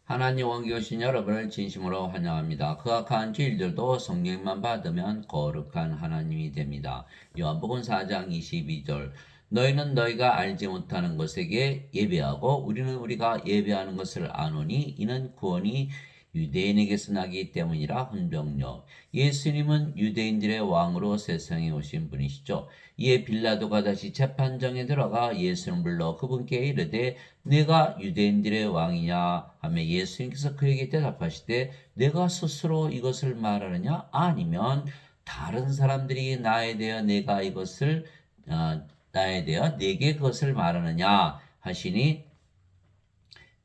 하나님 원기 오신 여러분을 진심으로 환영합니다. 그 악한 죄인들도 성령만 받으면 거룩한 하나님이 됩니다. 요한복음 4장 22절 너희는 너희가 알지 못하는 것에게 예배하고 우리는 우리가 예배하는 것을 아노니 이는 구원이 유대인에게서 나기 때문이라 훈병요. 예수님은 유대인들의 왕으로 세상에 오신 분이시죠. 이에 빌라도가 다시 재판정에 들어가 예수를 불러 그분께 이르되 내가 유대인들의 왕이냐 하며 예수님께서 그에게 대답하시되 내가 스스로 이것을 말하느냐 아니면 다른 사람들이 나에 대하여 내가 이것을 나에 대하여 내게 그것을 말하느냐 하시니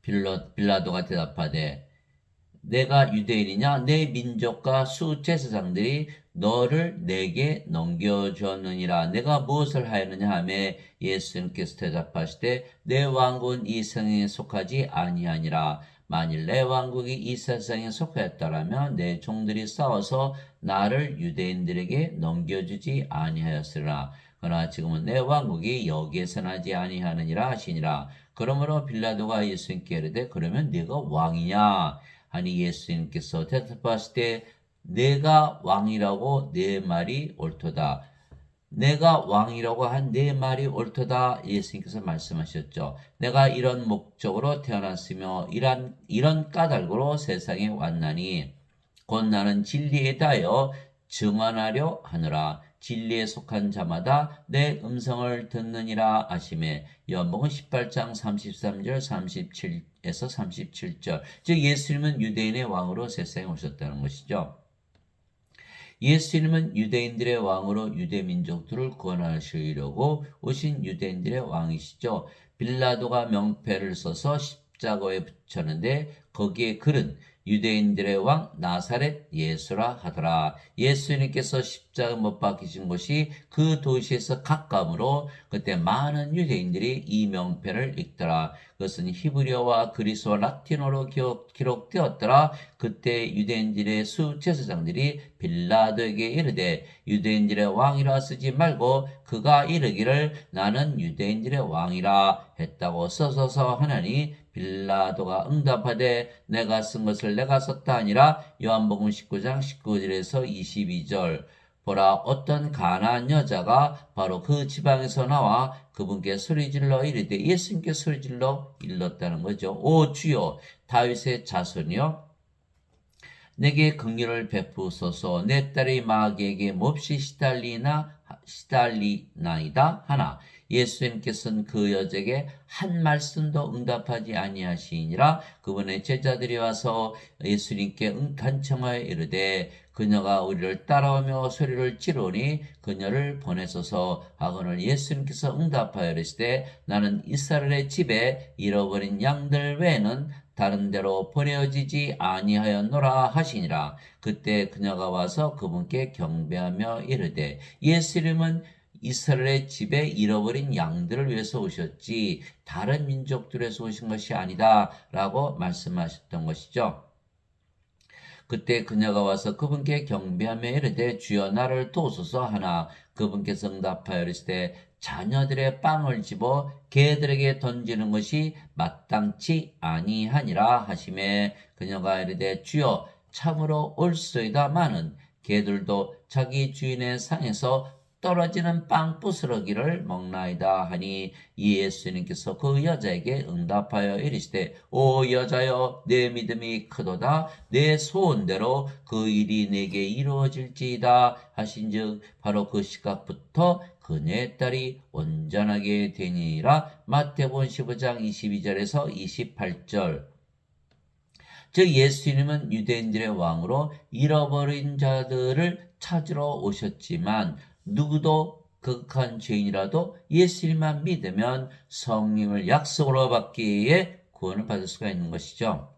빌라도가 대답하되 내가 유대인이냐 내 민족과 수제사장들이 너를 내게 넘겨주었느니라 내가 무엇을 하였느냐 하며 예수님께서 대답하시되 내 왕국은 이 세상에 속하지 아니하니라 만일 내 왕국이 이 세상에 속하였더라면 내 종들이 싸워서 나를 유대인들에게 넘겨주지 아니하였으리라 그러나 지금은 내 왕국이 여기에서 나지 아니하느니라 하시니라 그러므로 빌라도가 예수님께 이르되 그러면 네가 왕이냐 하니 예수님께서 대답하실 때 내가 왕이라고 내 말이 옳도다. 내가 왕이라고 한 내 말이 옳도다. 예수님께서 말씀하셨죠. 내가 이런 목적으로 태어났으며 이런 까닭으로 세상에 왔나니 곧 나는 진리에 대하여 증언하려 하노라. 진리에 속한 자마다 내 음성을 듣느니라 하시매 요한복음 18장 33절 37에서 37절 즉 예수님은 유대인의 왕으로 세상에 오셨다는 것이죠. 예수님은 유대인들의 왕으로 유대 민족들을 구원하시려고 오신 유대인들의 왕이시죠. 빌라도가 명패를 써서 십자가에 붙였는데 거기에 글은 유대인들의 왕 나사렛 예수라 하더라. 예수님께서 십자가 못 박히신 곳이 그 도시에서 가까우므로 그때 많은 유대인들이 이 명패를 읽더라. 그것은 히브리어와 그리스어 라틴어로 기록되었더라. 그때 유대인들의 수제사장들이 빌라도에게 이르되 유대인들의 왕이라 쓰지 말고 그가 이르기를 나는 유대인들의 왕이라 했다고 써서 하나니 빌라도가 응답하되 내가 쓴 것을 내가 썼다 아니라 요한복음 19장 19절에서 22절 보라 어떤 가나안 여자가 바로 그 지방에서 나와 그분께 소리질러 이르되 예수님께 소리질러 일렀다는 거죠. 오 주여 다윗의 자손이여 내게 긍휼을 베푸소서 내 딸이 마귀에게 몹시 시달리나이다 하나 예수님께서는 그 여자에게 한 말씀도 응답하지 아니하시니라 그분의 제자들이 와서 예수님께 간청하여 이르되 그녀가 우리를 따라오며 소리를 지르니 그녀를 보내소서 하거늘 예수님께서 응답하여 이르시되 나는 이스라엘의 집에 잃어버린 양들 외에는 다른 데로 보내어지지 아니하였노라 하시니라. 그때 그녀가 와서 그분께 경배하며 이르되 예수님은 이스라엘의 집에 잃어버린 양들을 위해서 오셨지 다른 민족들에서 오신 것이 아니다 라고 말씀하셨던 것이죠. 그때 그녀가 와서 그분께 경배하며 이르되 주여 나를 도우소서 하나 그분께서 응답하여 이르시되 자녀들의 빵을 집어 개들에게 던지는 것이 마땅치 아니하니라 하시매 그녀가 이르되 주여 참으로 옳소이다마는 개들도 자기 주인의 상에서 떨어지는 빵 부스러기를 먹나이다 하니 예수님께서 그 여자에게 응답하여 이르시되 오 여자여 내 믿음이 크도다 내 소원대로 그 일이 내게 이루어질지이다 하신즉 바로 그 시각부터 그녀의 딸이 온전하게 되니라. 마태복음 15장 22절에서 28절 즉 예수님은 유대인들의 왕으로 잃어버린 자들을 찾으러 오셨지만 누구도 극한 죄인이라도 예수님만 믿으면 성령을 약속으로 받기에 구원을 받을 수가 있는 것이죠.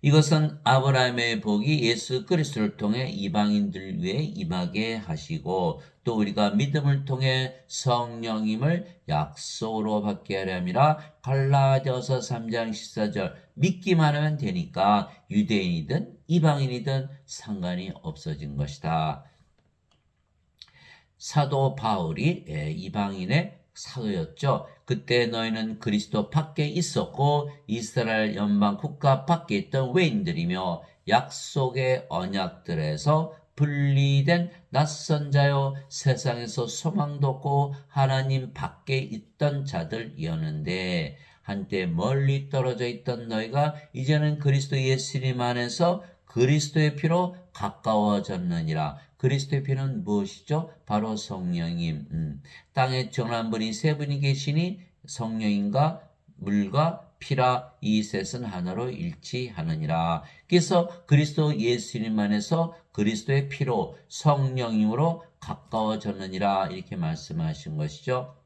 이것은 아브라함의 복이 예수 그리스도를 통해 이방인들 위해 임하게 하시고 또 우리가 믿음을 통해 성령임을 약속으로 받게 하려 함이라. 갈라디아서 3장 14절 믿기만 하면 되니까 유대인이든 이방인이든 상관이 없어진 것이다. 사도 바울이 이방인의 사도였죠. 그때 너희는 그리스도 밖에 있었고 이스라엘 연방 국가 밖에 있던 외인들이며 약속의 언약들에서 분리된 낯선 자요 세상에서 소망도 없고 하나님 밖에 있던 자들이었는데 한때 멀리 떨어져 있던 너희가 이제는 그리스도 예수님 안에서 그리스도의 피로 가까워졌느니라. 그리스도의 피는 무엇이죠? 바로 성령님. 땅에 정한 분이 세 분이 계시니 성령인가 물과 피라 이 셋은 하나로 일치하느니라. 그래서 그리스도 예수님 안에서 그리스도의 피로 성령님으로 가까워졌느니라 이렇게 말씀하신 것이죠.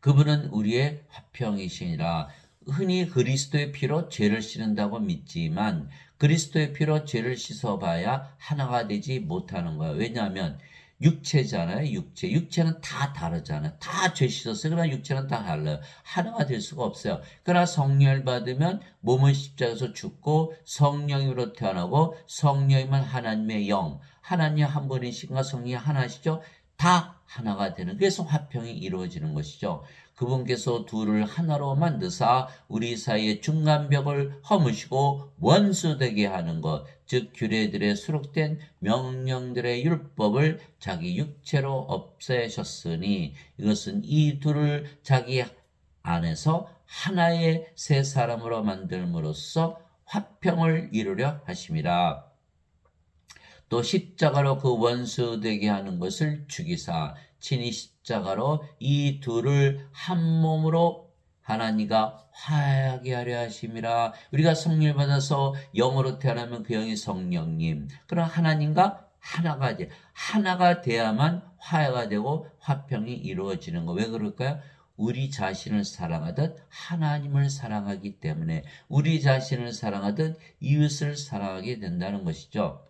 그분은 우리의 화평이시니라. 흔히 그리스도의 피로 죄를 씻는다고 믿지만 그리스도의 피로 죄를 씻어봐야 하나가 되지 못하는 거예요. 왜냐하면 육체잖아요. 육체는 다 다르잖아요. 다 죄 씻었어요. 그러나 육체는 다 달라요. 하나가 될 수가 없어요. 그러나 성령을 받으면 몸은 십자가에서 죽고 성령으로 태어나고 성령이면 하나님의 영, 하나님 한 분이신가 성령이 하나시죠. 다 하나가 되는, 그래서 화평이 이루어지는 것이죠. 그분께서 둘을 하나로 만드사 우리 사이의 중간벽을 허무시고 원수되게 하는 것, 즉 규례들에 수록된 명령들의 율법을 자기 육체로 없애셨으니 이것은 이 둘을 자기 안에서 하나의 새 사람으로 만들므로써 화평을 이루려 하심이라. 또 십자가로 그 원수 되게 하는 것을 죽이사 친히 십자가로 이 둘을 한 몸으로 하나님과 화하게 하려 하심이라. 우리가 성령을 받아서 영으로 태어나면 그 영이 성령님. 그럼 하나님과 하나가 돼야만 화해가 되고 화평이 이루어지는 거. 왜 그럴까요? 우리 자신을 사랑하듯 하나님을 사랑하기 때문에 우리 자신을 사랑하듯 이웃을 사랑하게 된다는 것이죠.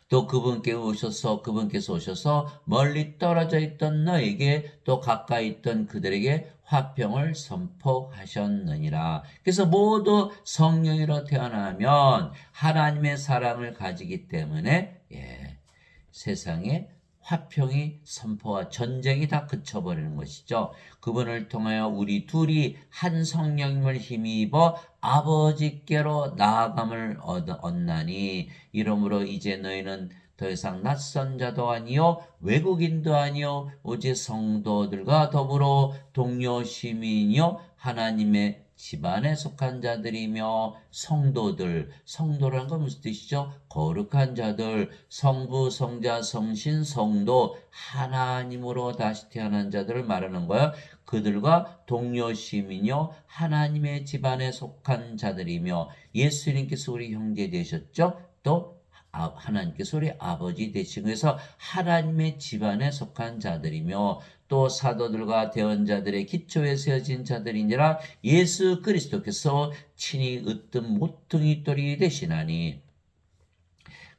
또 그분께서 오셔서 멀리 떨어져 있던 너에게 또 가까이 있던 그들에게 화평을 선포하셨느니라. 그래서 모두 성령으로 태어나면 하나님의 사랑을 가지기 때문에 세상에 화평이 선포와 전쟁이 다 그쳐버리는 것이죠. 그분을 통하여 우리 둘이 한 성령님을 힘입어 아버지께로 나아감을 얻나니 이러므로 이제 너희는 더 이상 낯선 자도 아니요 외국인도 아니요 오직 성도들과 더불어 동료 시민이요 하나님의 집안에 속한 자들이며 성도라는 건 무슨 뜻이죠? 거룩한 자들, 성부, 성자, 성신, 성도, 하나님으로 다시 태어난 자들을 말하는 거예요. 그들과 동료 시민이요 하나님의 집안에 속한 자들이며 예수님께서 우리 형제 되셨죠? 또 하나님께서 우리 아버지 되시고 해서 하나님의 집안에 속한 자들이며 또 사도들과 대언자들의 기초에 세워진 자들이니라. 예수 그리스도께서 친히 으뜸 모퉁이 돌이 되시나니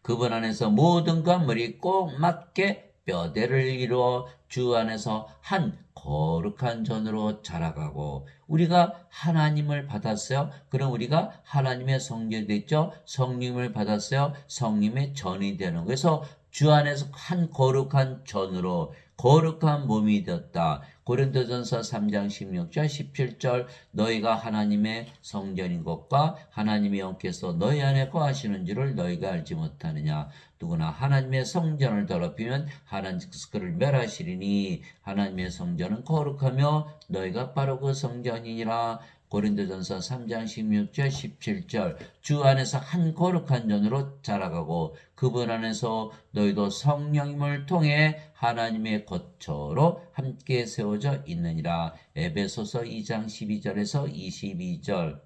그분 안에서 모든 건물이 꼭 맞게 뼈대를 이루어 주 안에서 한 거룩한 전으로 자라가고. 우리가 하나님을 받았어요. 그럼 우리가 하나님의 성전이 됐죠. 성령을 받았어요. 성령의 전이 되는 거예요. 그래서 주 안에서 한 거룩한 전으로 거룩한 몸이 되었다. 고린도전서 3장 16절 17절 너희가 하나님의 성전인 것과 하나님의 영께서 너희 안에 거하시는 줄을 너희가 알지 못하느냐. 누구나 하나님의 성전을 더럽히면 하나님께서 그를 멸하시리니 하나님의 성전은 거룩하며 너희가 바로 그 성전이니라. 고린도전서 3장 16절 17절 주 안에서 한 거룩한 전으로 자라가고 그분 안에서 너희도 성령님을 통해 하나님의 거처로 함께 세워져 있느니라. 에베소서 2장 12절에서 22절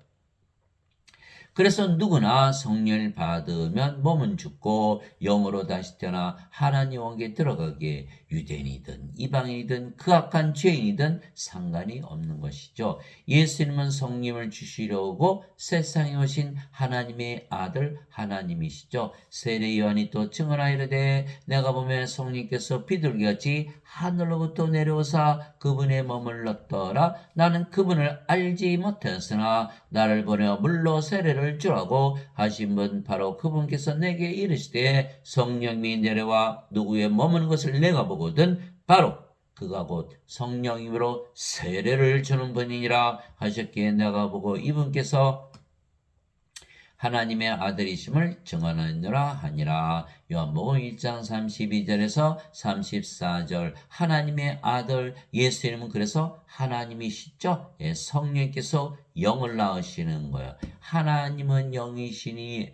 그래서 누구나 성령을 받으면 몸은 죽고 영으로 다시 태어나 하나님 왕국에 들어가기에 유대인이든 이방인이든 그 악한 죄인이든 상관이 없는 것이죠. 예수님은 성령을 주시려고 세상에 오신 하나님의 아들 하나님이시죠. 세례 요한이 또 증언하이르되 내가 보면 성령께서 비둘기같이 하늘로부터 내려오사 그분의 머물렀더라. 나는 그분을 알지 못했으나 나를 보내어 물로 세례를 주라고 하신 분 바로 그분께서 내게 이르시되 성령이 내려와 누구의 머무는 것을 내가 보거든 바로 그가 곧 성령님으로 세례를 주는 분이니라 하셨기에 내가 보고 이분께서 하나님의 아들이심을 증언하느라 하니라. 요한복음 1장 32절에서 34절 하나님의 아들 예수님은 그래서 하나님이시죠. 예, 성령께서 영을 낳으시는 거예요. 하나님은 영이시니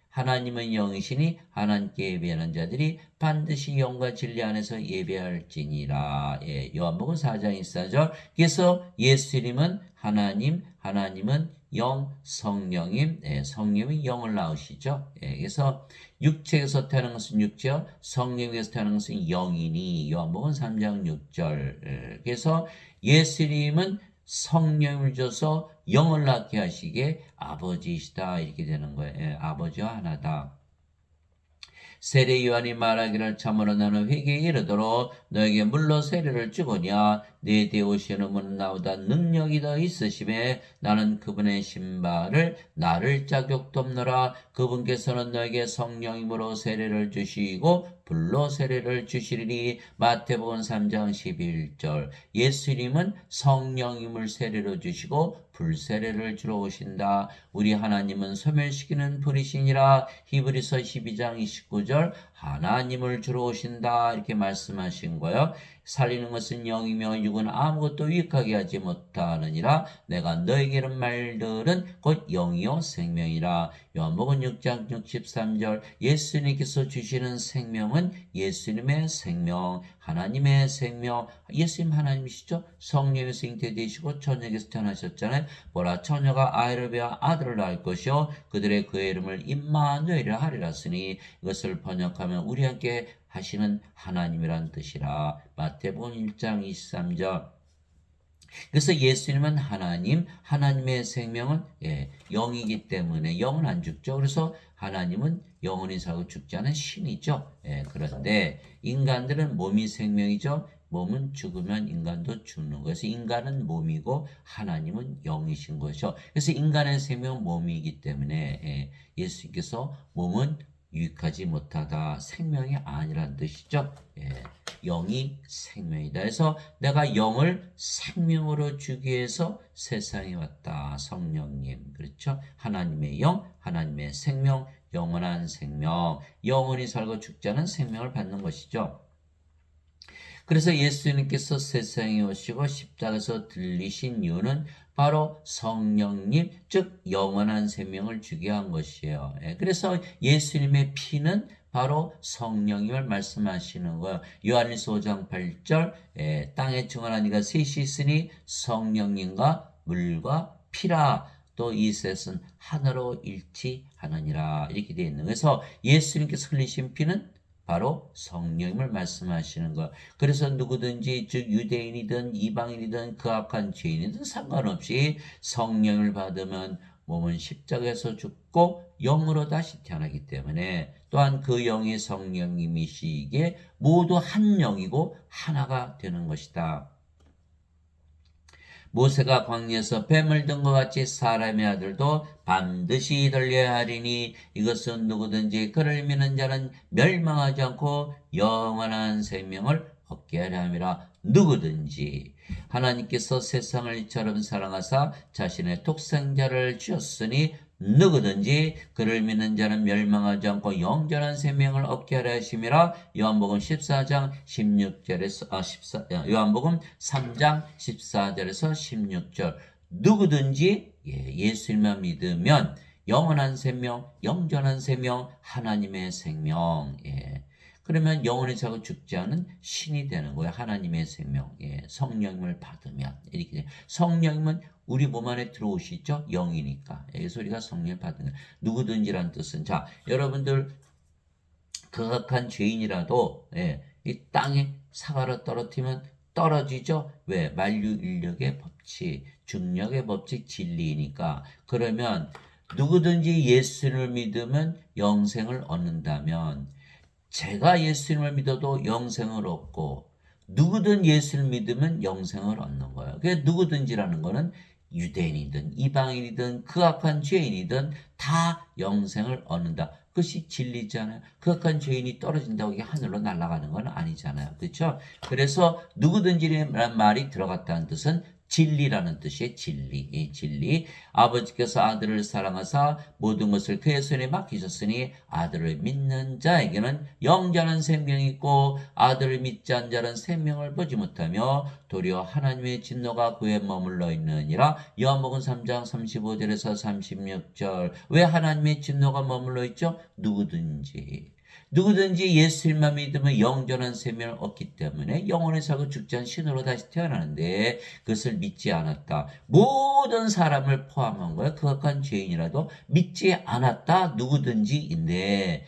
하나님은 영이시니 하나님께 예배하는 자들이 반드시 영과 진리 안에서 예배할지니라. 예, 요한복음 4장 24절 그래서 예수님은 하나님, 하나님은 영, 성령님, 예, 성령이 영을 낳으시죠. 예, 그래서 육체에서 태어난 것은 육체요, 성령에서 태어난 것은 영이니 요한복음 3장 6절. 예, 그래서 예수님은 성령을 줘서 영을 낳게 하시기에 아버지이시다 이렇게 되는 거예요. 예, 아버지와 하나다. 세례 요한이 말하기를 참으로 나는 회개에 이르도록 너에게 물로 세례를 주거냐 네 뒤에 오시는 분은 나보다 능력이 더 있으심에 나는 그분의 신발을 나를 자격도 없노라. 그분께서는 너에게 성령님으로 세례를 주시고 불로 세례를 주시리니 마태복음 3장 11절 예수님은 성령님을 세례로 주시고 불세례를 주러 오신다. 우리 하나님은 소멸시키는 불이시니라. 히브리서 12장 29절 하나님을 주러 오신다 이렇게 말씀하신 거예요. 살리는 것은 영이며 육은 아무것도 유익하게 하지 못하느니라. 내가 너에게 이른 말들은 곧 영이요 생명이라. 요한복음 6장 63절 예수님께서 주시는 생명은 예수님의 생명, 하나님의 생명. 예수님 하나님이시죠. 성령에서 잉태되시고 처녀에게서 태어나셨잖아요. 보라 처녀가 아이를 베어 아들을 낳을 것이요 그들의 그의 이름을 임마누엘이라 하리라 쓰니 이것을 번역하면 우리 함께 하시는 하나님이란 뜻이라. 마태복음 1장 23절 그래서 예수님은 하나님, 하나님의 생명은 영이기 때문에 영은 안 죽죠. 그래서 하나님은 영원히 살고 죽지 않은 신이죠. 그런데 인간들은 몸이 생명이죠. 몸은 죽으면 인간도 죽는 것이 인간은 몸이고 하나님은 영이신 것이죠. 그래서 인간의 생명은 몸이기 때문에 예수님께서 몸은 유익하지 못하다 생명이 아니란 뜻이죠. 영이 생명이다. 그래서 내가 영을 생명으로 주기 위해서 세상에 왔다. 성령님 그렇죠. 하나님의 영, 하나님의 생명, 영원한 생명, 영원히 살고 죽지 않은 생명을 받는 것이죠. 그래서 예수님께서 세상에 오시고 십자가에서 들리신 이유는 바로 성령님, 즉 영원한 생명을 주게 한 것이에요. 그래서 예수님의 피는 바로 성령님을 말씀하시는 거예요. 요한일서 5장 8절 땅에 증언한 이가 셋이 있으니 성령님과 물과 피라. 또 이 셋은 하나로 일치하느니라 이렇게 되어 있는 거예요. 그래서 예수님께서 흘리신 피는 바로 성령님을 말씀하시는 것. 그래서 누구든지 즉 유대인이든 이방인이든 그 악한 죄인이든 상관없이 성령을 받으면 몸은 십자가에서 죽고 영으로 다시 태어나기 때문에 또한 그 영이 성령님이시기에 모두 한 영이고 하나가 되는 것이다. 모세가 광야에서 뱀을 든 것 같이 사람의 아들도 반드시 들려야 하리니 이것은 누구든지 그를 믿는 자는 멸망하지 않고 영원한 생명을 얻게 하려 함이라. 누구든지 하나님께서 세상을 이처럼 사랑하사 자신의 독생자를 주셨으니 누구든지 그를 믿는 자는 멸망하지 않고 영원한 생명을 얻게 하려 하심이라. 요한복음 14장 16절에서 요한복음 3장 14절에서 16절 누구든지 예수님만 믿으면 영원한 생명, 영전한 생명, 하나님의 생명. 그러면 영원히 살고 죽지 않은 신이 되는 거예요. 하나님의 생명, 성령님을 받으면 이렇게 성령님은 우리 몸 안에 들어오시죠. 영이니까. 그래서 우리가 성령을 받는 거예요. 누구든지란 뜻은 자 여러분들 극악한 죄인이라도 이 땅에 사과를 떨어뜨리면 떨어지죠. 왜? 만유인력의 법칙, 중력의 법칙 진리니까. 그러면 누구든지 예수님을 믿으면 영생을 얻는다면 제가 예수님을 믿어도 영생을 얻고 누구든 예수를 믿으면 영생을 얻는 거예요. 그래서 누구든지라는 거는 유대인이든 이방인이든 그 악한 죄인이든 다 영생을 얻는다. 그것이 진리잖아요. 극악한 죄인이 떨어진다고 이게 하늘로 날아가는 건 아니잖아요. 그렇죠? 그래서 누구든지라는 말이 들어갔다는 뜻은 진리라는 뜻이에요. 진리. 이 진리. 아버지께서 아들을 사랑하사 모든 것을 그의 손에 맡기셨으니 아들을 믿는 자에게는 영원한 생명이 있고 아들을 믿지 않는 자는 생명을 보지 못하며 도리어 하나님의 진노가 그에 머물러 있느니라. 요한복음 3장 35절에서 36절. 왜 하나님의 진노가 머물러 있죠? 누구든지 예수님만 믿으면 영원한 생명을 얻기 때문에 영원히 살고 죽지 않은 신으로 다시 태어나는데 그것을 믿지 않았다. 모든 사람을 포함한 거예요. 극악한 죄인이라도 믿지 않았다. 누구든지인데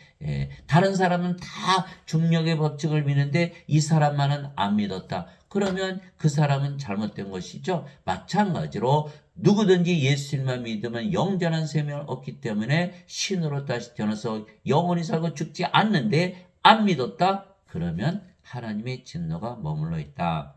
다른 사람은 다 중력의 법칙을 믿는데 이 사람만은 안 믿었다. 그러면 그 사람은 잘못된 것이죠. 마찬가지로 누구든지 예수님만 믿으면 영원한 생명을 얻기 때문에 신으로 다시 태어나서 영원히 살고 죽지 않는데 안 믿었다? 그러면 하나님의 진노가 머물러 있다.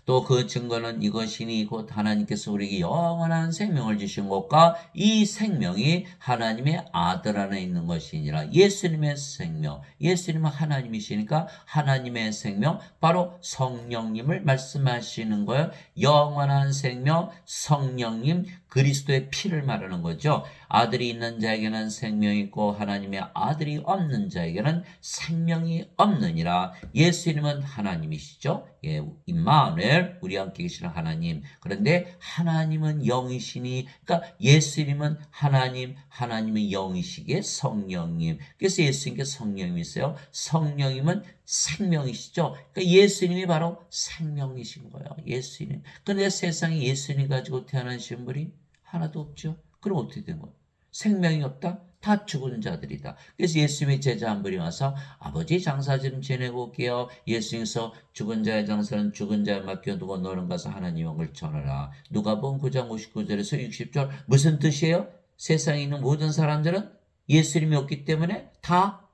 또 그 증거는 이것이니 곧 하나님께서 우리에게 영원한 생명을 주신 것과 이 생명이 하나님의 아들 안에 있는 것이니라. 예수님의 생명, 예수님은 하나님이시니까 하나님의 생명, 바로 성령님을 말씀하시는 거예요. 영원한 생명, 성령님, 그리스도의 피를 말하는 거죠. 아들이 있는 자에게는 생명이 있고 하나님의 아들이 없는 자에게는 생명이 없느니라. 예수님은 하나님이시죠. 예, 임마누엘, 우리 함께 계시는 하나님. 그런데 하나님은 영이시니, 그러니까 예수님은 하나님, 하나님은 영이시기에 성령님. 그래서 예수님께 성령이 있어요. 성령님은 생명이시죠. 그러니까 예수님이 바로 생명이신 거예요. 예수님. 그런데 세상에 예수님 가지고 태어나신 분이 하나도 없죠. 그럼 어떻게 된 거예요? 생명이 없다? 다 죽은 자들이다. 그래서 예수님의 제자 한 분이 와서 아버지 장사 좀 지내고 올게요. 예수님께서 죽은 자의 장사는 죽은 자에 맡겨두고 너는 가서 하나님 영을 전하라. 누가복음 9장 59절에서 60절 무슨 뜻이에요? 세상에 있는 모든 사람들은 예수님이 없기 때문에 다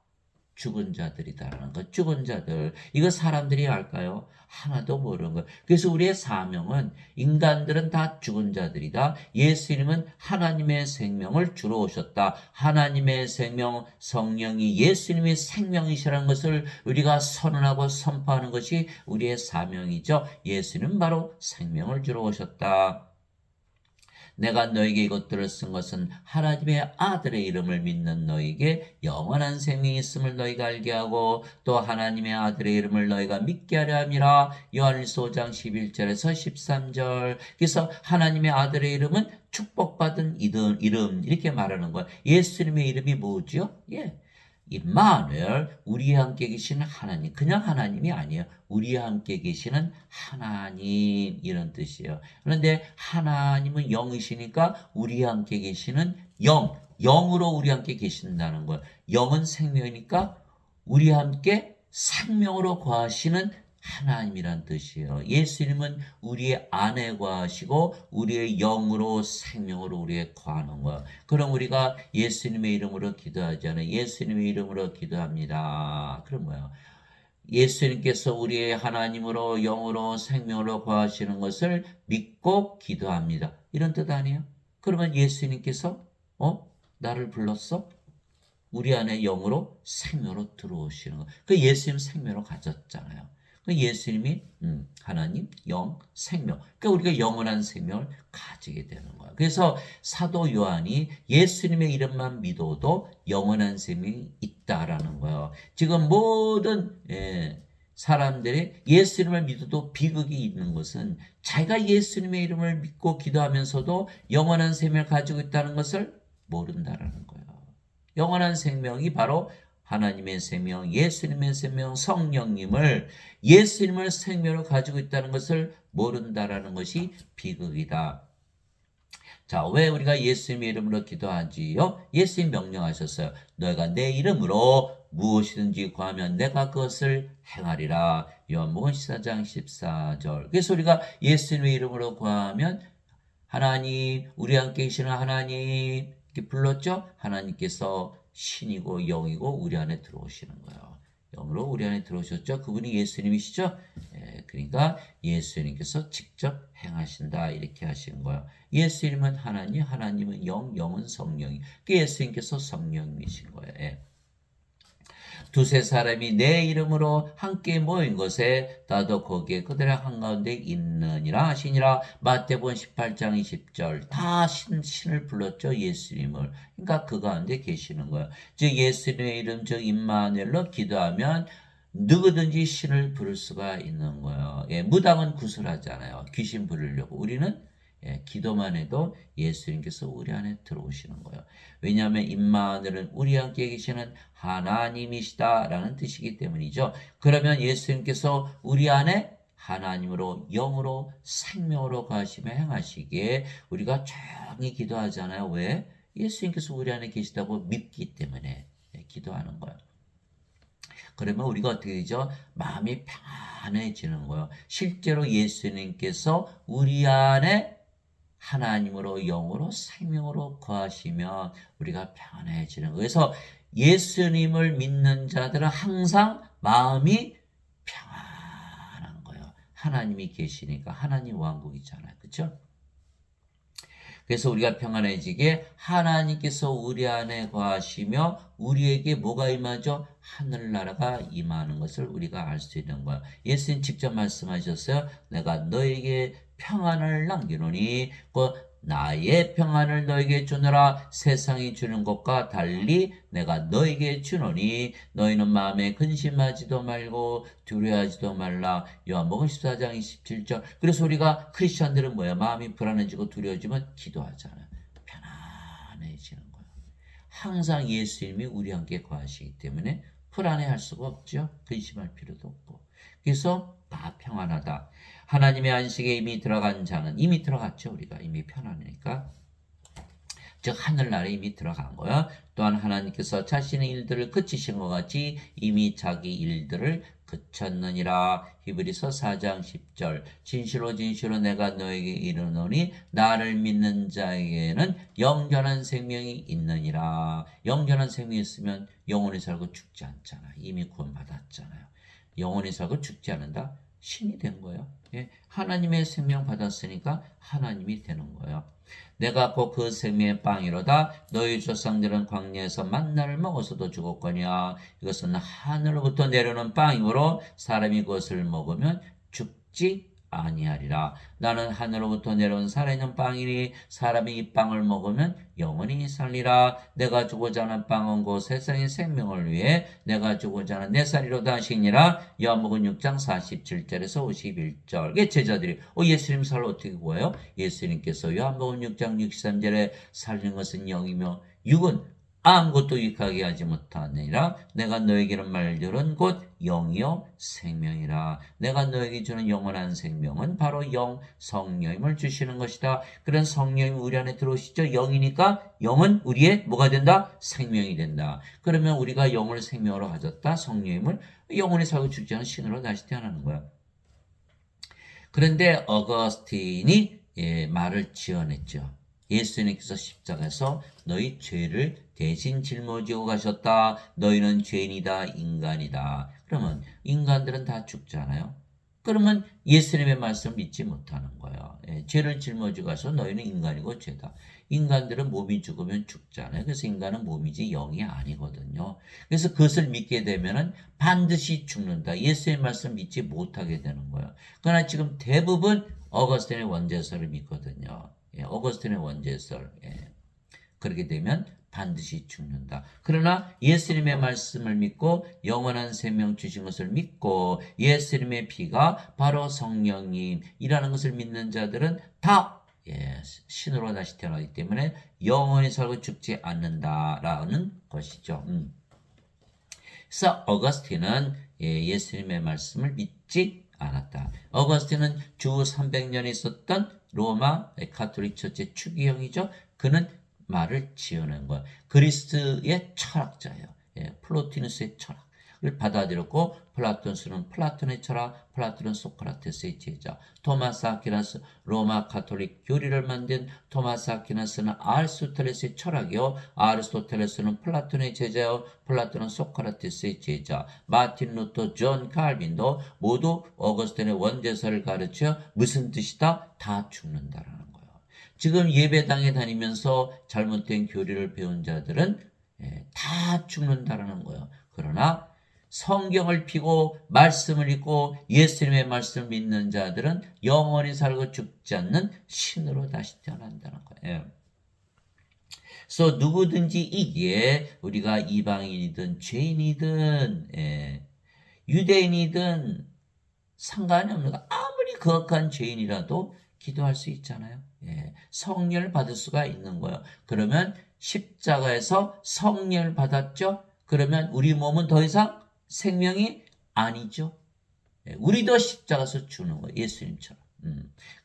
죽은 자들이다라는 것. 죽은 자들. 이거 사람들이 알까요? 하나도 모르는 거예요. 그래서 우리의 사명은 인간들은 다 죽은 자들이다. 예수님은 하나님의 생명을 주러 오셨다. 하나님의 생명, 성령이 예수님의 생명이시라는 것을 우리가 선언하고 선포하는 것이 우리의 사명이죠. 예수님은 바로 생명을 주러 오셨다. 내가 너에게 이것들을 쓴 것은 하나님의 아들의 이름을 믿는 너에게 영원한 생명이 있음을 너희가 알게 하고 또 하나님의 아들의 이름을 너희가 믿게 하려 함이라. 요한일서 5장 11절에서 13절. 그래서 하나님의 아들의 이름은 축복받은 이름 이렇게 말하는 거예요. 예수님의 이름이 뭐죠? 예. 임마누엘, 우리와 함께 계시는 하나님. 그냥 하나님이 아니에요. 우리와 함께 계시는 하나님, 이런 뜻이에요. 그런데 하나님은 영이시니까 우리와 함께 계시는 영으로 우리와 함께 계신다는 거예요. 영은 생명이니까 우리와 함께 생명으로 거하시는 하나님이란 뜻이에요. 예수님은 우리의 안에 거하시고 우리의 영으로 생명으로 우리에 거하는 거예요. 그럼 우리가 예수님의 이름으로 기도하잖아요. 예수님의 이름으로 기도합니다. 그럼 뭐야? 예수님께서 우리의 하나님으로 영으로 생명으로 거하시는 것을 믿고 기도합니다. 이런 뜻 아니에요? 그러면 예수님께서 나를 불렀어? 우리 안에 영으로 생명으로 들어오시는 거. 그 예수님 생명으로 가졌잖아요. 그 예수님이 하나님, 영, 생명. 그러니까 우리가 영원한 생명을 가지게 되는 거예요. 그래서 사도 요한이 예수님의 이름만 믿어도 영원한 생명이 있다라는 거예요. 지금 모든 사람들이 예수님을 믿어도 비극이 있는 것은 자기가 예수님의 이름을 믿고 기도하면서도 영원한 생명을 가지고 있다는 것을 모른다라는 거예요. 영원한 생명이 바로 하나님의 생명, 예수님의 생명, 성령님을 예수님을 생명으로 가지고 있다는 것을 모른다라는 것이 비극이다. 자, 왜 우리가 예수님의 이름으로 기도하지요? 예수님 명령하셨어요. 너희가 내 이름으로 무엇이든지 구하면 내가 그것을 행하리라. 요한복음 14장 14절. 그래서 우리가 예수님의 이름으로 구하면 하나님, 우리 함께 계시는 하나님 이렇게 불렀죠? 하나님께서 신이고 영이고 우리 안에 들어오시는 거예요. 영으로 우리 안에 들어오셨죠. 그분이 예수님이시죠. 그러니까 예수님께서 직접 행하신다 이렇게 하신 거예요. 예수님은 하나님, 하나님은 영, 영은 성령이. 예수님께서 성령이신 거예요. 두세 사람이 내 이름으로 함께 모인 곳에 나도 거기에 그들의 한가운데 있느니라 하시니라. 마태복음 18장 20절 다 신을 불렀죠. 예수님을. 그러니까 그 가운데 계시는 거예요. 즉 예수님의 이름 즉 임마누엘로 기도하면 누구든지 신을 부를 수가 있는 거예요. 무당은 구슬하잖아요. 귀신 부르려고. 우리는 기도만 해도 예수님께서 우리 안에 들어오시는 거예요. 왜냐하면 임마누엘은 우리 함께 계시는 하나님이시다라는 뜻이기 때문이죠. 그러면 예수님께서 우리 안에 하나님으로 영으로 생명으로 가시며 행하시기에 우리가 조용히 기도하잖아요. 왜? 예수님께서 우리 안에 계시다고 믿기 때문에 기도하는 거예요. 그러면 우리가 어떻게 되죠? 마음이 평안해지는 거예요. 실제로 예수님께서 우리 안에 하나님으로 영으로 생명으로 거하시면 우리가 평안해지는 거예요. 그래서 예수님을 믿는 자들은 항상 마음이 평안한 거예요. 하나님이 계시니까. 하나님 왕국이잖아요. 그렇죠? 그래서 우리가 평안해지게 하나님께서 우리 안에 거하시며 우리에게 뭐가 임하죠? 하늘나라가 임하는 것을 우리가 알 수 있는 거예요. 예수님 직접 말씀하셨어요. 내가 너에게 평안을 남기노니 나의 평안을 너에게 주노라. 세상이 주는 것과 달리 내가 너에게 주노니 너희는 마음에 근심하지도 말고 두려워하지도 말라. 요한복음 14장 27절. 그래서 우리가 크리스천들은 뭐야? 마음이 불안해지고 두려워지면 기도하잖아요. 편안해지는 거예요. 항상 예수님이 우리 함께 거하시기 때문에 불안해할 수가 없죠. 근심할 필요도 없고. 그래서 다 평안하다. 하나님의 안식에 이미 들어간 자는 이미 들어갔죠. 우리가 이미 편안하니까. 즉 하늘나라에 이미 들어간 거야. 또한 하나님께서 자신의 일들을 그치신 것 같이 이미 자기 일들을 그쳤느니라. 히브리서 4장 10절. 진실로 진실로 내가 너에게 이르노니 나를 믿는 자에게는 영원한 생명이 있느니라. 영원한 생명이 있으면 영원히 살고 죽지 않잖아. 이미 구원받았잖아요. 영원히 살고 죽지 않는다. 신이 된 거예요. 하나님의 생명 받았으니까 하나님이 되는 거예요. 내가 곧 그 생명의 빵이로다. 너희 조상들은 광야에서 만나를 먹어서도 죽었거니와 이것은 하늘로부터 내려오는 빵이므로 사람이 그것을 먹으면 죽지 아니하리라. 나는 하늘로부터 내려온 살아있는 빵이니 사람이 이 빵을 먹으면 영원히 살리라. 내가 주고자 하는 빵은 곧 세상의 생명을 위해 내가 주고자 하는 내 살이로다 하시니라. 요한복음 6장 47절에서 51절. 제자들이 예수님 살 어떻게 구해요? 예수님께서 요한복음 6장 63절에 살리는 것은 영이며 육은 아무것도 유익하게 하지 못하느니라. 내가 너에게는 말들은 곧 영이요 생명이라. 내가 너에게 주는 영원한 생명은 바로 영 성령임을 주시는 것이다. 그런 성령이 우리 안에 들어오시죠. 영이니까 영은 우리의 뭐가 된다? 생명이 된다. 그러면 우리가 영을 생명으로 가졌다. 성령임을 영원히 살고 죽지 않은 신으로 다시 태어나는 거야. 그런데 어거스틴이 말을 지어냈죠. 예수님께서 십자가에서 너희 죄를 대신 짊어지고 가셨다. 너희는 죄인이다. 인간이다. 그러면 인간들은 다 죽잖아요. 그러면 예수님의 말씀을 믿지 못하는 거예요. 죄를 짊어지고 가서 너희는 인간이고 죄다. 인간들은 몸이 죽으면 죽잖아요. 그래서 인간은 몸이지 영이 아니거든요. 그래서 그것을 믿게 되면 반드시 죽는다. 예수의 말씀 믿지 못하게 되는 거예요. 그러나 지금 대부분 어거스틴의 원죄설을 믿거든요. 어거스틴의 원죄설. 그렇게 되면 반드시 죽는다. 그러나 예수님의 말씀을 믿고 영원한 생명 주신 것을 믿고 예수님의 피가 바로 성령님이라는 것을 믿는 자들은 다 신으로 다시 태어나기 때문에 영원히 살고 죽지 않는다라는 것이죠. 그래서 어거스틴은 예수님의 말씀을 믿지 않았다. 어거스틴은 주 300년에 있었던 로마 가톨릭 처치의 추기형이죠. 그는 말을 지어낸 거예요. 그리스의 철학자예요. 플로티누스의 철학. 를 받아들였고 플라톤스는 플라톤의 철학, 플라톤은 소크라테스의 제자, 토마스 아퀴나스 로마 가톨릭 교리를 만든 토마스 아퀴나스는 아리스토텔레스의 철학이요, 아리스토텔레스는 플라톤의 제자요, 플라톤은 소크라테스의 제자, 마틴 루터, 존 칼빈도 모두 어거스틴의 원죄설을 가르쳐 무슨 뜻이다? 다 죽는다라는 거예요. 지금 예배당에 다니면서 잘못된 교리를 배운 자들은 다 죽는다라는 거예요. 그러나 성경을 피고 말씀을 읽고 예수님의 말씀을 믿는 자들은 영원히 살고 죽지 않는 신으로 다시 태어난다는 거예요. 그래서 누구든지 이기에 우리가 이방인이든 죄인이든 유대인이든 상관이 없는 거, 아무리 거룩한 죄인이라도 기도할 수 있잖아요. 성령을 받을 수가 있는 거예요. 그러면 십자가에서 성령을 받았죠? 그러면 우리 몸은 더 이상 생명이 아니죠. 우리도 십자가에서 죽는 거예요. 예수님처럼.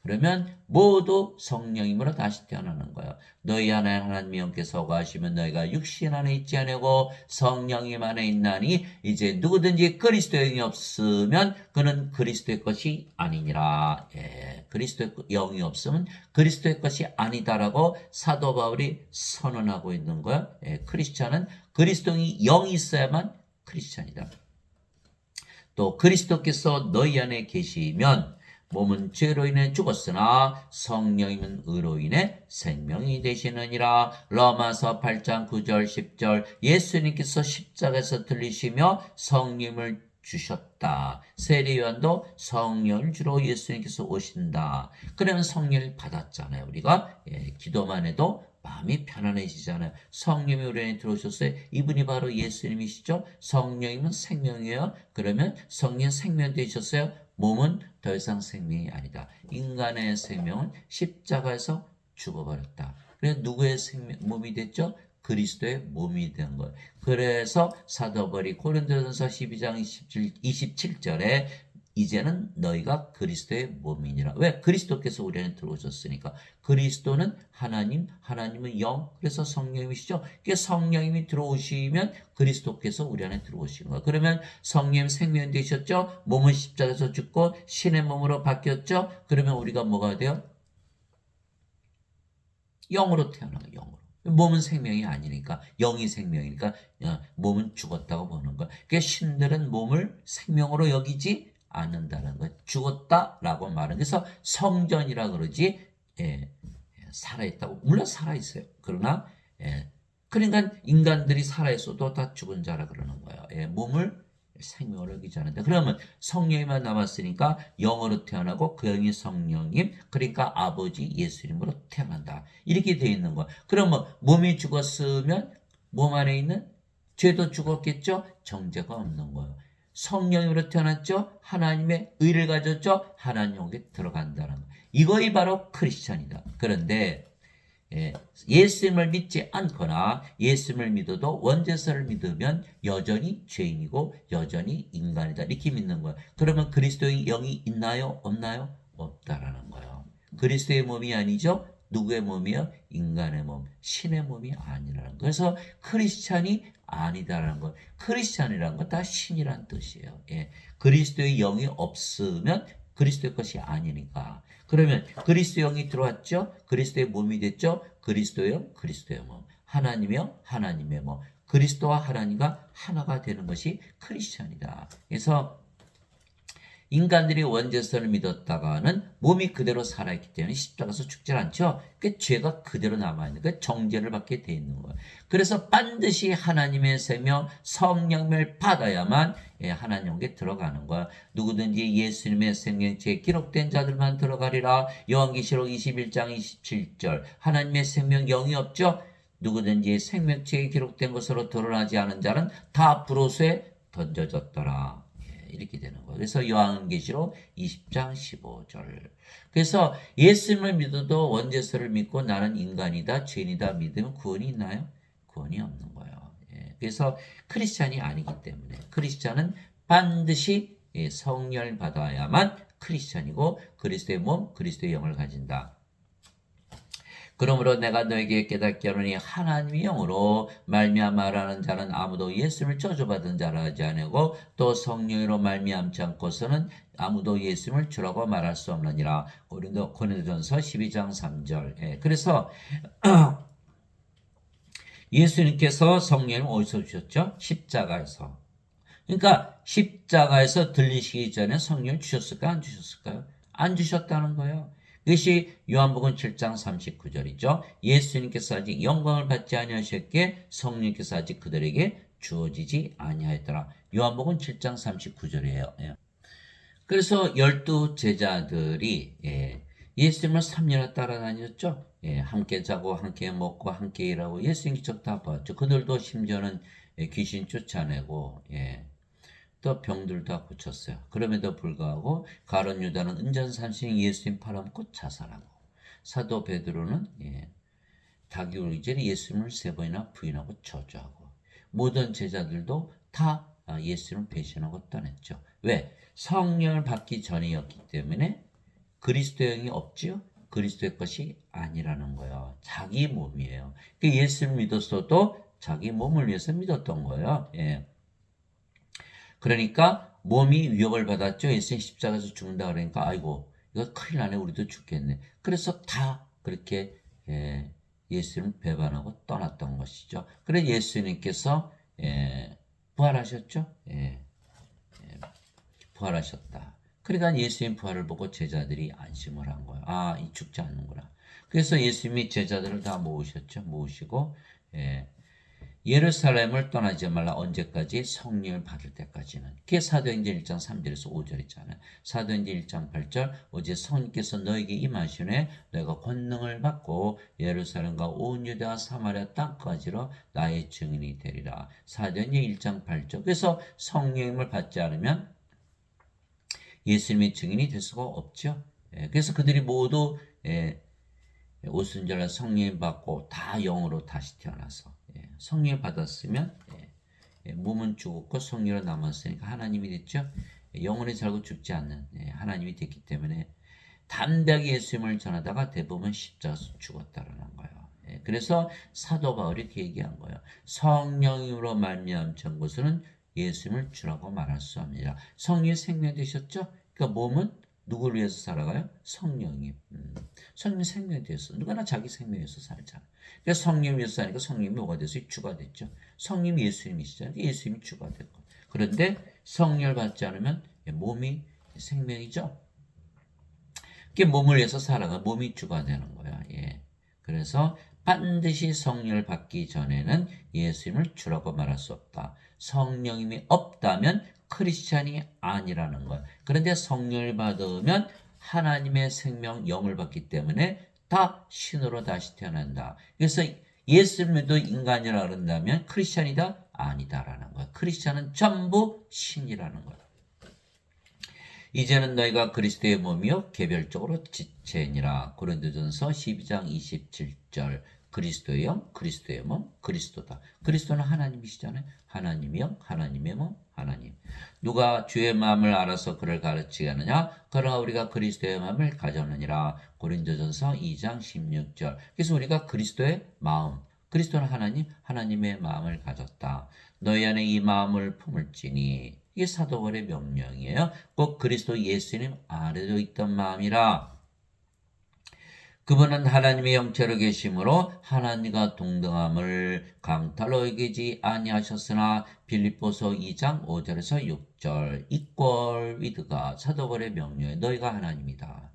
그러면 모두 성령님으로 다시 태어나는 거예요. 너희 안에 하나님이 영께서 거하시면 너희가 육신 안에 있지 아니하고 성령님 안에 있나니 이제 누구든지 그리스도의 영이 없으면 그는 그리스도의 것이 아니니라. 그리스도의 영이 없으면 그리스도의 것이 아니다라고 사도 바울이 선언하고 있는 거예요. 크리스찬은 그리스도의 영이 있어야만 크리스찬이다. 또 그리스도께서 너희 안에 계시면 몸은 죄로 인해 죽었으나 성령님은 의로 인해 생명이 되시느니라. 로마서 8장 9절 10절 예수님께서 십자가에서 들리시며 성령을 주셨다. 세례요한도 성령을 주러 예수님께서 오신다. 그러면 성령을 받았잖아요. 우리가 기도만 해도 마음이 편안해지잖아요. 성령이 우리 안에 들어오셨어요. 이분이 바로 예수님이시죠. 성령이면 생명이에요. 그러면 성령 생명 되셨어요. 몸은 더 이상 생명이 아니다. 인간의 생명은 십자가에서 죽어버렸다. 그래서 누구의 몸이 됐죠? 그리스도의 몸이 된 거예요. 그래서 사도 바울이 고린도전서 12장 27절에 이제는 너희가 그리스도의 몸이니라. 왜? 그리스도께서 우리 안에 들어오셨으니까. 그리스도는 하나님, 하나님은 영, 그래서 성령이시죠. 성령님이 들어오시면 그리스도께서 우리 안에 들어오신 거예요. 그러면 성령 생명 되셨죠. 몸은 십자가에서 죽고 신의 몸으로 바뀌었죠. 그러면 우리가 뭐가 돼요? 영으로 태어나요. 영으로. 몸은 생명이 아니니까, 영이 생명이니까 몸은 죽었다고 보는 거예요. 그러니까 신들은 몸을 생명으로 여기지 않는다는 거예요. 죽었다라고 말은. 그래서 성전이라 그러지, 살아있다고. 물론 살아있어요. 그러나, 그러니까 인간들이 살아있어도 다 죽은 자라 그러는 거예요. 몸을 생명으로 여기지 않는다. 그러면 성령님만 남았으니까 영으로 태어나고 그 영이 성령님, 그러니까 아버지 예수님으로 태어난다. 이렇게 되어 있는 거예요. 그러면 몸이 죽었으면 몸 안에 있는 죄도 죽었겠죠? 정죄가 없는 거예요. 성령으로 태어났죠? 하나님의 의를 가졌죠? 하나님에게 들어간다는 거예요. 이것이 바로 크리스찬이다. 그런데 예수님을 믿지 않거나 예수님을 믿어도 원죄설을 믿으면 여전히 죄인이고 여전히 인간이다. 이렇게 믿는 거예요. 그러면 그리스도의 영이 있나요? 없나요? 없다라는 거예요. 그리스도의 몸이 아니죠? 누구의 몸이요? 인간의 몸, 신의 몸이 아니라는 거예요. 그래서 크리스찬이 아니다라는 거예요. 크리스찬이라는 건 다 신이란 뜻이에요. 그리스도의 영이 없으면 그리스도의 것이 아니니까. 그러면 그리스도의 영이 들어왔죠? 그리스도의 몸이 됐죠? 그리스도의 영, 그리스도의 몸. 하나님의 영, 하나님의 몸. 그리스도와 하나님과 하나가 되는 것이 크리스찬이다. 그래서 인간들이 원죄설을 믿었다가는 몸이 그대로 살아있기 때문에 십자가에서 죽질 않죠. 그 죄가 그대로 남아있는 거예요. 정죄를 받게 돼 있는 거예요. 그래서 반드시 하나님의 생명, 성령을 받아야만 하나님께 들어가는 거야. 누구든지 예수님의 생명체에 기록된 자들만 들어가리라. 요한계시록 21장 27절. 하나님의 생명 영이 없죠. 누구든지 생명체에 기록된 것으로 드러나지 않은 자는 다 불호수에 던져졌더라. 이렇게 되는 거예요. 그래서 요한계시록 20장 15절. 그래서 예수님을 믿어도 원죄설을 믿고 나는 인간이다, 죄인이다 믿으면 구원이 있나요? 구원이 없는 거예요. 그래서 크리스찬이 아니기 때문에 크리스찬은 반드시 성령을 받아야만 크리스찬이고 그리스도의 몸, 그리스도의 영을 가진다. 그러므로 내가 너에게 깨닫게 하노니 하나님의 영으로 말미암아 말하는 자는 아무도 예수님을 저주받은 자라 하지 아니하고 또 성령으로 말미암지 않고서는 아무도 예수님을 주라고 말할 수 없느니라. 고린도전서 12장 3절. 예, 그래서 예수님께서 성령을 어디서 주셨죠? 십자가에서. 그러니까 십자가에서 들리시기 전에 성령을 주셨을까요? 안 주셨을까요? 안 주셨다는 거예요. 그것이 요한복음 7장 39절이죠. 예수님께서 아직 영광을 받지 아니하셨기에 성령께서 아직 그들에게 주어지지 아니하였더라. 요한복음 7장 39절이에요. 예. 그래서 12 제자들이 예수님을 3년을 따라다녔죠. 함께 자고 함께 먹고 함께 일하고 예수님 기적 다 봤죠. 그들도 심지어는 귀신 쫓아내고 또 병들 다 고쳤어요. 그럼에도 불구하고 가룟 유다는 은전삼신 예수님 팔아먹고 자살하고 사도 베드로는 자기 의지로 예수님을 3번이나 부인하고 저주하고 모든 제자들도 다 예수님을 배신하고 떠났죠. 왜? 성령을 받기 전이었기 때문에 그리스도의 영이 없지요. 그리스도의 것이 아니라는 거예요. 자기 몸이에요. 예수를 믿었어도 자기 몸을 위해서 믿었던 거예요. 그러니까 몸이 위협을 받았죠. 예수님 십자가에서 죽는다 그러니까 아이고 이거 큰일 나네 우리도 죽겠네. 그래서 다 그렇게 예수님을 배반하고 떠났던 것이죠. 그래서 예수님께서 부활하셨죠. 부활하셨다. 그러니까 예수님 부활을 보고 제자들이 안심을 한 거예요. 아, 이 죽지 않는구나. 그래서 예수님이 제자들을 다 모으셨죠. 모으시고 예루살렘을 떠나지 말라. 언제까지? 성령을 받을 때까지는. 그게 사도행전 1장 3절에서 5절 있잖아요. 사도행전 1장 8절 오직 성령께서 너에게 임하시네 너희가 권능을 받고 예루살렘과 온 유대와 사마리아 땅까지로 나의 증인이 되리라. 사도행전 1장 8절. 그래서 성령을 받지 않으면 예수님의 증인이 될 수가 없죠. 그래서 그들이 모두 오순절날 성령 받고 다 영으로 다시 태어나서 성령 받았으면 몸은 죽었고 성령으로 남았으니까 하나님이 됐죠. 영원히 살고 죽지 않는 하나님이 됐기 때문에 담대하게 예수님을 전하다가 대부분 십자가에서 죽었다라는 거예요. 그래서 사도 바울이 이렇게 얘기한 거예요. 성령으로 말미암은 것은 예수님을 주라고 말할 수 없느니라. 성령이 생명 되셨죠? 그러니까 몸은 누구를 위해서 살아가요? 성령이. 성령이 생명이 되었어. 누구나 자기 생명에서 살잖아. 그래서 성령이 위해서 사니까 성령이 뭐가 돼서 주가 됐죠. 성령이 예수님이시잖아요. 예수님이 주가 됐고. 그런데 성령을 받지 않으면 몸이 생명이죠. 그게 몸을 위해서 살아가 몸이 주가 되는 거야. 그래서 반드시 성령을 받기 전에는 예수님을 주라고 말할 수 없다. 성령님이 없다면 크리스찬이 아니라는 거예요. 그런데 성령을 받으면 하나님의 생명 영을 받기 때문에 다 신으로 다시 태어난다. 그래서 예수님도 인간이라 그런다면 크리스찬이다? 아니다라는 거예요. 크리스찬은 전부 신이라는 거예요. 이제는 너희가 그리스도의 몸이요 개별적으로 지체니라. 고린도전서 12장 27절. 그리스도의 영, 그리스도의 몸, 그리스도다. 그리스도는 하나님이시잖아요. 하나님의 영, 하나님의 몸, 하나님. 누가 주의 마음을 알아서 그를 가르치겠느냐? 그러나 우리가 그리스도의 마음을 가졌느니라. 고린도전서 2장 16절. 그래서 우리가 그리스도의 마음, 그리스도는 하나님, 하나님의 마음을 가졌다. 너희 안에 이 마음을 품을지니. 이게 사도 바울의 명령이에요. 꼭 그리스도 예수님 아래로 있던 마음이라. 그분은 하나님의 영체로 계심으로 하나님과 동등함을 강탈로 여기지 아니하셨으나 빌립보서 2장 5절에서 6절 equal with가 사도 바울의 명령에 너희가 하나님이다.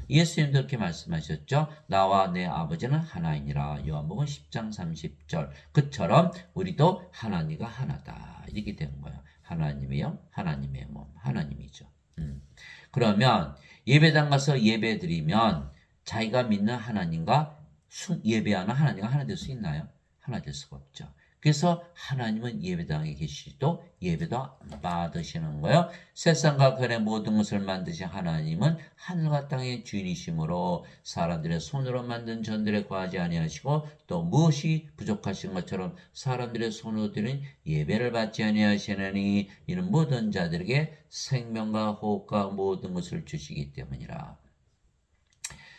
예수님도 이렇게 말씀하셨죠. 나와 내 아버지는 하나이니라. 요한복음 10장 30절. 그처럼 우리도 하나님과 하나다. 이렇게 된 거예요. 하나님의 영, 하나님의 몸, 하나님이죠. 그러면 예배당 가서 예배 드리면 자기가 믿는 하나님과 예배하는 하나님과 하나 될 수 있나요? 하나 될 수가 없죠. 그래서 하나님은 예배당에 계시도 예배도 안 받으시는 거예요. 세상과 그의 모든 것을 만드신 하나님은 하늘과 땅의 주인이시므로 사람들의 손으로 만든 전들에 과하지 아니하시고 또 무엇이 부족하신 것처럼 사람들의 손으로 드린 예배를 받지 아니하시느니 이는 모든 자들에게 생명과 호흡과 모든 것을 주시기 때문이라.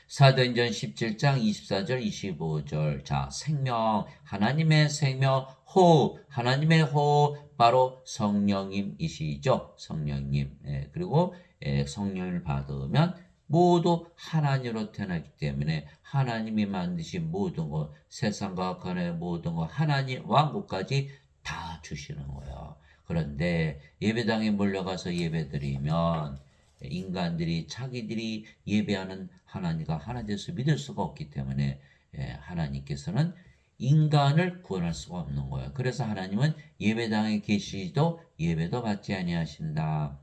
사도행전 17장 24절 25절. 자, 생명, 하나님의 생명, 호흡, 하나님의 호흡, 바로 성령님이시죠. 성령님. 예, 그리고 성령을 받으면 모두 하나님으로 태어나기 때문에 하나님이 만드신 모든 것, 세상과 관의 모든 것, 하나님 왕국까지 다 주시는 거예요. 그런데 예배당에 몰려가서 예배드리면 인간들이 자기들이 예배하는 하나님과 하나님께서 믿을 수가 없기 때문에 하나님께서는 인간을 구원할 수가 없는 거예요. 그래서 하나님은 예배당에 계시도 예배도 받지 아니하신다.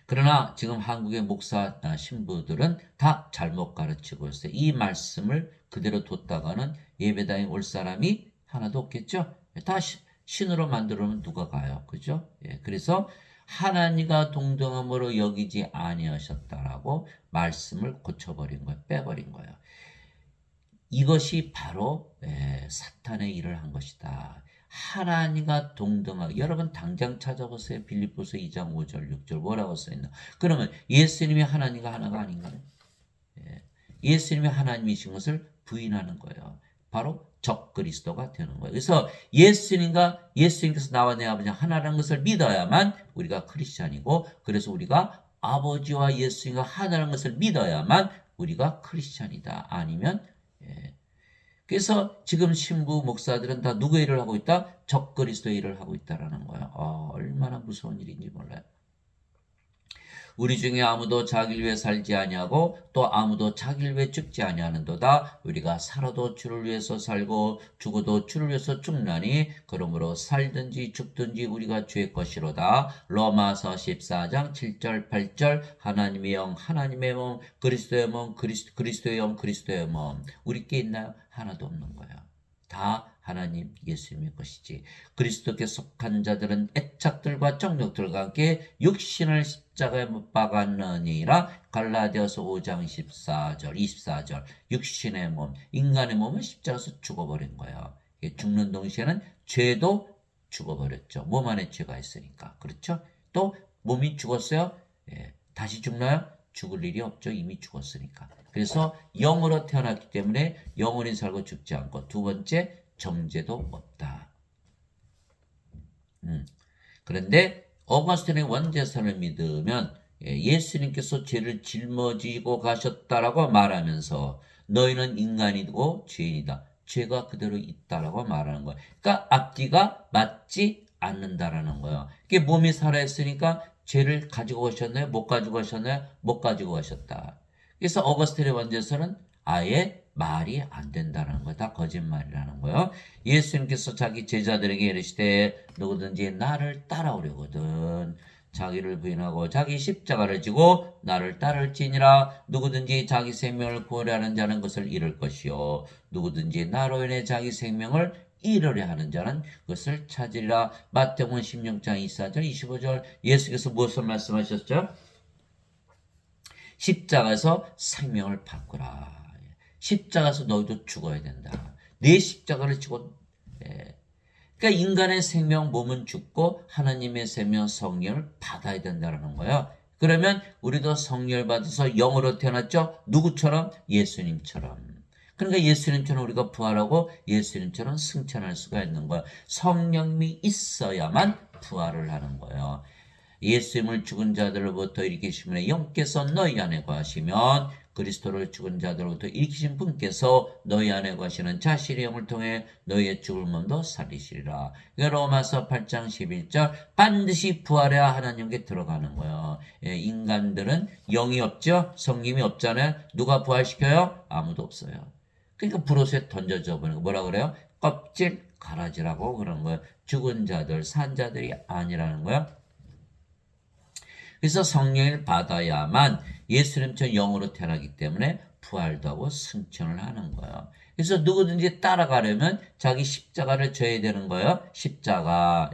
그러나 지금 한국의 목사 신부들은 다 잘못 가르치고 있어요. 이 말씀을 그대로 뒀다가는 예배당에 올 사람이 하나도 없겠죠. 다 신으로 만들어면 누가 가요, 그죠? 그래서 하나님과 동등함으로 여기지 아니하셨다라고 말씀을 고쳐버린 거예요, 빼버린 거예요. 이것이 바로 사탄의 일을 한 것이다. 하나님과 동등하게. 여러분 당장 찾아보세요. 빌립보서 2장 5절 6절 뭐라고 써있나. 그러면 예수님이 하나님과 하나가 아닌가요? 예수님이 하나님이신 것을 부인하는 거예요. 바로 적그리스도가 되는 거예요. 그래서 예수님께서 나와 내 아버지 하나라는 것을 믿어야만 우리가 크리스찬이고, 그래서 우리가 아버지와 예수님과 하나라는 것을 믿어야만 우리가 크리스찬이다. 아니면 그래서 지금 신부 목사들은 다 누구의 일을 하고 있다? 적그리스도의 일을 하고 있다라는 거예요. 얼마나 무서운 일인지 몰라요. 우리 중에 아무도 자기를 위해 살지 아니하고 또 아무도 자기를 위해 죽지 아니하는도다. 우리가 살아도 주를 위해서 살고 죽어도 주를 위해서 죽나니 그러므로 살든지 죽든지 우리가 주의 것이로다. 로마서 14장 7절 8절. 하나님의 영 하나님의 몸 그리스도의 몸 그리스도의 영 그리스도의 몸. 우리께 있나요? 하나도 없는 거예요. 다 하나님 예수님의 것이지. 그리스도께 속한 자들은 애착들과 정욕들과 함께 육신을 십자가에 못 박았느니라. 갈라디아서 5장 14절 24절. 육신의 몸, 인간의 몸은 십자가에서 죽어버린 거예요. 죽는 동시에는 죄도 죽어버렸죠. 몸 안에 죄가 있으니까. 그렇죠? 또 몸이 죽었어요? 다시 죽나요? 죽을 일이 없죠. 이미 죽었으니까. 그래서 영으로 태어났기 때문에 영원히 살고 죽지 않고, 두 번째 정죄도 없다. 그런데 어거스틴의 원죄선을 믿으면 예수님께서 죄를 짊어지고 가셨다라고 말하면서 너희는 인간이고 죄인이다. 죄가 그대로 있다라고 말하는 거예요. 그러니까 앞뒤가 맞지 않는다라는 거예요. 이게 몸이 살아있으니까 죄를 가지고 가셨나요? 못 가지고 가셨나요? 못 가지고 가셨다. 그래서 어거스틴의 원죄서는 아예 말이 안 된다는 거, 다 거짓말이라는 거예요. 예수님께서 자기 제자들에게 이르시되 누구든지 나를 따라오려거든 자기를 부인하고 자기 십자가를 지고 나를 따를지니라. 누구든지 자기 생명을 구하려 하는 자는 그것을 잃을 것이요 누구든지 나로 인해 자기 생명을 잃으려 하는 자는 그것을 찾으리라. 마태복음 16장 24절 25절. 예수께서 무엇을 말씀하셨죠? 십자가에서 생명을 바꾸라. 십자가에서 너희도 죽어야 된다. 내 십자가를 지고. 그러니까 인간의 생명 몸은 죽고 하나님의 생명 성령을 받아야 된다는 거예요. 그러면 우리도 성령을 받아서 영으로 태어났죠. 누구처럼? 예수님처럼. 그러니까 예수님처럼 우리가 부활하고 예수님처럼 승천할 수가 있는 거예요. 성령이 있어야만 부활을 하는 거예요. 예수님을 죽은 자들로부터 일으키신 분의 영께서 너희 안에 거하시면 그리스도를 죽은 자들로부터 일으키신 분께서 너희 안에 거하시는 자신의 영을 통해 너희의 죽을 몸도 살리시리라. 로마서 8장 11절. 반드시 부활해야 하나님께 들어가는 거예요. 인간들은 영이 없죠. 성님이 없잖아요. 누가 부활시켜요? 아무도 없어요. 그러니까 불옷에 던져져 버리는 거. 뭐라 그래요? 껍질 가라지라고 그런 거예요. 죽은 자들, 산 자들이 아니라는 거예요. 그래서 성령을 받아야만 예수님처럼 영으로 태어나기 때문에 부활도 하고 승천을 하는 거예요. 그래서 누구든지 따라가려면 자기 십자가를 져야 되는 거예요. 십자가.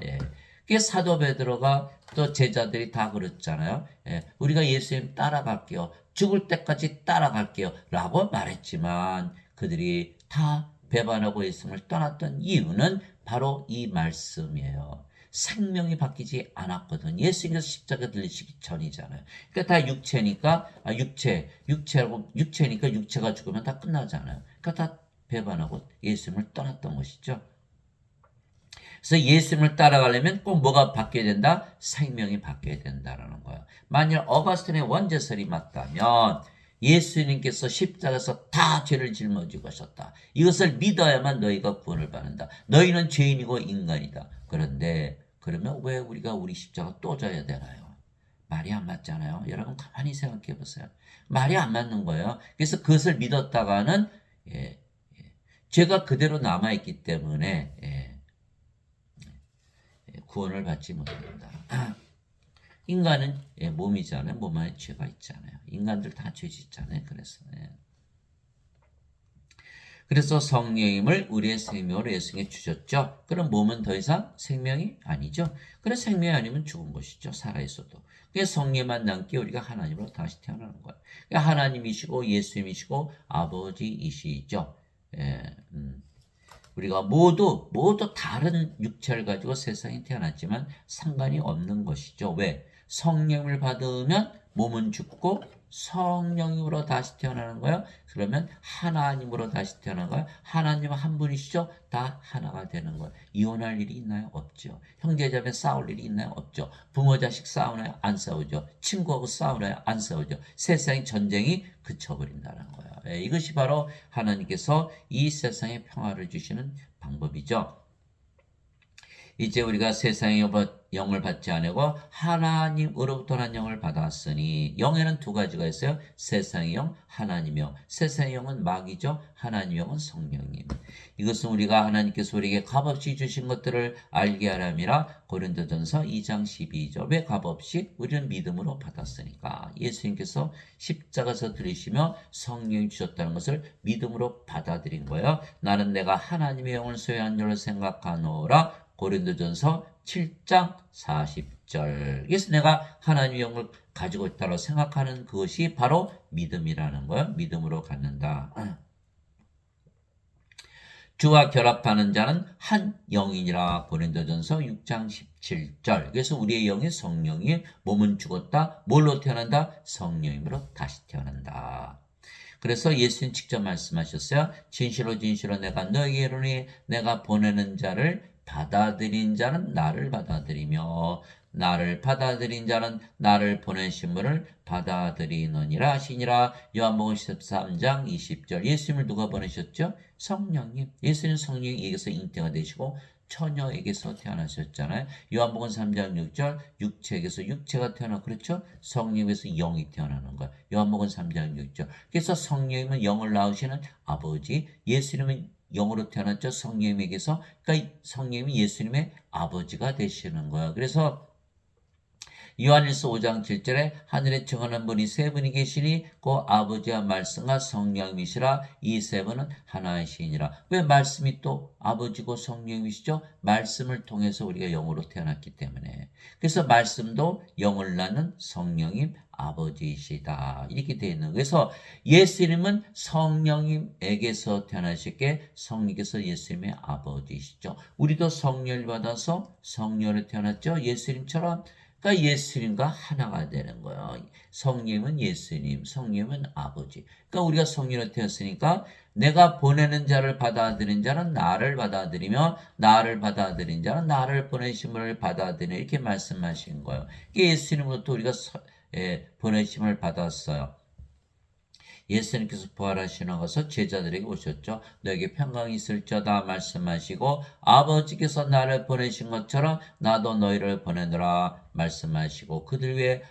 그게 사도 베드로가 또 제자들이 다 그랬잖아요. 우리가 예수님 따라갈게요. 죽을 때까지 따라갈게요. 라고 말했지만 그들이 다 배반하고 예수님을 떠났던 이유는 바로 이 말씀이에요. 생명이 바뀌지 않았거든. 예수님께서 십자가 들리시기 전이잖아요. 그러니까 다 육체니까 육체니까 육체가 죽으면 다 끝나잖아요. 그러니까 다 배반하고 예수님을 떠났던 것이죠. 그래서 예수님을 따라가려면 꼭 뭐가 바뀌어야 된다? 생명이 바뀌어야 된다라는 거예요. 만일 어거스틴의 원죄설이 맞다면 예수님께서 십자가에서 다 죄를 짊어지고 가셨다. 이것을 믿어야만 너희가 구원을 받는다. 너희는 죄인이고 인간이다. 그런데 그러면 왜 우리가 우리 십자가 또 져야 되나요? 말이 안 맞잖아요. 여러분 가만히 생각해 보세요. 말이 안 맞는 거예요. 그래서 그것을 믿었다가는 예, 죄가 그대로 남아있기 때문에 구원을 받지 못한다. 인간은 몸이잖아요. 몸 안에 죄가 있잖아요. 인간들 다 죄 짓잖아요. 그래서 성령님을 우리의 생명으로 예수님께 주셨죠. 그럼 몸은 더 이상 생명이 아니죠. 그래서 생명이 아니면 죽은 것이죠. 살아있어도. 그래서 성령만 남게 우리가 하나님으로 다시 태어나는 거예요. 그러니까 하나님이시고 예수님이시고 아버지이시죠. 우리가 모두 다른 육체를 가지고 세상에 태어났지만 상관이 없는 것이죠. 왜? 성령을 받으면 몸은 죽고 성령으로 다시 태어나는 거예요. 그러면 하나님으로 다시 태어나는 거예요. 하나님은 한 분이시죠. 다 하나가 되는 거예요. 이혼할 일이 있나요? 없죠. 형제자매 싸울 일이 있나요? 없죠. 부모 자식 싸우나요? 안 싸우죠. 친구하고 싸우나요? 안 싸우죠. 세상의 전쟁이 그쳐버린다는 거예요. 이것이 바로 하나님께서 이 세상에 평화를 주시는 방법이죠. 이제 우리가 세상의 영을 받지 않고 하나님으로부터 난 영을 받았으니, 영에는 두 가지가 있어요. 세상의 영, 하나님의 영. 세상의 영은 마귀죠. 하나님의 영은 성령님. 이것은 우리가 하나님께서 우리에게 값없이 주신 것들을 알게 하람이라. 고린도전서 2장 12절. 왜 값없이? 우리는 믿음으로 받았으니까. 예수님께서 십자가에서 들이시며 성령이 주셨다는 것을 믿음으로 받아들인 거예요. 나는 내가 하나님의 영을 소유한 줄로 생각하노라. 고린도전서 7장 40절. 그래서 내가 하나님의 영을 가지고 있다고 생각하는 그것이 바로 믿음이라는 거예요. 믿음으로 갖는다. 주와 결합하는 자는 한 영이니라. 고린도전서 6장 17절. 그래서 우리의 영이 성령이, 몸은 죽었다. 뭘로 태어난다? 성령님으로 다시 태어난다. 그래서 예수님 직접 말씀하셨어요. 진실로 진실로 내가 너에게 이르노니 내가 보내는 자를 받아들인 자는 나를 받아들이며 나를 받아들인 자는 나를 보내신 분을 받아들이느니라 하시니라. 요한복음 13장 20절. 예수님을 누가 보내셨죠? 성령님. 예수님 성령에게서 잉태가 되시고 처녀에게서 태어나셨잖아요. 요한복음 3장 6절. 육체에게서 육체가 태어나, 그렇죠? 성령에게서 영이 태어나는 거예요. 요한복음 3장 6절. 그래서 성령님은 영을 낳으시는 아버지, 예수님은 영으로 태어났죠. 성령님에게서. 그러니까 성령님이 예수님의 아버지가 되시는 거예요. 그래서 요한일서 5장 7절에 하늘에 정하는 분이 세 분이 계시니 그 아버지와 말씀과 성령이시라. 이 세 분은 하나이시니라. 왜 말씀이 또 아버지고 성령이시죠? 말씀을 통해서 우리가 영으로 태어났기 때문에. 그래서 말씀도 영을 낳는 성령님 아버지이시다. 이렇게 되어 있는 거예요. 그래서 예수님은 성령님에게서 태어나셨기에 성령께서 예수님의 아버지이시죠. 우리도 성령을 받아서 성령으로 태어났죠. 예수님처럼. 그러니까 예수님과 하나가 되는 거예요. 성령은 예수님, 성령은 아버지. 그러니까 우리가 성령으로 되었으니까 내가 보내는 자를 받아들인 자는 나를 받아들이며 나를 받아들인 자는 나를 보내심을 받아들이는, 이렇게 말씀하신 거예요. 예수님으로부터 우리가 보내심을 받았어요. 예수님께서 부활하시나가서 제자들에게 오셨죠. 너에게 평강이 있을지어다 말씀하시고 아버지께서 나를 보내신 것처럼 나도 너희를 보내노라 말씀하시고 그들 위에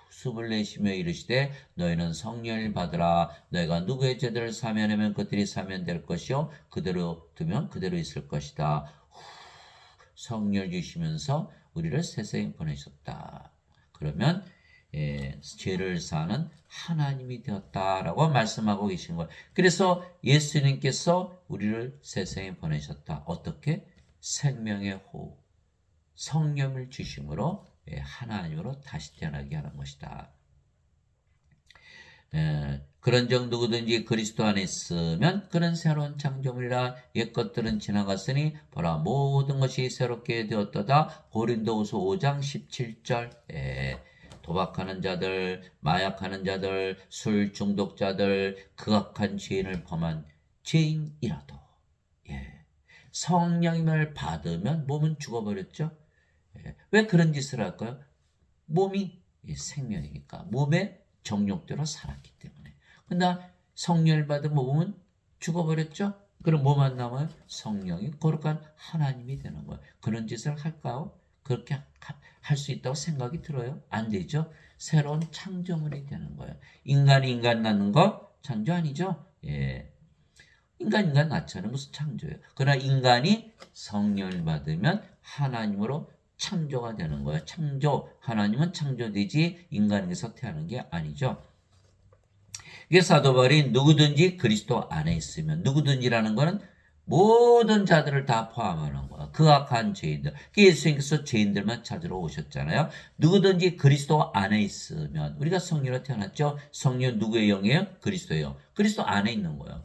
숨을 내쉬며 이르시되 너희는 성령을 받으라. 너희가 누구의 죄들을 사면하면 그들이 사면될 것이요 그대로 두면 그대로 있을 것이다. 성령을 주시면서 우리를 세상에 보내셨다. 그러면 죄를 사는 하나님이 되었다라고 말씀하고 계신 거예요. 그래서 예수님께서 우리를 세상에 보내셨다. 어떻게? 생명의 호흡, 성령을 주심으로 하나님으로 다시 태어나게 하는 것이다. 그런즉 누구든지 그리스도 안에 있으면 그는 새로운 창조물이라. 옛 것들은 지나갔으니 보라 모든 것이 새롭게 되었도다. 고린도후서 5장 17절. 도박하는 자들, 마약하는 자들, 술 중독자들, 극악한 죄인을 범한 죄인이라도 성령님을 받으면 몸은 죽어버렸죠. 왜 그런 짓을 할까요? 몸이 생명이니까 몸의 정욕대로 살았기 때문에. 근데 성령을 받은 몸은 죽어버렸죠. 그럼 뭐만 남아요? 성령이 거룩한 하나님이 되는 거예요. 그런 짓을 할까요? 그렇게 할 수 있다고 생각이 들어요? 안 되죠. 새로운 창조물이 되는 거예요. 인간이 인간 낳는 거 창조 아니죠? 인간 낳잖아요. 무슨 창조예요? 그러나 인간이 성령을 받으면 하나님으로 창조가 되는 거예요. 창조. 하나님은 창조되지 인간에게서 태어나는 게 아니죠. 이게 사도 바울이 누구든지 그리스도 안에 있으면, 누구든지라는 거는 모든 자들을 다 포함하는 거야. 그 악한 죄인들. 예수님께서 죄인들만 찾으러 오셨잖아요. 누구든지 그리스도 안에 있으면, 우리가 성령으로 태어났죠. 성령 누구의 영이에요? 그리스도의 영. 그리스도 안에 있는 거예요.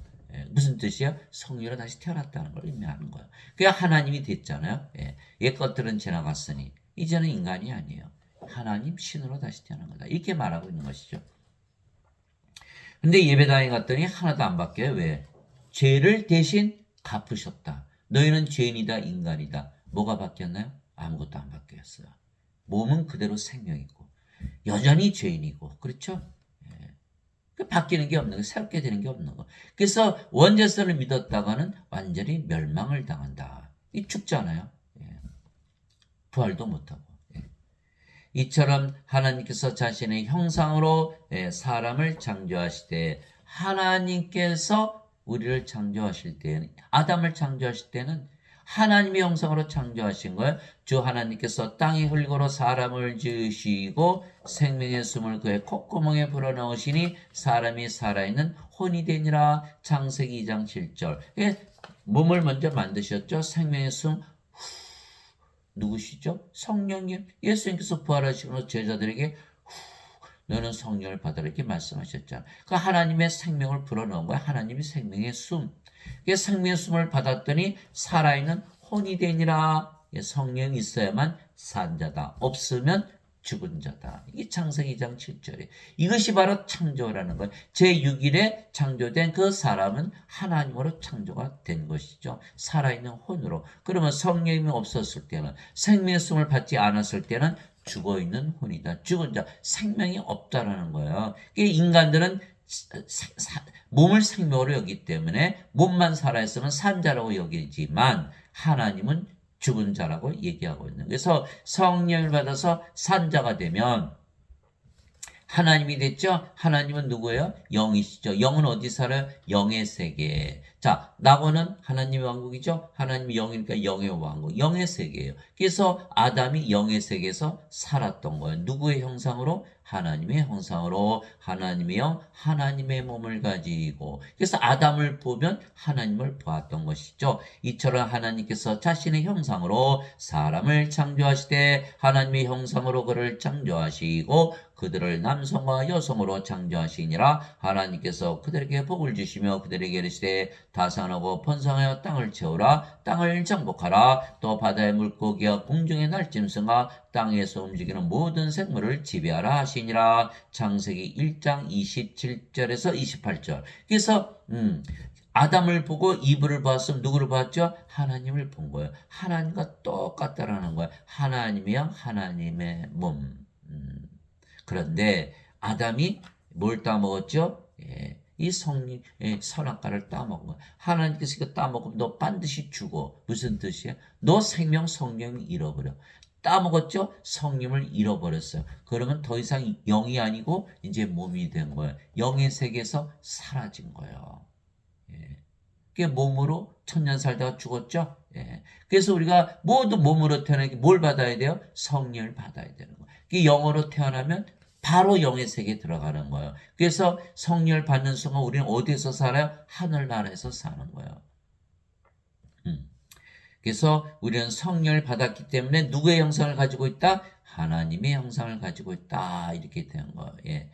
무슨 뜻이에요? 성령으로 다시 태어났다는 걸 의미하는 거예요. 그게 하나님이 됐잖아요. 옛 것들은 지나갔으니 이제는 인간이 아니에요. 하나님 신으로 다시 태어난 거다. 이렇게 말하고 있는 것이죠. 근데 예배당에 갔더니 하나도 안 바뀌어요. 왜? 죄를 대신 갚으셨다. 너희는 죄인이다, 인간이다. 뭐가 바뀌었나요? 아무것도 안 바뀌었어요. 몸은 그대로 생명이고 여전히 죄인이고, 그렇죠? 바뀌는 게 없는 거, 새롭게 되는 게 없는 거. 그래서 원죄선을 믿었다가는 완전히 멸망을 당한다. 이 죽잖아요. 부활도 못하고. 이처럼 하나님께서 자신의 형상으로 사람을 창조하시되, 하나님께서 우리를 창조하실 때는, 아담을 창조하실 때는 하나님의 형상으로 창조하신 거예요. 주 하나님께서 땅의 흙으로 사람을 지으시고 생명의 숨을 그의 콧구멍에 불어넣으시니 사람이 살아있는 혼이 되니라. 창세기 2장 7절. 몸을 먼저 만드셨죠. 생명의 숨. 누구시죠? 성령님. 예수님께서 부활하시고 제자들에게 너는 성령을 받아라 이렇게 말씀하셨잖아요. 그 하나님의 생명을 불어넣은 거야. 하나님이 생명의 숨. 생명의 숨을 받았더니 살아있는 혼이 되니라. 성령이 있어야만 산 자다. 없으면 죽은 자다. 이게 창세기 2장 7절이에요. 이것이 바로 창조라는 거예요. 제6일에 창조된 그 사람은 하나님으로 창조가 된 것이죠. 살아있는 혼으로. 그러면 성령이 없었을 때는, 생명의 숨을 받지 않았을 때는 죽어있는 혼이다. 죽은 자. 생명이 없다라는 거예요. 인간들은 몸을 생명으로 여기기 때문에 몸만 살아있으면 산 자라고 여기지만 하나님은 죽은 자라고 얘기하고 있는. 그래서 성령을 받아서 산 자가 되면 하나님이 됐죠? 하나님은 누구예요? 영이시죠. 영은 어디 살아요? 영의 세계. 자, 낙원은 하나님의 왕국이죠? 하나님이 영이니까 영의 왕국, 영의 세계예요. 그래서 아담이 영의 세계에서 살았던 거예요. 누구의 형상으로? 하나님의 형상으로. 하나님의 영, 하나님의 몸을 가지고. 그래서 아담을 보면 하나님을 보았던 것이죠. 이처럼 하나님께서 자신의 형상으로 사람을 창조하시되 하나님의 형상으로 그를 창조하시고 그들을 남성과 여성으로 창조하시니라. 하나님께서 그들에게 복을 주시며 그들에게 이르시되 다산하고 번성하여 땅을 채우라. 땅을 정복하라. 또 바다의 물고기와 공중의 날짐승과 땅에서 움직이는 모든 생물을 지배하라 하시니라. 창세기 1장 27절에서 28절. 그래서 아담을 보고 이브를 봤으면 누구를 봤죠? 하나님을 본 거예요. 하나님과 똑같다라는 거예요. 하나님의 영, 하나님의 몸. 그런데 아담이 뭘 따먹었죠? 이 선악과를 따먹은 거야. 하나님께서 이거 따먹으면 너 반드시 죽어. 무슨 뜻이야? 너 생명 성령을 잃어버려. 따먹었죠? 성령을 잃어버렸어요. 그러면 더 이상 영이 아니고 이제 몸이 된 거예요. 영의 세계에서 사라진 거예요. 그게 몸으로 천년 살다가 죽었죠? 그래서 우리가 모두 몸으로 태어나기 뭘 받아야 돼요? 성령을 받아야 되는 거예요. 영으로 태어나면 바로 영의 세계에 들어가는 거예요. 그래서 성령을 받는 순간 우리는 어디에서 살아요? 하늘나라에서 사는 거예요. 그래서 우리는 성령을 받았기 때문에 누구의 형상을 가지고 있다? 하나님의 형상을 가지고 있다. 이렇게 되는 거예요. 예.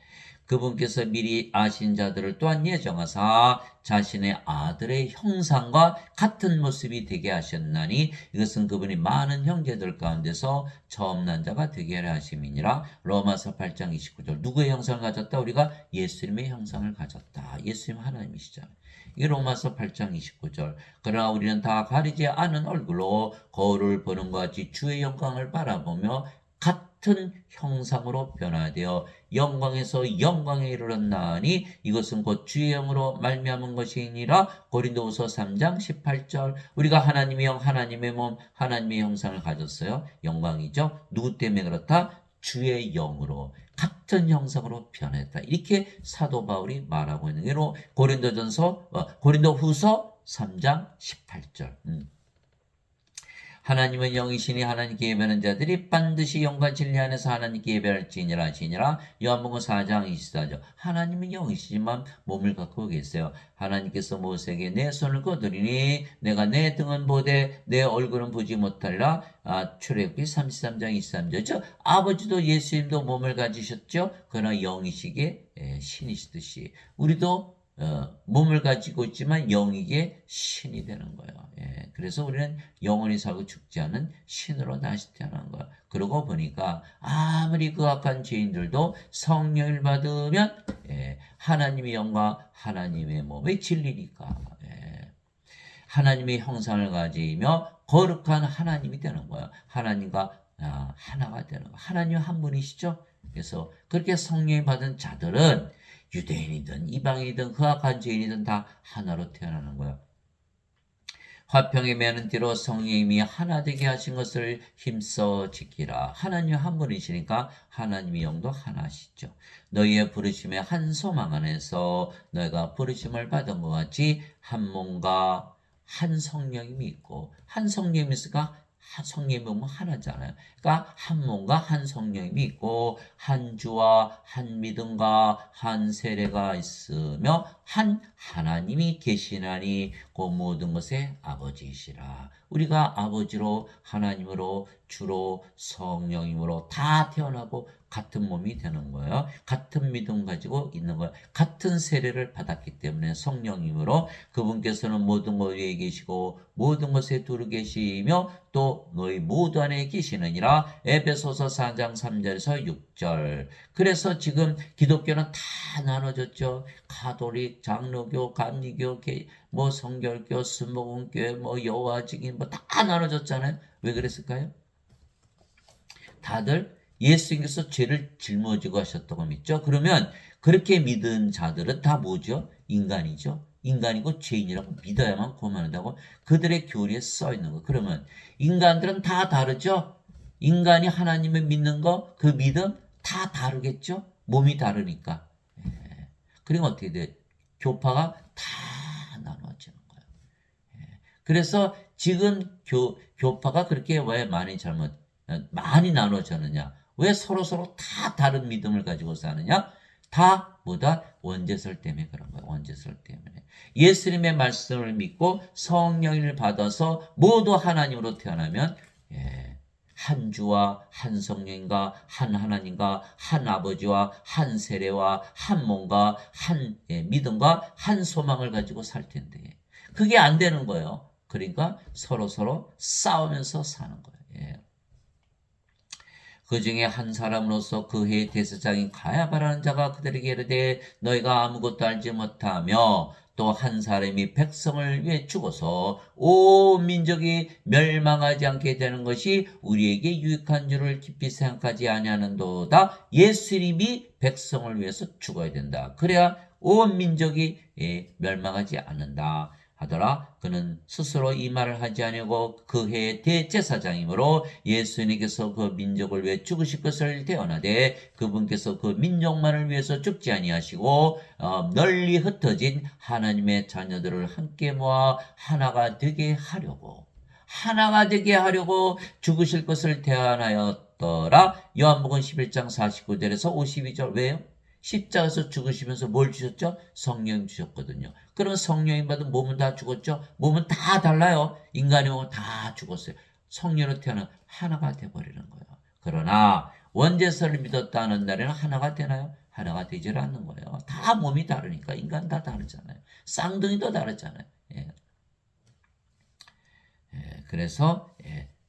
그분께서 미리 아신 자들을 또한 예정하사 자신의 아들의 형상과 같은 모습이 되게 하셨나니 이것은 그분이 많은 형제들 가운데서 처음 난 자가 되게 하려 하심이니라. 로마서 8장 29절. 누구의 형상을 가졌다? 우리가 예수님의 형상을 가졌다. 예수님 하나님이시잖아요. 이 로마서 8장 29절. 그러나 우리는 다 가리지 않은 얼굴로 거울을 보는 것 같이 주의 영광을 바라보며 같은 형상으로 변화되어 영광에서 영광에 이르렀나니 이것은 곧 주의 영으로 말미암은 것이니라. 고린도후서 3장 18절. 우리가 하나님의 영, 하나님의 몸, 하나님의 형상을 가졌어요. 영광이죠. 누구 때문에 그렇다? 주의 영으로 같은 형상으로 변했다. 이렇게 사도 바울이 말하고 있는 게로 고린도후서 3장 18절. 하나님은 영이시니 하나님께 예배하는 자들이 반드시 영과 진리 안에서 하나님께 예배할지니라 하시니라. 요한복음 4장 24절. 하나님은 영이시지만 몸을 갖고 계세요. 하나님께서 모세에게 내 손을 거두리니 내가 내 등은 보되 내 얼굴은 보지 못하리라. 출애굽기 33장 23절. 저 아버지도 예수님도 몸을 가지셨죠. 그러나 영이시게 신이시듯이 우리도 몸을 가지고 있지만 영이게 신이 되는 거예요. 예, 그래서 우리는 영원히 살고 죽지 않은 신으로 다시 태어난 거예요. 그러고 보니까 아무리 그 악한 죄인들도 성령을 받으면 하나님의 영과 하나님의 몸의 진리니까 하나님의 형상을 가지며 거룩한 하나님이 되는 거예요. 하나님과 하나가 되는 거예요. 하나님 한 분이시죠. 그래서 그렇게 성령을 받은 자들은 유대인이든 이방인이든 흑악한 죄인이든 다 하나로 태어나는 거예요. 화평의 매는 띠로 성령님이 하나 되게 하신 것을 힘써 지키라. 하나님 한 분이시니까 하나님의 영도 하나시죠. 너희의 부르심의 한 소망 안에서 너희가 부르심을 받은 것 같이 한 몸과 한 성령님이 있고 한 성령님이 있으니까 성령이 보면 하나잖아요. 그러니까 한 몸과 한 성령님이 있고 한 주와 한 믿음과 한 세례가 있으며 한 하나님이 계시나니 그 모든 것의 아버지이시라. 우리가 아버지로 하나님으로 주로 성령님으로 다 태어나고 같은 몸이 되는 거예요. 같은 믿음 가지고 있는 거예요. 같은 세례를 받았기 때문에 성령님으로 그분께서는 모든 것 위에 계시고 모든 것에 두루 계시며 또 너희 모두 안에 계시느니라. 에베소서 4장 3절에서 6절. 그래서 지금 기독교는 다 나눠졌죠. 가톨릭, 장로교, 감리교, 뭐 성결교, 순복음교회, 뭐 여호와 증인 뭐 다 나눠졌잖아요. 왜 그랬을까요? 다들 예수님께서 죄를 짊어지고 하셨다고 믿죠. 그러면 그렇게 믿은 자들은 다 뭐죠? 인간이죠. 인간이고 죄인이라고 믿어야만 구원한다고 그들의 교리에 써 있는 거. 그러면 인간들은 다 다르죠. 인간이 하나님을 믿는 거, 그 믿음 다 다르겠죠. 몸이 다르니까. 그리고 어떻게 돼? 교파가 다 나눠지는 거예요. 그래서 지금 교파가 그렇게 왜 많이 나눠졌느냐? 왜 서로 다 다른 믿음을 가지고 사느냐? 다 뭐다? 원죄설 때문에 그런 거예요. 원죄설 때문에. 예수님의 말씀을 믿고 성령을 받아서 모두 하나님으로 태어나면 한 주와 한 성령과 한 하나님과 한 아버지와 한 세례와 한 몸과 한 믿음과 한 소망을 가지고 살 텐데 그게 안 되는 거예요. 그러니까 서로 싸우면서 사는 거예요. 그 중에 한 사람으로서 그 해의 대제사장인 가야바라는 자가 그들에게 이르되 너희가 아무것도 알지 못하며 또 한 사람이 백성을 위해 죽어서 온 민족이 멸망하지 않게 되는 것이 우리에게 유익한 줄을 깊이 생각하지 아니하는도다. 예수님이 백성을 위해서 죽어야 된다. 그래야 온 민족이 멸망하지 않는다 하더라. 그는 스스로 이 말을 하지 아니하고 그 해의 대제사장이므로 예수님께서 그 민족을 위해 죽으실 것을 대언하되 그분께서 그 민족만을 위해서 죽지 아니하시고 널리 흩어진 하나님의 자녀들을 함께 모아 하나가 되게 하려고 죽으실 것을 대언하였더라. 요한복음 11장 49절에서 52절. 왜요? 십자가에서 죽으시면서 뭘 주셨죠? 성령 주셨거든요. 그러면 성령이 받은 몸은 다 죽었죠? 몸은 다 달라요. 인간의 몸은 다 죽었어요. 성령으로 태어나 하나가 돼버리는 거예요. 그러나 원죄서를 믿었다는 날에는 하나가 되나요? 하나가 되질 않는 거예요. 다 몸이 다르니까. 인간 다 다르잖아요. 쌍둥이도 다르잖아요. 예. 그래서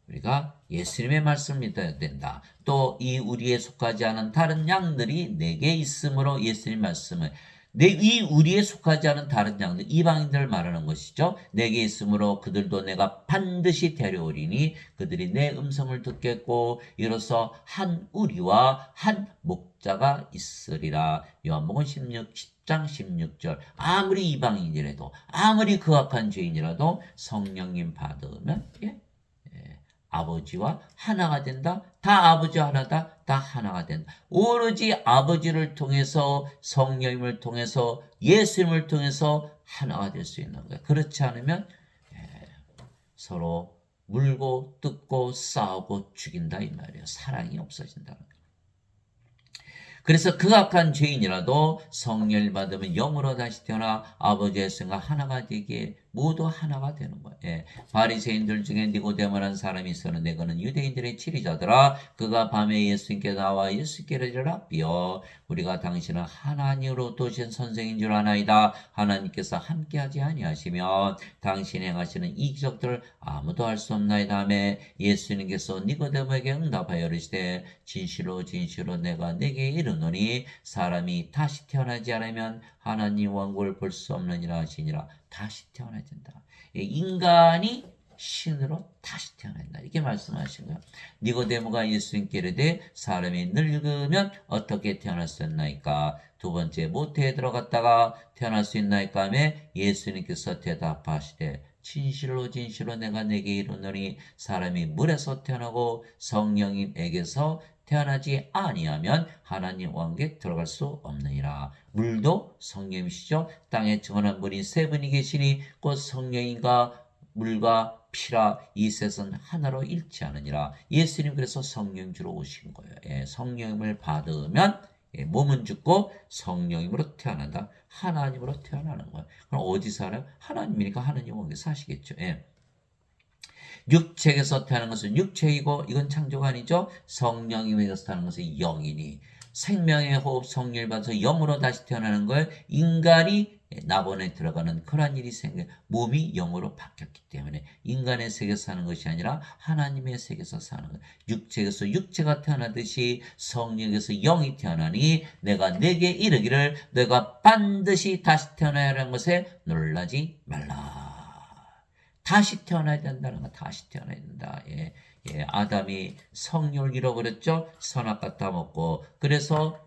우리가 예수님의 말씀을 믿어야 된다. 또 이 우리에 속하지 않은 다른 양들이 내게 있으므로 예수님 말씀을 이 우리에 속하지 않은 다른 양들, 이방인들을 말하는 것이죠. 내게 있으므로 그들도 내가 반드시 데려오리니 그들이 내 음성을 듣겠고 이로써 한 우리와 한 목자가 있으리라. 요한복음 10장 16절. 아무리 이방인이라도 아무리 그악한 죄인이라도 성령님 받으면 아버지와 하나가 된다. 다 아버지와 하나다. 다 하나가 된다. 오로지 아버지를 통해서 성령님을 통해서 예수님을 통해서 하나가 될 수 있는 거예요. 그렇지 않으면 서로 물고 뜯고 싸우고 죽인다 이 말이에요. 사랑이 없어진다는 거예요. 그래서 극악한 죄인이라도 성령을 받으면 영으로 다시 태어나 아버지의 성과 하나가 되기에 모두 하나가 되는 거예요. 바리새인들 중에 니고데모라는 사람이 있었는데 그는 유대인들의 지리자더라. 그가 밤에 예수님께 나와 예수께로 이르라 비어 우리가 당신은 하나님으로 도신 선생인 줄 아나이다. 하나님께서 함께하지 아니하시면 당신이 행하시는 이 기적들을 아무도 할 수 없나이다 하며 예수님께서 니고데모에게 응답하여 이르시되 진실로 진실로 내가 내게 이르노니 사람이 다시 태어나지 않으면 하나님 왕국을 볼 수 없느니라 하시니라. 다시 태어나야 된다. 인간이 신으로 다시 태어나야 된다. 이렇게 말씀하신 거예요. 니고데모가 예수님께 이르되 사람이 늙으면 어떻게 태어날 수 있나이까? 두 번째 모태에 들어갔다가 태어날 수 있나이까 하며 예수님께서 대답하시되 진실로 진실로 내가 내게 이르노니 사람이 물에서 태어나고 성령님에게서 태어나지 아니하면 하나님 왕국에 들어갈 수 없느니라. 물도 성령이시죠. 땅에 증언한 분이 세 분이 계시니 곧 성령인가 물과 피라 이 셋은 하나로 일치하느니라. 예수님 그래서 성령 주로 오신 거예요. 성령을 받으면 몸은 죽고 성령님으로 태어난다. 하나님으로 태어나는 거예요. 그럼 어디서 살아요? 하나님이니까 하나님 왕국에 사시겠죠. 육체에서 태어나는 것은 육체이고 이건 창조가 아니죠. 성령님에게서 태어나는 것은 영이니 생명의 호흡 성령을 받아서 영으로 다시 태어나는 걸 인간이 낙원에 들어가는 그런 일이 생겨 몸이 영으로 바뀌었기 때문에 인간의 세계에서 사는 것이 아니라 하나님의 세계에서 사는 것. 육체에서 육체가 태어나듯이 성령에서 영이 태어나니 내가 내게 이르기를 내가 반드시 다시 태어나야 하는 것에 놀라지 말라. 다시 태어나야 된다는 거, 다시 태어나야 된다. 아담이 성령을 잃어버렸죠. 선악과 따먹고 그래서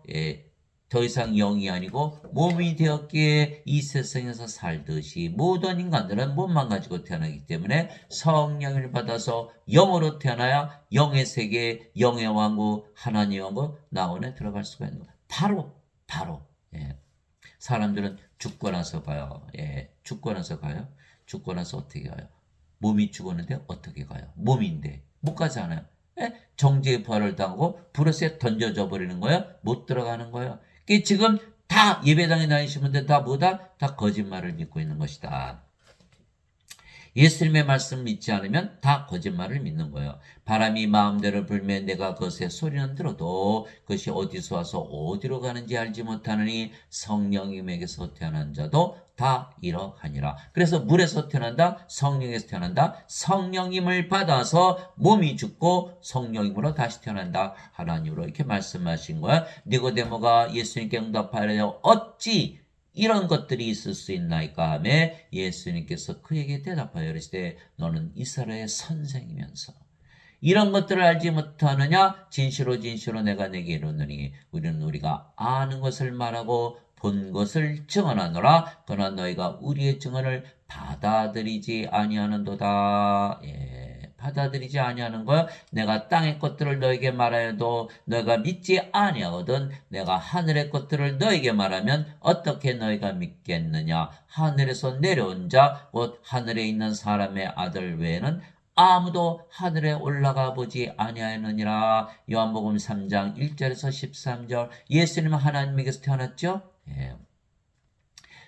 더 이상 영이 아니고 몸이 되었기에 이 세상에서 살듯이 모든 인간들은 몸만 가지고 태어나기 때문에 성령을 받아서 영으로 태어나야 영의 세계, 영의 왕국, 하나님의 왕국 낙원에 들어갈 수가 있는 거예요. 바로 사람들은 죽고 나서 가요. 죽고 나서 가요. 죽고 나서 어떻게 가요? 몸이 죽었는데 어떻게 가요? 몸인데 못 가잖아요. 정죄의 부활을 당하고 불에서 던져져 버리는 거예요. 못 들어가는 거예요. 지금 다 예배당에 다니시는 분들 다 뭐다? 다 거짓말을 믿고 있는 것이다. 예수님의 말씀을 믿지 않으면 다 거짓말을 믿는 거예요. 바람이 마음대로 불면 내가 그것의 소리는 들어도 그것이 어디서 와서 어디로 가는지 알지 못하느니 성령님에게서 태어난 자도 다 이러하니라. 그래서 물에서 태어난다, 성령에서 태어난다, 성령님을 받아서 몸이 죽고 성령님으로 다시 태어난다. 하나님으로 이렇게 말씀하신 거야. 니고데모가 예수님께 응답하려 어찌 이런 것들이 있을 수 있나이까 하며 예수님께서 그에게 대답하여 이르시되 너는 이스라엘의 선생이면서 이런 것들을 알지 못하느냐? 진실로 진실로 내가 내게 이르노니 우리는 우리가 아는 것을 말하고 본 것을 증언하노라. 그러나 너희가 우리의 증언을 받아들이지 아니하는도다. 받아들이지 아니하는 거야. 내가 땅의 것들을 너에게 말하여도 너희가 믿지 아니하거든. 내가 하늘의 것들을 너에게 말하면 어떻게 너희가 믿겠느냐. 하늘에서 내려온 자 곧 하늘에 있는 사람의 아들 외에는 아무도 하늘에 올라가 보지 아니하였느니라. 요한복음 3장 1절에서 13절. 예수님은 하나님에게서 태어났죠.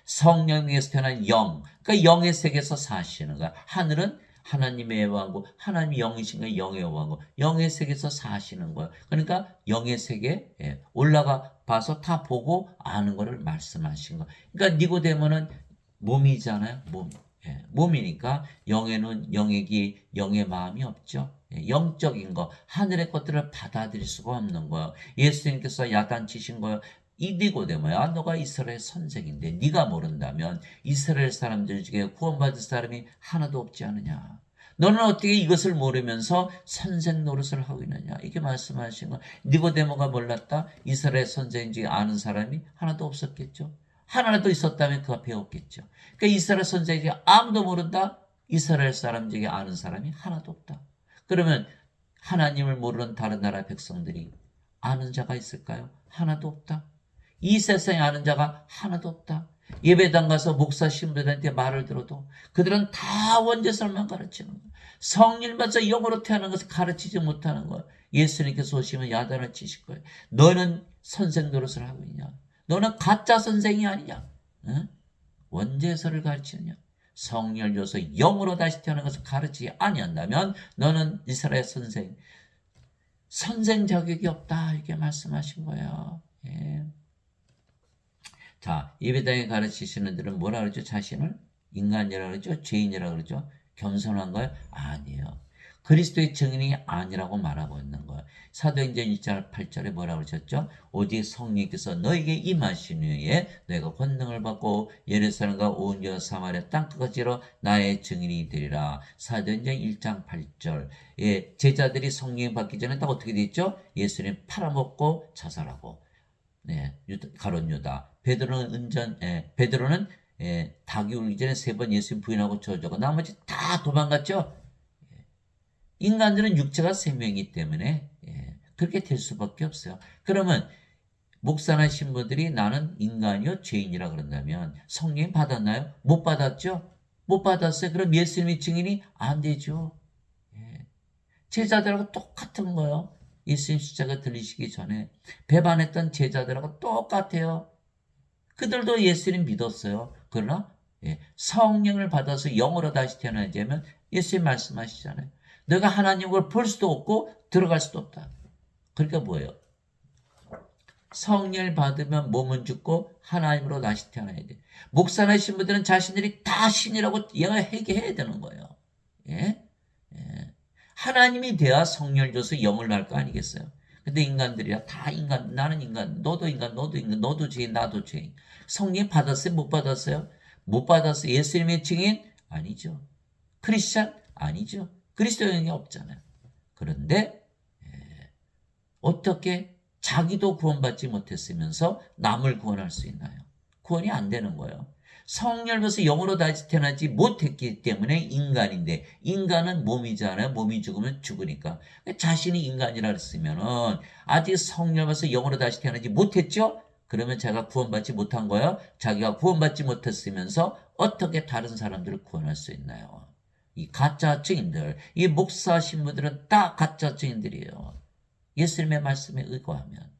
성령에게서 태어난 영. 그러니까 영의 세계에서 사시는 거야. 하늘은 하나님의 왕국, 하나님이 영이신 거예요. 영의 왕국. 영의 세계에서 사시는 거예요. 그러니까 영의 세계에 올라가 봐서 다 보고 아는 거를 말씀하신 거예요. 그러니까 니고데모는 몸이잖아요. 몸. 몸이니까 영에는 영의 마음이 없죠. 영적인 거, 하늘의 것들을 받아들일 수가 없는 거예요. 예수님께서 야단치신 거예요. 이 니고데모야, 너가 이스라엘 선생인데 네가 모른다면 이스라엘 사람들 중에 구원받을 사람이 하나도 없지 않느냐. 너는 어떻게 이것을 모르면서 선생 노릇을 하고 있느냐. 이렇게 말씀하신 거. 니고데모가 몰랐다? 이스라엘 선생 중에 아는 사람이 하나도 없었겠죠. 하나라도 있었다면 그가 배웠겠죠. 그러니까 이스라엘 선생 중에 아무도 모른다? 이스라엘 사람 중에 아는 사람이 하나도 없다. 그러면 하나님을 모르는 다른 나라 백성들이 아는 자가 있을까요? 하나도 없다. 이 세상에 아는 자가 하나도 없다. 예배당 가서 목사 신부들한테 말을 들어도 그들은 다 원죄설만 가르치는 거야. 성령받아서 영으로 태어난 것을 가르치지 못하는 거야. 예수님께서 오시면 야단을 치실 거예요. 너는 선생 노릇을 하고 있냐? 너는 가짜 선생이 아니냐? 응? 원죄설을 가르치느냐? 성령을 줘서 영으로 다시 태어난 것을 가르치지 아니한다면 너는 이스라엘 선생 자격이 없다. 이렇게 말씀하신 거예요. 예. 자, 예배당에 가르치시는 들은 뭐라 그러죠? 자신을 인간이라 그러죠? 죄인이라 그러죠? 겸손한 거예요? 아니에요. 그리스도의 증인이 아니라고 말하고 있는 거예요. 사도행전 1장 8절에 뭐라 그러셨죠? 오직 성령께서 너에게 임하신 후에 너희가 권능을 받고 예루살렘과 온 유다 사마리아 땅끝까지로 나의 증인이 되리라. 사도행전 1장 8절. 예, 제자들이 성령 받기 전에 다 어떻게 됐죠? 예수님 팔아먹고 자살하고. 네, 가룟 유다. 베드로는 닭이 울기 전에 3번 예수님 부인하고 저주하고 나머지 다 도망갔죠. 인간들은 육체가 생명이기 때문에 그렇게 될 수밖에 없어요. 그러면 목사나 신부들이 나는 인간이요 죄인이라 그런다면 성령 받았나요? 못 받았죠? 못 받았어요. 그럼 예수님의 증인이 안 되죠. 제자들하고 똑같은 거예요. 예수님 숫자가 들리시기 전에 배반했던 제자들하고 똑같아요. 그들도 예수님 믿었어요. 그러나 성령을 받아서 영으로 다시 태어나자면 예수님 말씀하시잖아요. 너가 하나님을 볼 수도 없고 들어갈 수도 없다. 그러니까 뭐예요? 성령을 받으면 몸은 죽고 하나님으로 다시 태어나야 돼. 목사나 신부들은 자신들이 다 신이라고 얘기해야 되는 거예요. 예? 하나님이 돼야 성령을 줘서 영을 낳을 거 아니겠어요? 근데 인간들이야 다 인간, 나는 인간, 너도 인간, 너도 죄인, 나도 죄인. 성령 받았어요? 못 받았어요? 못 받았어요. 예수님의 증인? 아니죠. 크리스찬? 아니죠. 그리스도 영이 없잖아요. 그런데 어떻게 자기도 구원받지 못했으면서 남을 구원할 수 있나요? 구원이 안 되는 거예요. 성령을 받아서 영으로 다시 태어나지 못했기 때문에 인간인데 인간은 몸이잖아요. 몸이 죽으면 죽으니까. 자신이 인간이라 했으면은 아직 성령을 받아서 영으로 다시 태어나지 못했죠? 그러면 자기가 구원받지 못한 거예요. 자기가 구원받지 못했으면서 어떻게 다른 사람들을 구원할 수 있나요? 이 가짜 증인들, 이 목사 신부들은 다 가짜 증인들이에요. 예수님의 말씀에 의거하면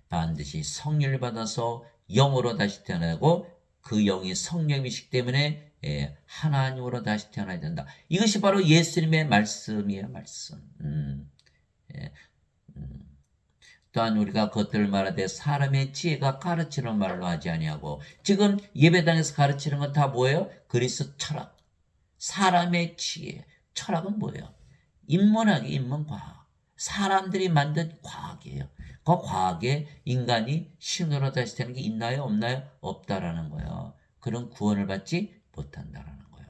반드시 성령을 받아서 영으로 다시 태어나고 그 영이 성령이시기 때문에 하나님으로 다시 태어나야 된다. 이것이 바로 예수님의 말씀이에요. 말씀. 또한 우리가 그것들을 말하되 사람의 지혜가 가르치는 말로 하지 아니하고 지금 예배당에서 가르치는 건 다 뭐예요? 그리스도 철학. 사람의 지혜. 철학은 뭐예요? 인문학이 인문과학. 사람들이 만든 과학이에요. 그 과학에 인간이 신으로 다시 되는 게 있나요? 없나요? 없다라는 거예요. 그런 구원을 받지 못한다라는 거예요.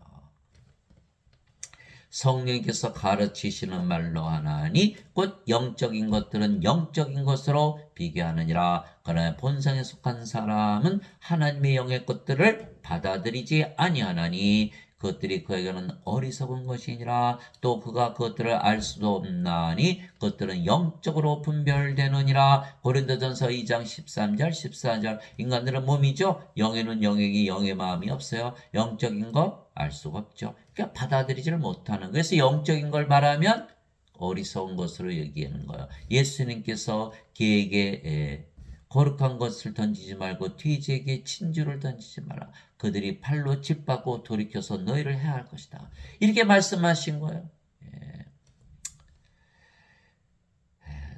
성령께서 가르치시는 말로 하나니 곧 영적인 것들은 영적인 것으로 비교하느니라. 그러나 본성에 속한 사람은 하나님의 영의 것들을 받아들이지 아니하나니 그것들이 그에게는 어리석은 것이니라. 또 그가 그것들을 알 수도 없나니 그것들은 영적으로 분별되느니라. 고린도전서 2장 13절 14절. 인간들은 몸이죠. 영에는 영의 마음이 없어요. 영적인 거 알 수가 없죠. 그러니까 받아들이지를 못하는. 그래서 영적인 걸 말하면 어리석은 것으로 여기는 거예요. 예수님께서 그에게 거룩한 것을 던지지 말고 돼지에게 진주를 던지지 마라. 그들이 팔로 짓밟고 돌이켜서 너희를 해할 것이다. 이렇게 말씀하신 거예요.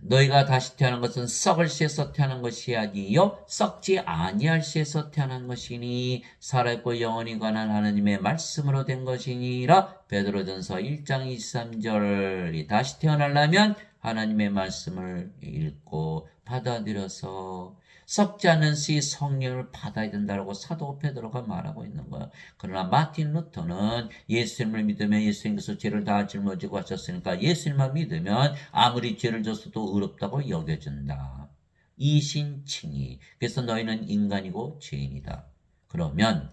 너희가 다시 태어난 것은 썩을 씨에서 태어난 것이 아니요 썩지 아니할 씨에서 태어난 것이니 살아있고 영원히 관한 하나님의 말씀으로 된 것이니라. 베드로전서 1장 23절이 다시 태어나려면 하나님의 말씀을 읽고 받아들여서 썩지 않는 씨 성령을 받아야 된다고 사도 베드로가 말하고 있는 거예요. 그러나 마틴 루터는 예수님을 믿으면 예수님께서 죄를 다 짊어지고 하셨으니까 예수님만 믿으면 아무리 죄를 졌어도 의롭다고 여겨진다. 이신칭의. 그래서 너희는 인간이고 죄인이다. 그러면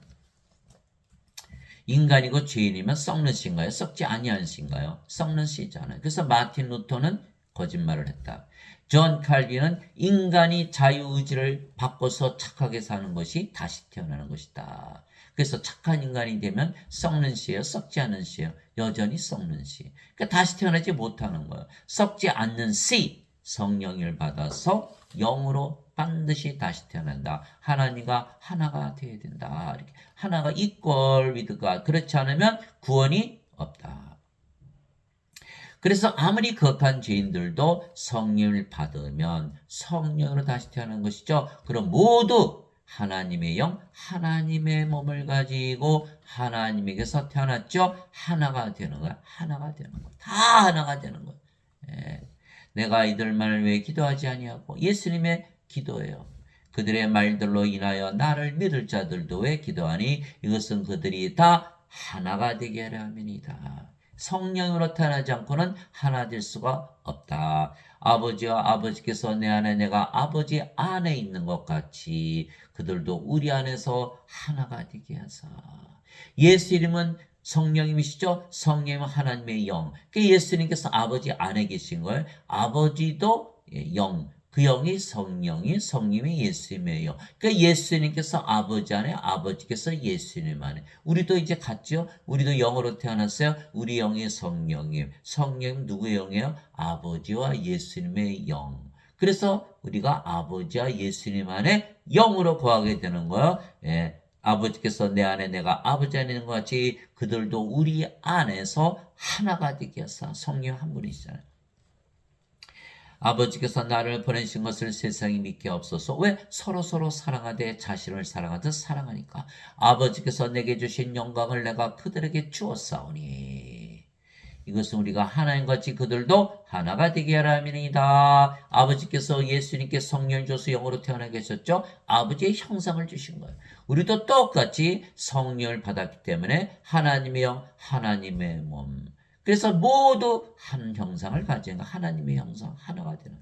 인간이고 죄인이면 썩는 씨인가요? 썩지 아니한 씨인가요? 썩는 씨잖아요. 그래서 마틴 루터는 거짓말을 했다. 존 칼빈은 인간이 자유의지를 바꿔서 착하게 사는 것이 다시 태어나는 것이다. 그래서 착한 인간이 되면 썩는 씨예요? 썩지 않는 씨예요? 여전히 썩는 씨. 그러니까 다시 태어나지 못하는 거예요. 썩지 않는 씨, 성령을 받아서 영으로 반드시 다시 태어난다. 하나님과 하나가 되어야 된다. 이렇게 하나가 equal with God. 그렇지 않으면 구원이 없다. 그래서 아무리 거룩한 죄인들도 성령을 받으면 성령으로 다시 태어나는 것이죠. 그럼 모두 하나님의 영, 하나님의 몸을 가지고 하나님에게서 태어났죠. 하나가 되는 거야. 하나가 되는 거야. 다 하나가 되는 거야. 예. 내가 이들만을 왜 기도하지 아니하고 예수님의 기도예요. 그들의 말들로 인하여 나를 믿을 자들도 왜 기도하니 이것은 그들이 다 하나가 되게 하려 함이니이다. 성령으로 태어나지 않고는 하나 될 수가 없다. 아버지와 아버지께서 내 안에 내가 아버지 안에 있는 것 같이 그들도 우리 안에서 하나가 되게 하사. 예수 이름은 성령님이시죠? 성령님은 하나님의 영. 그 예수님께서 아버지 안에 계신 거예요. 아버지도 영. 그 영이 성령이 성님이 예수님의 영. 그러니까 예수님께서 아버지 안에 아버지께서 예수님 안에. 우리도 이제 같죠? 우리도 영으로 태어났어요. 우리 영이 성령님. 성령 누구의 영이에요? 아버지와 예수님의 영. 그래서 우리가 아버지와 예수님 안에 영으로 거하게 되는 거예요. 예. 아버지께서 내 안에 내가 아버지 안에 있는 것 같이 그들도 우리 안에서 하나가 되게 하사. 성령 한 분이시잖아요. 아버지께서 나를 보내신 것을 세상이 믿게 없어서. 왜? 서로서로 사랑하되 자신을 사랑하듯 사랑하니까. 아버지께서 내게 주신 영광을 내가 그들에게 주었사오니 이것은 우리가 하나인 같이 그들도 하나가 되게 하라 함이니이다. 아버지께서 예수님께 성령을 줘서 영으로 태어나게 하셨죠. 아버지의 형상을 주신 거예요. 우리도 똑같이 성령을 받았기 때문에 하나님의 영, 하나님의 몸. 그래서 모두 한 형상을 가진 하나님의 형상, 하나가 되는.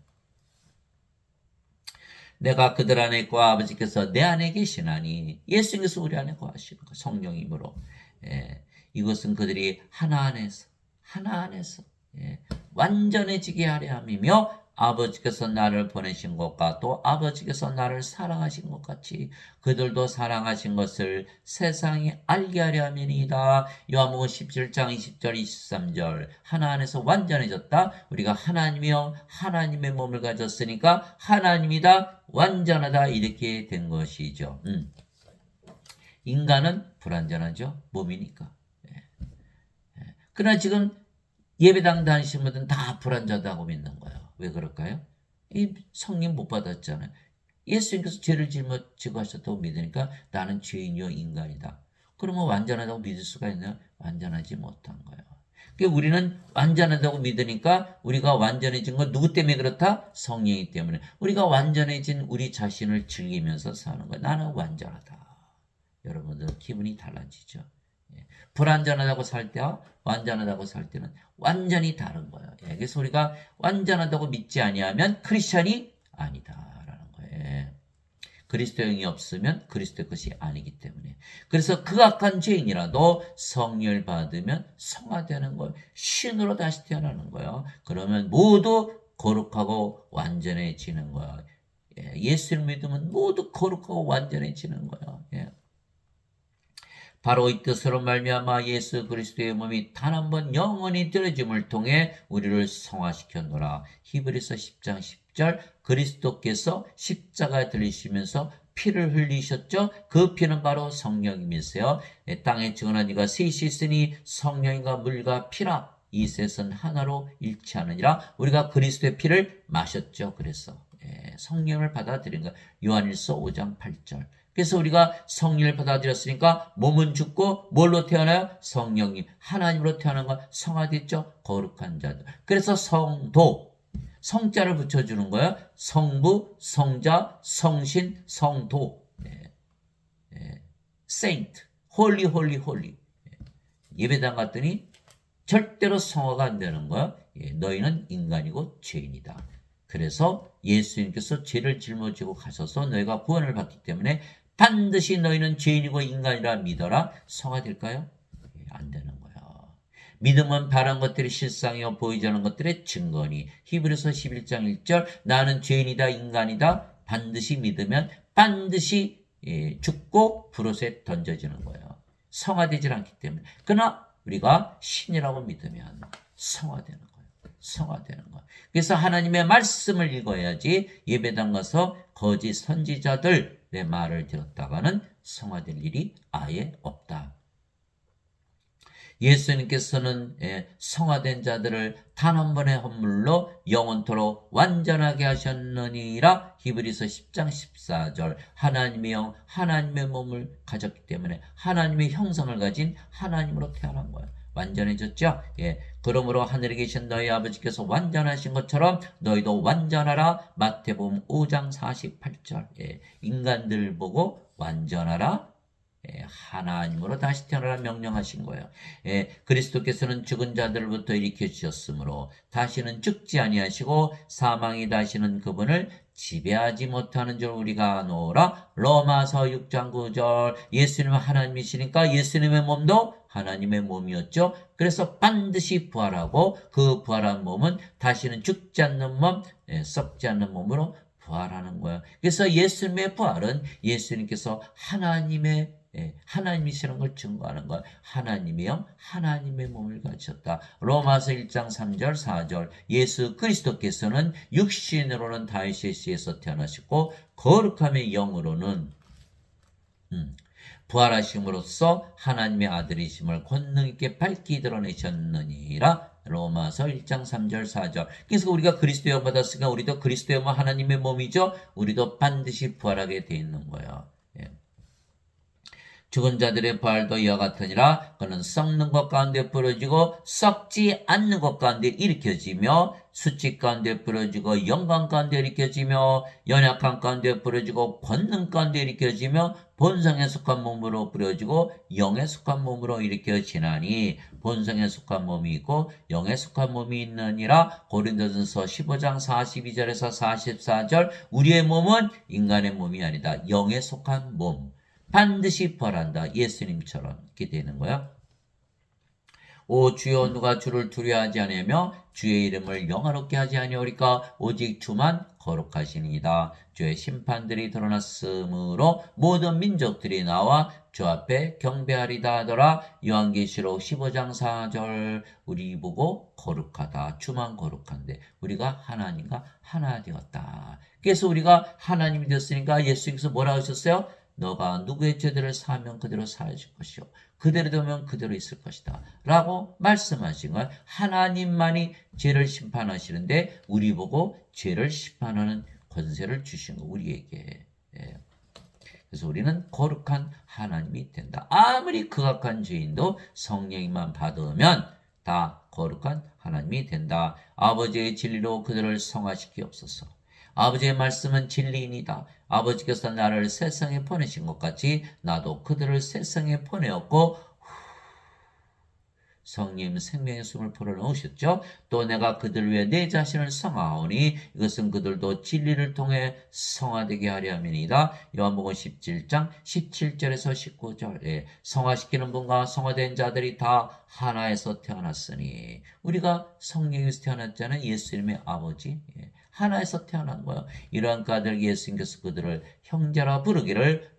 내가 그들 안에 있고 아버지께서 내 안에 계시나니 예수님께서 우리 안에 거하시는 거 성령이므로. 이것은 그들이 하나 안에서 완전해지게 하려 함이며 아버지께서 나를 보내신 것과 또 아버지께서 나를 사랑하신 것 같이 그들도 사랑하신 것을 세상이 알게 하려 함이니이다. 요한복음 17장 20절 23절. 하나 안에서 완전해졌다. 우리가 하나님이요 하나님의 몸을 가졌으니까 하나님이다 완전하다 이렇게 된 것이죠. 인간은 불완전하죠. 몸이니까. 그러나 지금 예배당 다니시는 분들은 다 불완전하다고 믿는 거예요. 왜 그럴까요? 이 성령 못 받았잖아요. 예수님께서 죄를 짊어지고 하셨다고 믿으니까 나는 죄인이요 인간이다. 그러면 완전하다고 믿을 수가 있나요? 완전하지 못한 거예요. 그러니까 우리는 완전하다고 믿으니까 우리가 완전해진 건 누구 때문에 그렇다? 성령이 때문에. 우리가 완전해진 우리 자신을 즐기면서 사는 거예요. 나는 완전하다. 여러분들 기분이 달라지죠. 불완전하다고 살 때와 완전하다고 살 때는 완전히 다른 거예요. 그래서 우리가 완전하다고 믿지 아니하면 크리스천이 아니다라는 거예요. 그리스도의 영이 없으면 그리스도의 것이 아니기 때문에. 그래서 그 악한 죄인이라도 성령을 받으면 성화되는 거예요. 신으로 다시 태어나는 거예요. 그러면 모두 거룩하고 완전해지는 거예요. 예수를 믿으면 모두 거룩하고 완전해지는 거예요. 바로 이 뜻으로 말미암아 예수 그리스도의 몸이 단 한 번 영원히 드려짐을 통해 우리를 성화시켰노라. 히브리서 10장 10절 그리스도께서 십자가에 들리시면서 피를 흘리셨죠. 그 피는 바로 성령님이세요. 땅에 증언한 이가 셋이 있으니 성령과 물과 피라. 이 셋은 하나로 일치하느니라. 우리가 그리스도의 피를 마셨죠. 그래서 성령을 받아들인 거. 요한일서 5장 8절. 그래서 우리가 성령을 받아들였으니까 몸은 죽고 뭘로 태어나요? 성령님 하나님으로 태어난 건 성화됐죠. 거룩한 자들. 그래서 성도 성자를 붙여주는 거예요. 성부, 성자, 성신, 성도. saint, holy, holy, holy. 예배당 갔더니 절대로 성화가 안 되는 거야. 너희는 인간이고 죄인이다. 그래서 예수님께서 죄를 짊어지고 가셔서 너희가 구원을 받기 때문에 반드시 너희는 죄인이고 인간이라 믿어라. 성화될까요? 안 되는 거야. 믿음은 바란 것들이 실상이요 보이지 않는 것들의 증거니. 히브리서 11장 1절 나는 죄인이다 인간이다. 반드시 믿으면 반드시 죽고 불옷에 던져지는 거예요. 성화되질 않기 때문에. 그러나 우리가 신이라고 믿으면 성화되는 거예요. 성화되는 거예요. 그래서 하나님의 말씀을 읽어야지 예배당 가서 거짓 선지자들의 말을 들었다가는 성화될 일이 아예 없다. 예수님께서는 성화된 자들을 단 한 번의 헌물로 영원토록 완전하게 하셨느니라. 히브리서 10장 14절 하나님의 영 하나님의 몸을 가졌기 때문에 하나님의 형상을 가진 하나님으로 태어난 거예요. 완전해졌죠? 그러므로 하늘에 계신 너희 아버지께서 완전하신 것처럼 너희도 완전하라. 마태복음 5장 48절 인간들 보고 완전하라. 하나님으로 다시 태어나라 명령하신 거예요. 그리스도께서는 죽은 자들로부터 일으켜 주셨으므로 다시는 죽지 아니하시고 사망이 다시는 그분을 지배하지 못하는 줄 우리가 아노라. 로마서 6장 9절 예수님은 하나님이시니까 예수님의 몸도 하나님의 몸이었죠. 그래서 반드시 부활하고 그 부활한 몸은 다시는 죽지 않는 몸, 썩지 않는 몸으로 부활하는 거예요. 그래서 예수님의 부활은 예수님께서 하나님이시라는 걸 증거하는 거예요. 하나님의 영, 하나님의 몸을 가졌다. 로마서 1장 3절 4절 예수 그리스도께서는 육신으로는 다윗의 씨에서 태어나셨고 거룩함의 영으로는 부활하심으로써 하나님의 아들이심을 권능 있게 밝히 드러내셨느니라. 로마서 1장 3절 4절 그래서 우리가 그리스도의 영 받았으니까 우리도 그리스도의 몸 하나님의 몸이죠. 우리도 반드시 부활하게 돼 있는 거예요. 죽은 자들의 부활도 이와 같으니라. 그는 썩는 것 가운데 부러지고 썩지 않는 것 가운데 일으켜지며 수치 가운데 부러지고 영광 가운데 일으켜지며 연약함 가운데 부러지고 권능 가운데 일으켜지며 본성에 속한 몸으로 부러지고 영에 속한 몸으로 일으켜지나니 본성에 속한 몸이 있고 영에 속한 몸이 있느니라. 고린도전서 15장 42절에서 44절 우리의 몸은 인간의 몸이 아니다. 영에 속한 몸. 반드시 부활한다. 예수님처럼 이렇게 되는 거야. 오 주여 누가 주를 두려워하지 아니하며 주의 이름을 영화롭게 하지 아니하리까 오직 주만 거룩하시니이다. 주의 심판들이 드러났으므로 모든 민족들이 나와 주 앞에 경배하리다 하더라. 요한계시록 15장 4절 우리 보고 거룩하다. 주만 거룩한데 우리가 하나님과 하나 되었다. 그래서 우리가 하나님이 되었으니까 예수님께서 뭐라고 하셨어요? 너가 누구의 죄들을 사하면 그대로 사하실 것이요 그대로 되면 그대로 있을 것이다 라고 말씀하신 거예요. 하나님만이 죄를 심판하시는데 우리 보고 죄를 심판하는 권세를 주신 거 우리에게. 그래서 우리는 거룩한 하나님이 된다. 아무리 극악한 죄인도 성령님만 받으면 다 거룩한 하나님이 된다. 아버지의 진리로 그들을 성화시키옵소서. 아버지의 말씀은 진리이니다. 아버지께서 나를 세상에 보내신 것 같이 나도 그들을 세상에 보내었고 성령 생명의 숨을 불어넣으셨죠. 또 내가 그들 위해 내 자신을 성화하오니 이것은 그들도 진리를 통해 성화되게 하려 함이니이다. 요한복음 17장 17절에서 19절 성화시키는 분과 성화된 자들이 다 하나에서 태어났으니 우리가 성령에서 태어났잖아요. 예수님의 아버지 하나에서 태어난 거예요. 이러한 까닭 예수님께서 그들을 형제라 부르기를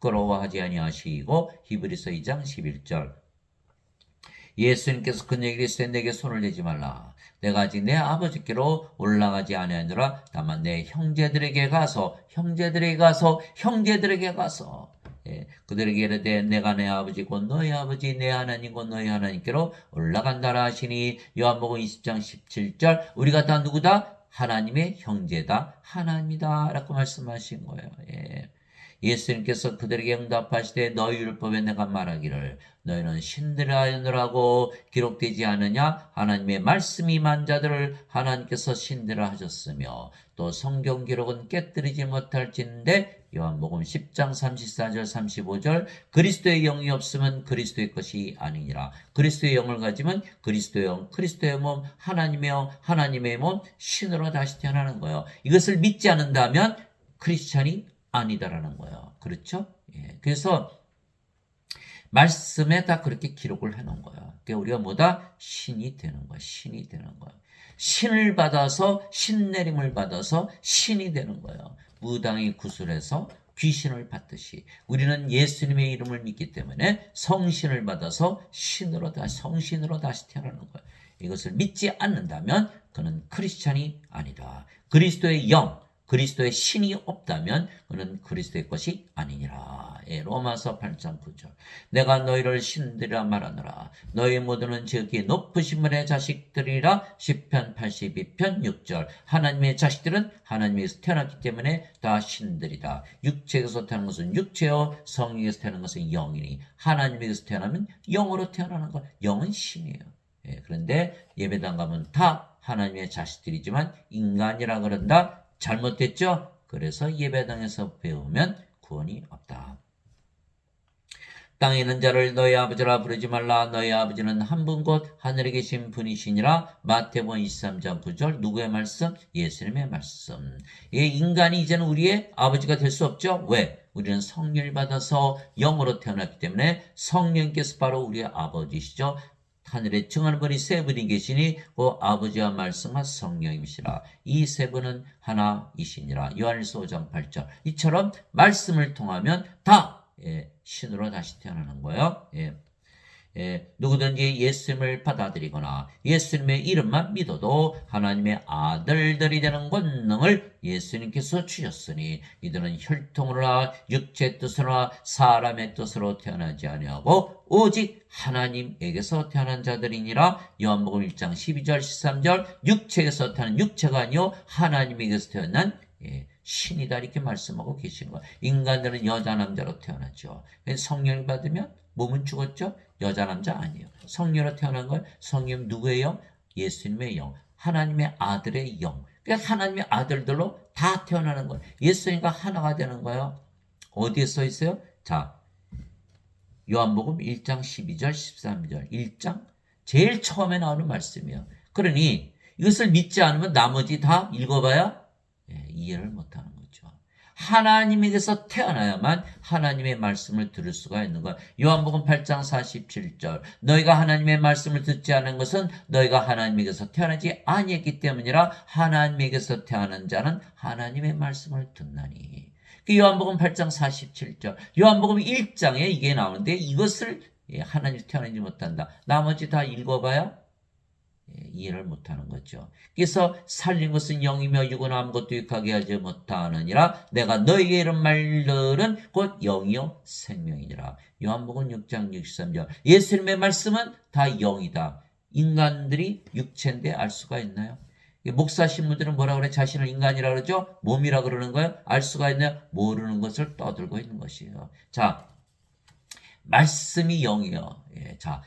부끄러워하지 아니하시고 히브리서 2장 11절 예수님께서 그에게 이르시되 내게 손을 대지 말라. 내가 아직 내 아버지께로 올라가지 아니하노라. 다만 내 형제들에게 가서 그들에게 이르되 내가 내 아버지 곧 너희 아버지 내 하나님 곧 너희 하나님께로 올라간다라 하시니 요한복음 20장 17절 우리가 다 누구다? 하나님의 형제다. 하나님이다. 라고 말씀하신 거예요. 예수님께서 그들에게 응답하시되 너희 율법에 내가 말하기를 너희는 신들을 하느라고 기록되지 않으냐? 하나님의 말씀이 임한 자들을 하나님께서 신들을 하셨으며 또 성경 기록은 깨뜨리지 못할진대 요한복음 10장 34절 35절 그리스도의 영이 없으면 그리스도의 것이 아니니라. 그리스도의 영을 가지면 그리스도의 영, 그리스도의 몸, 하나님의 몸, 신으로 다시 태어나는 거예요. 이것을 믿지 않는다면 크리스찬이 아니다라는 거예요. 그렇죠? 그래서 말씀에 다 그렇게 기록을 해놓은 거예요. 그러니까 우리가 뭐다? 신이 되는 거예요. 신이 되는 거예요. 신을 받아서 신내림을 받아서 신이 되는 거예요. 무당이 구슬해서 귀신을 받듯이 우리는 예수님의 이름을 믿기 때문에 성신을 받아서 성신으로 다시 태어나는 거예요. 이것을 믿지 않는다면 그는 크리스찬이 아니다. 그리스도의 영, 그리스도의 신이 없다면 그는 그리스도의 것이 아니니라. 로마서 8장 9절 내가 너희를 신들이라 말하노라. 너희 모두는 저기 높으신 분의 자식들이라. 시편 82편 6절 하나님의 자식들은 하나님에게서 태어났기 때문에 다 신들이다. 육체에서 태어난 것은 육체요 성령에서 태어난 것은 영이니 하나님에게서 태어나면 영으로 태어나는 것. 영은 신이에요. 그런데 예배당 가면 다 하나님의 자식들이지만 인간이라 그런다. 잘못됐죠? 그래서 예배당에서 배우면 구원이 없다. 땅에 있는 자를 너희 아버지라 부르지 말라. 너희 아버지는 한 분 곧 하늘에 계신 분이시니라. 마태복음 23장 9절 누구의 말씀? 예수님의 말씀. 인간이 이제는 우리의 아버지가 될 수 없죠? 왜? 우리는 성령을 받아서 영으로 태어났기 때문에 성령께서 바로 우리의 아버지시죠. 하늘에 증하는 분이 세 분이 계시니 그 아버지와 말씀과 성령이시라. 이 세 분은 하나이시니라. 요한일서 5장 8절 이처럼 말씀을 통하면 다 신으로 다시 태어나는 거예요. 누구든지 예수님을 받아들이거나 예수님의 이름만 믿어도 하나님의 아들들이 되는 권능을 예수님께서 주셨으니 이들은 혈통으로나 육체의 뜻으로나 사람의 뜻으로 태어나지 아니하고 오직 하나님에게서 태어난 자들이니라. 요한복음 1장 12절 13절 육체에서 태어난 육체가 아니요 하나님에게서 태어난 신이다 이렇게 말씀하고 계신 거예요. 인간들은 여자 남자로 태어났죠. 성령을 받으면 몸은 죽었죠. 여자 남자 아니에요. 성령으로 태어난 건 성령 누구의 영? 예수님의 영. 하나님의 아들의 영. 그러니까 하나님의 아들들로 다 태어나는 거예요. 예수님과 하나가 되는 거예요. 어디에 써 있어요? 자, 요한복음 1장 12절 13절 1장 제일 처음에 나오는 말씀이에요. 그러니 이것을 믿지 않으면 나머지 다 읽어봐야 이해를 못하는 거죠. 하나님에게서 태어나야만 하나님의 말씀을 들을 수가 있는 거야. 요한복음 8장 47절 너희가 하나님의 말씀을 듣지 않은 것은 너희가 하나님에게서 태어나지 아니했기 때문이라. 하나님에게서 태어난 자는 하나님의 말씀을 듣나니. 요한복음 8장 47절 요한복음 1장에 이게 나오는데 이것을 하나님에서 태어나지 못한다. 나머지 다 읽어봐야 이해를 못하는 거죠. 그래서 살린 것은 영이며 육은 아무것도 유익하게 하지 못하느니라. 내가 너희에게 이런 말들은 곧 영이요 생명이니라. 요한복음 6장 63절 예수님의 말씀은 다 영이다. 인간들이 육체인데 알 수가 있나요? 목사 신부들은 뭐라 그래? 자신을 인간이라 그러죠? 몸이라 그러는 거예요? 알 수가 있나요? 모르는 것을 떠들고 있는 것이에요. 자, 말씀이 영이요. 자,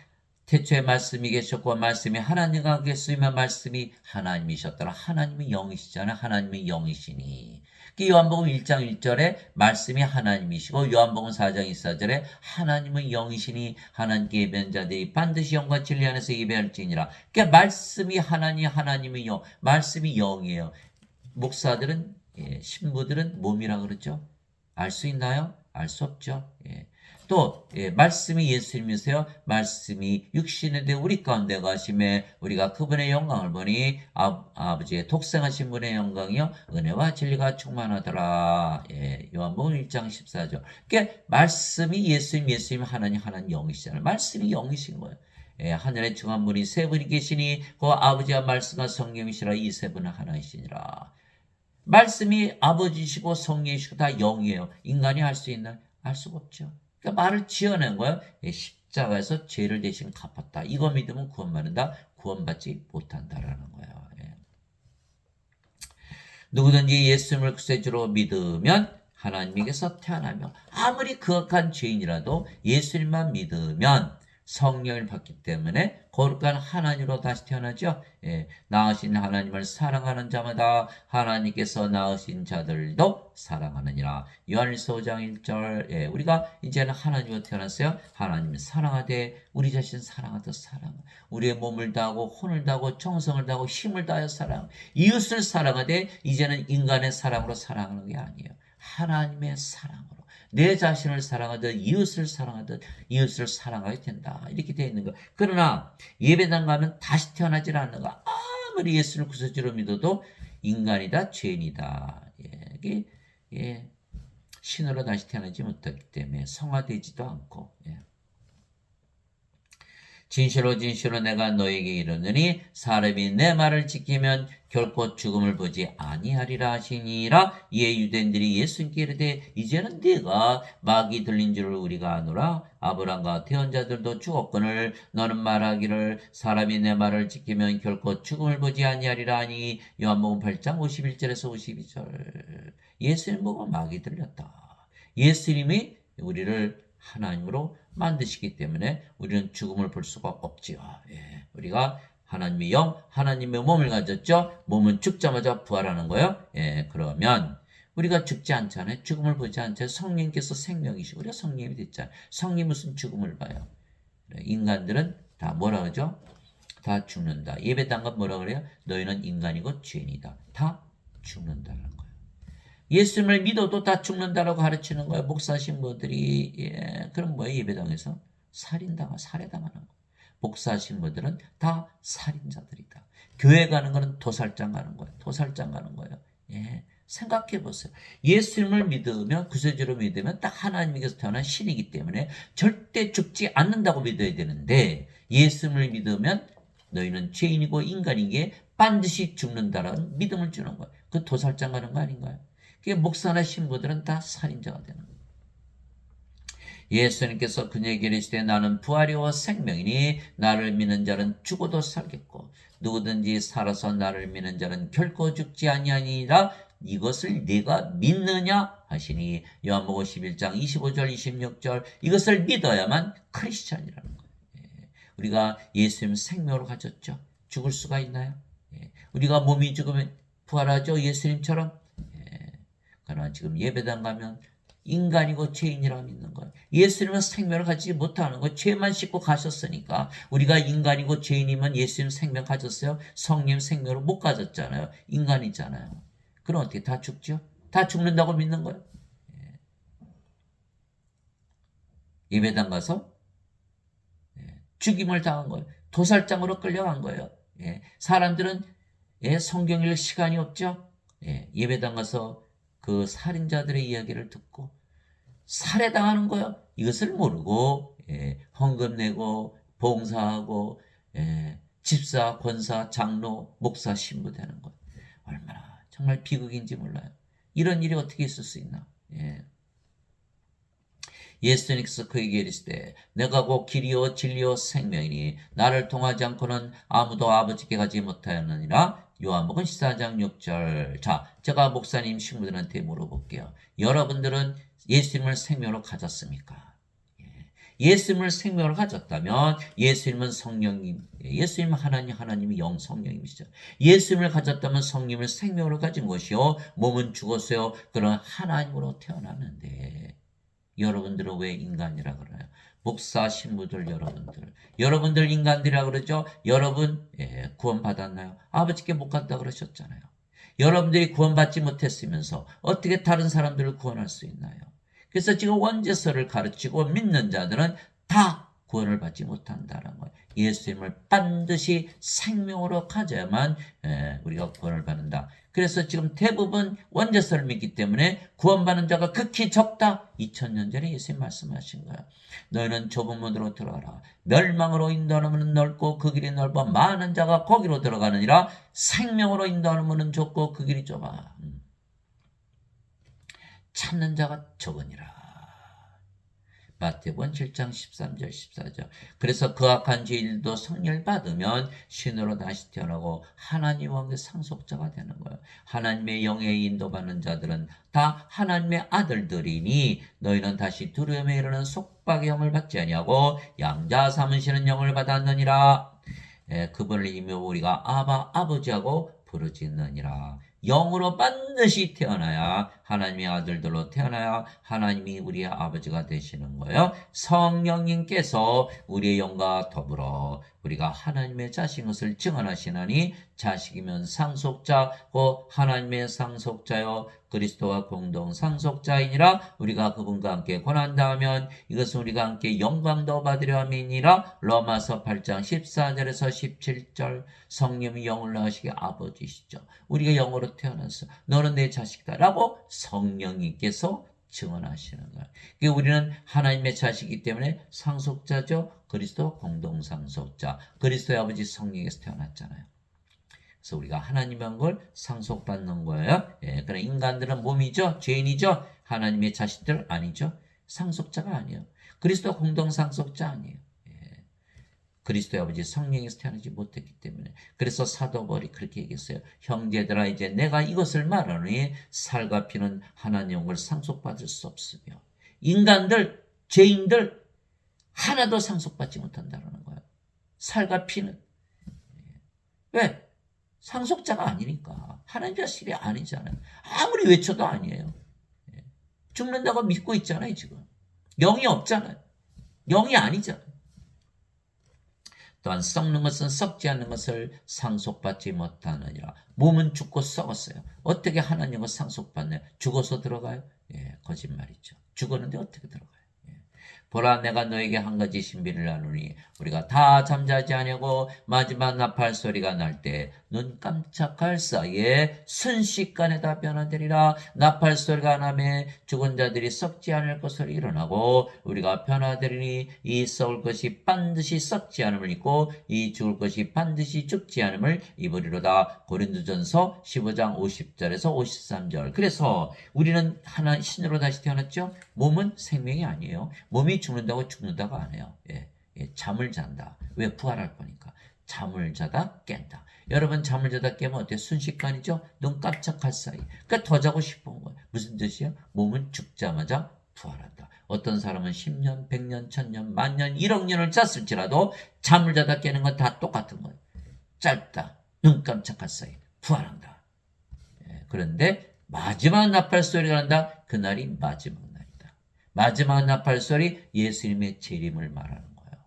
태초에 말씀이 계셨고 말씀이 하나님과 계시면 말씀이 하나님이셨더라. 하나님이 영이시잖아요. 하나님이 영이시니. 요한복음 1장 1절에 말씀이 하나님이시고 요한복음 4장 24절에 하나님은 영이시니 하나님께 예배하는 자들이 반드시 영과 진리 안에서 예배할지니라. 그러니까 말씀이 하나님의 영, 말씀이 영이에요. 목사들은 신부들은 몸이라 그러죠. 알 수 있나요? 알 수 없죠. 또 말씀이 예수님이세요. 말씀이 육신에 대해 우리 가운데 가심에 우리가 그분의 영광을 보니 아버지의 독생하신 분의 영광이요 은혜와 진리가 충만하더라. 요한복음 1장 14절. 그러니까 말씀이 예수님 하나님 영이시잖아요. 말씀이 영이신 거예요. 하늘에 정한 분이 세 분이 계시니 그 아버지와 말씀과 성령이시라. 이 세 분은 하나이시니라. 말씀이 아버지시고 성령이시고 다 영이에요. 인간이 할 수 있나요? 알 수가 없죠. 그러니까 말을 지어낸 거예요. 십자가에서 죄를 대신 갚았다. 이거 믿으면 구원받는다. 구원받지 못한다라는 거예요. 누구든지 예수님을 구세주로 믿으면 하나님에게서 태어나며 아무리 거룩한 죄인이라도 예수님만 믿으면 성령을 받기 때문에 거룩한 하나님으로 다시 태어나죠. 낳으신 하나님을 사랑하는 자마다 하나님께서 낳으신 자들도 사랑하느니라. 요한일서 5장 1절. 우리가 이제는 하나님으로 태어났어요. 하나님을 사랑하되 우리 자신 사랑하듯 사랑. 우리의 몸을 다하고 혼을 다하고 정성을 다하고 힘을 다하여 사랑. 이웃을 사랑하되 이제는 인간의 사랑으로 사랑하는 게 아니에요. 하나님의 사랑으로. 내 자신을 사랑하듯 이웃을 사랑하게 된다. 이렇게 되어 있는 거. 그러나 예배당 가면 다시 태어나질 않는 거. 아무리 예수를 구세주로 믿어도 인간이다, 죄인이다. 신으로 다시 태어나지 못했기 때문에 성화되지도 않고. 진실로 내가 너에게 이르노니 사람이 내 말을 지키면 결코 죽음을 보지 아니하리라 하시니라. 이에 유대인들이 예수님께 이르되 이제는 네가 마귀 들린 줄을 우리가 아노라. 아브라함과 태언자들도 죽었거늘 너는 말하기를 사람이 내 말을 지키면 결코 죽음을 보지 아니하리라 하니. 요한복음 8장 51절에서 52절. 예수님 보고 마귀 들렸다. 예수님이 우리를 하나님으로 만드시기 때문에 우리는 죽음을 볼 수가 없지요. 우리가 하나님의 영, 하나님의 몸을 가졌죠. 몸은 죽자마자 부활하는 거예요. 그러면 우리가 죽지 않잖아요. 죽음을 보지 않잖아요. 성령께서 생명이시고 우리가 성령이 됐잖아요. 성령이 무슨 죽음을 봐요. 인간들은 다 뭐라 그러죠? 다 죽는다. 예배당은 뭐라 그래요? 너희는 인간이고 죄인이다. 다 죽는다는 거예요. 예수님을 믿어도 다 죽는다라고 가르치는 거예요. 목사 신부들이. 그럼 뭐예요? 예배당에서 살해당하는 거예요. 목사 신부들은 다 살인자들이다. 교회 가는 거는 도살장 가는 거예요. 생각해 보세요. 예수님을 믿으면, 구세주로 믿으면 딱 하나님께서 태어난 신이기 때문에 절대 죽지 않는다고 믿어야 되는데, 예수님을 믿으면 너희는 죄인이고 인간이기에 반드시 죽는다라는 믿음을 주는 거예요. 그 도살장 가는 거 아닌가요? 목사나 신부들은 다 살인자가 되는 거예요. 예수님께서 그에게 이르시되 나는 부활이요 생명이니 나를 믿는 자는 죽어도 살겠고 누구든지 살아서 나를 믿는 자는 결코 죽지 아니하니라. 이것을 네가 믿느냐 하시니. 요한복음 11장 25절 26절. 이것을 믿어야만 크리스찬이라는 거예요. 우리가 예수님 생명으로 가졌죠. 죽을 수가 있나요? 우리가 몸이 죽으면 부활하죠. 예수님처럼. 그러나 지금 예배당 가면 인간이고 죄인이라고 믿는 거예요. 예수님은 생명을 가지지 못하는 거예요. 죄만 씻고 가셨으니까. 우리가 인간이고 죄인이면 예수님 생명 가졌어요? 성령 생명을 못 가졌잖아요. 인간이잖아요. 그럼 어떻게 다 죽죠? 다 죽는다고 믿는 거예요. 예배당 가서 죽임을 당한 거예요. 도살장으로 끌려간 거예요. 사람들은 성경 읽을 시간이 없죠. 예배당 가서 그 살인자들의 이야기를 듣고 살해당하는 거예요. 이것을 모르고 헌금 내고 봉사하고 집사, 권사, 장로, 목사, 신부 되는 것. 얼마나 정말 비극인지 몰라요. 이런 일이 어떻게 있을 수 있나. 예수님께서 그에게 이르시되 내가 곧 길이요 진리요 생명이니 나를 통하지 않고는 아무도 아버지께 가지 못하였느니라. 요한복음 14장 6절. 자, 제가 목사님 친구들한테 물어볼게요. 여러분들은 예수님을 생명으로 가졌습니까? 예수님을 생명으로 가졌다면 예수님은 성령님, 예수님은 하나님이 영 성령님이시죠. 예수님을 가졌다면 성령을 생명으로 가진 것이요 몸은 죽었어요. 그런 하나님으로 태어났는데 여러분들은 왜 인간이라 그러나요? 목사 신부들 여러분들 인간들이라 그러죠. 여러분 구원 받았나요? 아버지께 못 간다 그러셨잖아요. 여러분들이 구원받지 못했으면서 어떻게 다른 사람들을 구원할 수 있나요? 그래서 지금 원죄설을 가르치고 믿는 자들은 다 구원을 받지 못한다는 거예요. 예수님을 반드시 생명으로 가져야만 우리가 구원을 받는다. 그래서 지금 대부분 원죄설을 믿기 때문에 구원받는 자가 극히 적다. 2000년 전에 예수님 말씀하신 거예요. 너희는 좁은 문으로 들어가라. 멸망으로 인도하는 문은 넓고 그 길이 넓어 많은 자가 거기로 들어가느니라. 생명으로 인도하는 문은 좁고 그 길이 좁아. 찾는 자가 적으니라. 마태복음 7장 13절 14절. 그래서 그 악한 죄인도 성령을 받으면 신으로 다시 태어나고 하나님 왕의 상속자가 되는 거예요. 하나님의 영에 인도받는 자들은 다 하나님의 아들들이니 너희는 다시 두려움에 이르는 속박의 영을 받지 아니하고 양자 삼으시는 영을 받았느니라. 그분을 힘입어 우리가 아바 아버지하고 부르짖느니라. 영으로 반드시 태어나야 하나님의 아들들로 태어나야 하나님이 우리의 아버지가 되시는 거예요. 성령님께서 우리의 영과 더불어 우리가 하나님의 자식인 것을 증언하시나니 자식이면 상속자고 하나님의 상속자요 그리스도와 공동 상속자이니라. 우리가 그분과 함께 고난당하면 이것은 우리가 함께 영광도 받으려 함이니라. 로마서 8장 14절에서 17절. 성령이 영을 낳으시게 아버지시죠. 우리가 영으로 태어났어. 너는 내 자식이다 라고 성령님께서 증언하시는 거예요. 그러니까 우리는 하나님의 자식이기 때문에 상속자죠. 그리스도 공동 상속자. 그리스도의 아버지 성령에서 태어났잖아요. 그래서 우리가 하나님의 걸 상속받는 거예요. 그러나 인간들은 몸이죠. 죄인이죠. 하나님의 자식들 아니죠. 상속자가 아니에요. 그리스도 공동 상속자 아니에요. 그리스도의 아버지 성령에서 태어나지 못했기 때문에. 그래서 사도 바울이 그렇게 얘기했어요. 형제들아 이제 내가 이것을 말하노니 살과 피는 하나님의 걸 상속받을 수 없으며 인간들, 죄인들 하나도 상속받지 못한다는 거예요. 살과 피는. 왜? 상속자가 아니니까. 하나님 자식이 아니잖아요. 아무리 외쳐도 아니에요. 죽는다고 믿고 있잖아요, 지금. 영이 없잖아요. 영이 아니잖아요. 또한 썩는 것은 썩지 않는 것을 상속받지 못하느니라. 몸은 죽고 썩었어요. 어떻게 하나님을 상속받나요? 죽어서 들어가요? 거짓말이죠. 죽었는데 어떻게 들어가요? 보라 내가 너에게 한 가지 신비를 나누니 우리가 다 잠자지 아니하고 마지막 나팔 소리가 날 때 눈 깜짝할 사이에 순식간에 다 변화되리라. 나팔 소리가 나매 죽은 자들이 썩지 않을 것으로 일어나고 우리가 변화되리니 이 썩을 것이 반드시 썩지 않음을 입고 이 죽을 것이 반드시 죽지 않음을 입으리로다. 고린도전서 15장 50절에서 53절. 그래서 우리는 하나 신으로 다시 태어났죠. 몸은 생명이 아니에요. 몸이 죽는다고 죽는다가 아니에요. 잠을 잔다. 왜? 부활할 거니까. 잠을 자다 깬다. 여러분 잠을 자다 깨면 어때요? 순식간이죠? 눈 깜짝할 사이. 그러니까 더 자고 싶은 거예요. 무슨 뜻이에요? 몸은 죽자마자 부활한다. 어떤 사람은 10년, 100년, 1000년, 만년, 1억 년을 잤을지라도 잠을 자다 깨는 건 다 똑같은 거예요. 짧다. 눈 깜짝할 사이. 부활한다. 그런데 마지막 나팔 소리가 난다. 그날이 마지막 날이다. 마지막 나팔 소리 예수님의 재림을 말하는 거예요.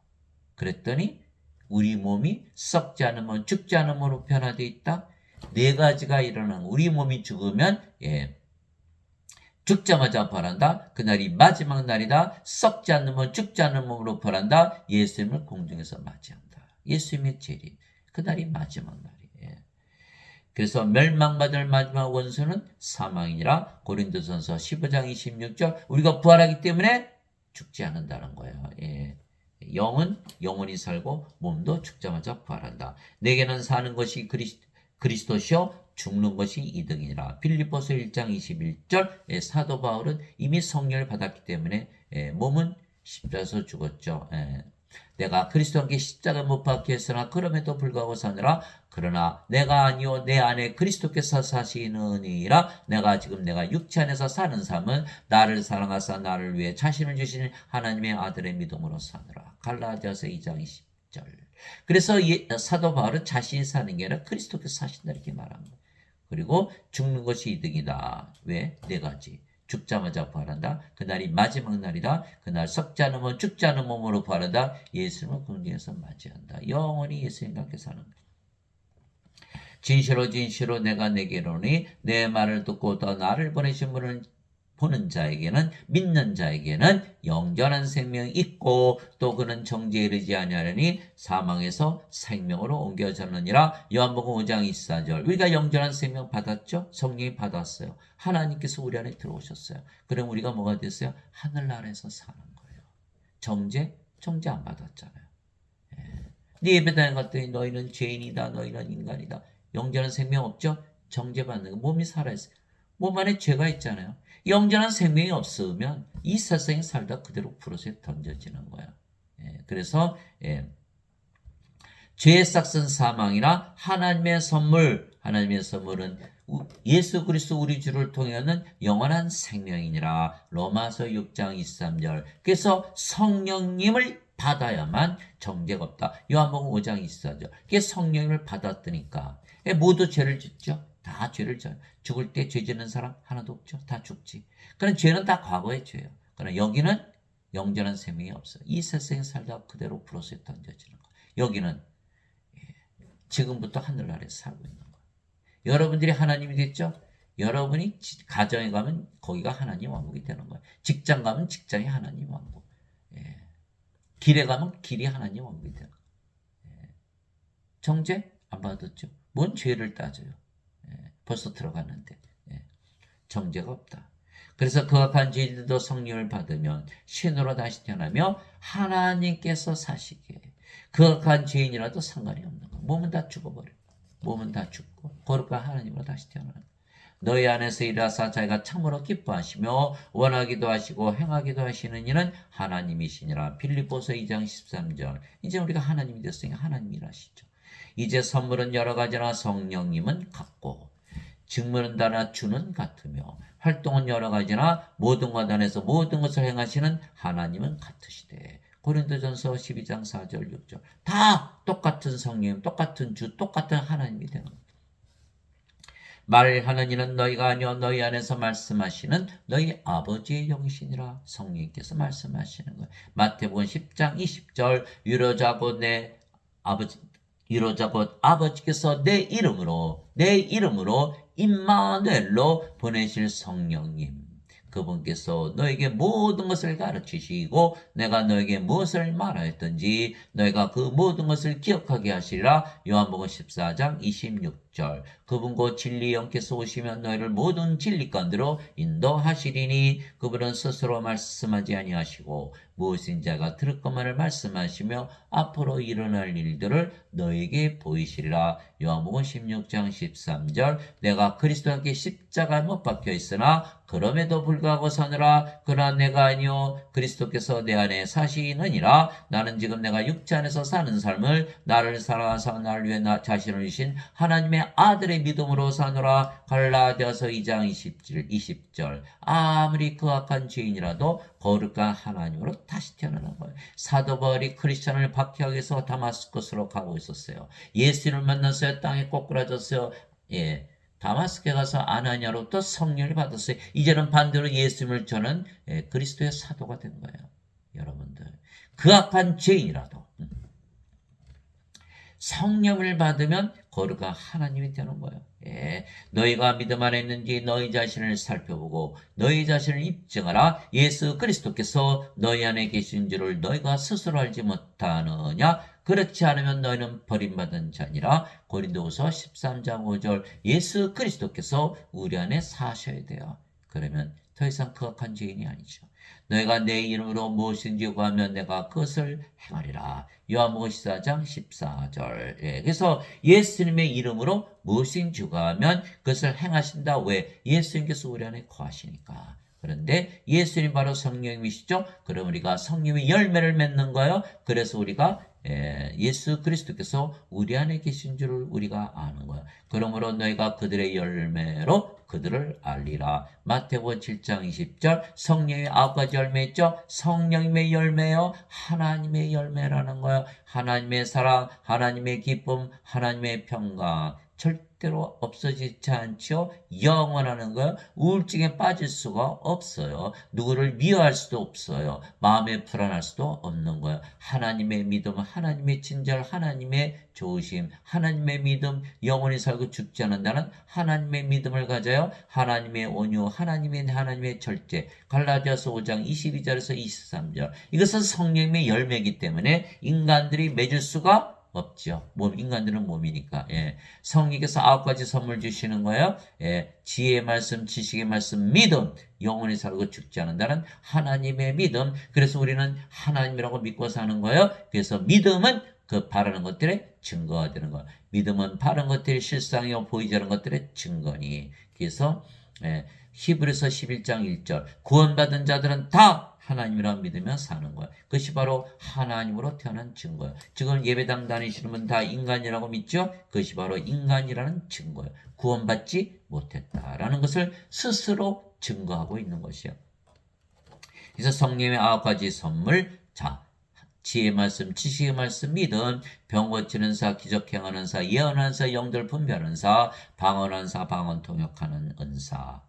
그랬더니 우리 몸이 썩지 않으면 죽지 않음으로 변화되어 있다. 네 가지가 일어나는 우리 몸이 죽으면 죽자마자 부활한다. 그날이 마지막 날이다. 썩지 않으면 죽지 않은 몸으로 부활한다. 예수님을 공중에서 맞이한다. 예수님의 재림. 그날이 마지막 날이에요. 그래서 멸망받을 마지막 원수는 사망이니라. 고린도전서 15장 26절. 우리가 부활하기 때문에 죽지 않는다는 거예요. 영은 영원히 살고 몸도 죽자마자 부활한다. 내게는 사는 것이 그리스도시요 죽는 것이 이득이니라. 빌립보서 1장 21절. 사도 바울은 이미 성령을 받았기 때문에 몸은 십자가에서 죽었죠. 내가 그리스도와 함께 십자가 못 박혀 있으나 그럼에도 불구하고 사느라. 그러나 내가 아니요 내 안에 그리스도께서 사시느니라. 내가 육체 안에서 사는 삶은 나를 사랑하사 나를 위해 자신을 주신 하나님의 아들의 믿음으로 사느라. 갈라디아서 2장 20절. 그래서 사도 바울은 자신이 사는 게 아니라 그리스도께서 사신다 이렇게 말한 거예요. 그리고 죽는 것이 이득이다. 왜? 네 가지. 죽자마자 부활한다. 그날이 마지막 날이다. 그날 썩지 않으면 죽지 않은 몸으로 부활한다. 예수님을 공중에서 맞이한다. 영원히 예수님과 함께 사는 거다. 진실로 진실로 내가 내게 이르노니 내 말을 듣고 더 나를 보내신 분을 보는 자에게는, 믿는 자에게는 영원한 생명이 있고 또 그는 정죄에 이르지 아니하려니 사망에서 생명으로 옮겨졌느니라. 요한복음 5장 24절. 우리가 영원한 생명 받았죠? 성령이 받았어요. 하나님께서 우리 안에 들어오셨어요. 그럼 우리가 뭐가 됐어요? 하늘나라에서 사는 거예요. 정죄 안 받았잖아요. 네 예배당에 갔더니 너희는 죄인이다, 너희는 인간이다. 영원한 생명 없죠? 정죄받는 거. 몸이 살아있어요. 몸 안에 죄가 있잖아요. 영원한 생명이 없으면 이 세상에 살다 그대로 불어서 던져지는 거야. 그래서 죄의 싹슨 사망이나 하나님의 선물은 예수 그리스도 우리 주를 통하는 영원한 생명이니라. 로마서 6장 23절. 그래서 성령님을 받아야만 정죄가 없다. 요한복음 5장 24절. 그게 성령님을 받았으니까 모두 죄를 짓죠. 다 죄를 져요. 죽을 때 죄 짓는 사람 하나도 없죠. 다 죽지. 그런 죄는 다 과거의 죄예요. 그러나 여기는 영원한 생명이 없어요. 이 세상에 살다 그대로 불어서 던져지는 거예요. 여기는 지금부터 하늘나라에서 살고 있는 거예요. 여러분들이 하나님이 됐죠? 여러분이 가정에 가면 거기가 하나님 왕국이 되는 거예요. 직장 가면 직장이 하나님 왕국. 길에 가면 길이 하나님 왕국이 되는 거예요. 정죄 안 받았죠? 뭔 죄를 따져요? 벌써 들어갔는데. 정죄가 없다. 그래서 그 악한 죄인들도 성령을 받으면 신으로 다시 태어나며 하나님께서 사시기에 그 악한 죄인이라도 상관이 없는 거예요. 몸은 다 죽어버려. 몸은 다 죽고 거룩한 하나님으로 다시 태어나는 거예요. 너희 안에서 일하사 자기가 참으로 기뻐하시며 원하기도 하시고 행하기도 하시는 이는 하나님이시니라. 빌립보서 2장 13절. 이제 우리가 하나님이 됐으니 하나님이 일하시죠. 이제 선물은 여러 가지나 성령님은 같고 직분은 다나 주는 같으며 활동은 여러 가지나 모든 것 안에서 모든 것을 행하시는 하나님은 같으시되. 고린도전서 12장 4절 6절. 다 똑같은 성령, 똑같은 주, 똑같은 하나님이 되는 거예요. 말하는 이는 너희가 아니요 너희 안에서 말씀하시는 너희 아버지의 영이시니라. 성령께서 말씀하시는 거예요. 마태복음 10장 20절. 유로자 곧 아버지께서 내 이름으로 임마누엘로 보내실 성령님, 그분께서 너에게 모든 것을 가르치시고 내가 너에게 무엇을 말하였든지 너희가 그 모든 것을 기억하게 하시리라. 요한복음 14장 26절. 그분 곧 진리 영께서 오시면 너희를 모든 진리가운데로 인도하시리니 그분은 스스로 말씀하지 아니하시고 무엇인 자가 들을 것만을 말씀하시며 앞으로 일어날 일들을 너에게 보이시리라. 요한복음 16장 13절. 내가 그리스도와 함께 십자가에 못 박혀 있으나 그럼에도 불구하고 사느라. 그러나 내가 아니요 그리스도께서 내 안에 사시느니라. 나는 지금 내가 육체 안에서 사는 삶을 나를 사랑하사 나를 위해 자신을 주신 하나님의 아들의 믿음으로 사노라. 갈라디아서 2장 20절. 아무리 그 악한 죄인이라도 거룩한 하나님으로 다시 태어나는 거예요. 사도 바울이 크리스천을 박해하기 위해서 다마스커스로 가고 있었어요. 예수를 만났어요. 땅에 꼬꾸라졌어요. 다마스크에 가서 아나니아로부터 성령을 받았어요. 이제는 반대로 예수님을 전한 그리스도의 사도가 된 거예요. 여러분들, 그 악한 죄인이라도 성령을 받으면 거룩한 하나님이 되는 거예요. 너희가 믿음 안에 있는지 너희 자신을 살펴보고 너희 자신을 입증하라. 예수 그리스도께서 너희 안에 계신 줄을 너희가 스스로 알지 못하느냐? 그렇지 않으면 너희는 버림받은 자니라. 고린도후서 13장 5절. 예수 그리스도께서 우리 안에 사셔야 돼요. 그러면 더 이상 그 악한 죄인이 아니죠. 너희가 내 이름으로 무엇인지 구하면 내가 그것을 행하리라. 요한복음 14장 14절. 그래서 예수님의 이름으로 무엇인지 구하면 그것을 행하신다. 왜? 예수님께서 우리 안에 거하시니까. 그런데 예수님 바로 성령님이시죠. 그럼 우리가 성령의 열매를 맺는 거예요. 그래서 우리가 예수 그리스도께서 우리 안에 계신 줄을 우리가 아는 거야. 그러므로 너희가 그들의 열매로 그들을 알리라. 마태복음 7장 20절. 성령의 9가지 열매 있죠. 성령님의 열매요, 하나님의 열매라는 거야. 하나님의 사랑, 하나님의 기쁨, 하나님의 평강. 절대로 없어지지 않죠. 영원하는 거예요. 우울증에 빠질 수가 없어요. 누구를 미워할 수도 없어요. 마음에 불안할 수도 없는 거예요. 하나님의 믿음, 하나님의 친절, 하나님의 조심, 하나님의 믿음, 영원히 살고 죽지 않는다는 하나님의 믿음을 가져요. 하나님의 온유, 하나님의 절제. 갈라디아서 5장 22절에서 23절. 이것은 성령의 열매이기 때문에 인간들이 맺을 수가 없죠. 인간들은 몸이니까. 예. 성령께서 9가지 선물 주시는 거예요. 예. 지혜의 말씀, 지식의 말씀, 믿음, 영원히 살고 죽지 않는다는 하나님의 믿음. 그래서 우리는 하나님이라고 믿고 사는 거예요. 그래서 믿음은 그 바라는 것들의 증거가 되는 거예요. 믿음은 바른 것들이 실상이요 보이지 않는 것들의 증거니. 그래서 히브리서 11장 1절 구원받은 자들은 다 하나님이라 믿으며 사는 거예요. 그것이 바로 하나님으로 태어난 증거예요. 지금 예배당 다니시는 분 다 인간이라고 믿죠? 그것이 바로 인간이라는 증거예요. 구원받지 못했다라는 것을 스스로 증거하고 있는 것이에요. 그래서 성령의 9가지 선물, 자, 지혜의 말씀, 지식의 말씀, 믿음, 병 고치는 사, 기적 행하는 사, 예언하는 사, 영들 분별하는 사, 방언하는 사, 방언 통역하는 은사.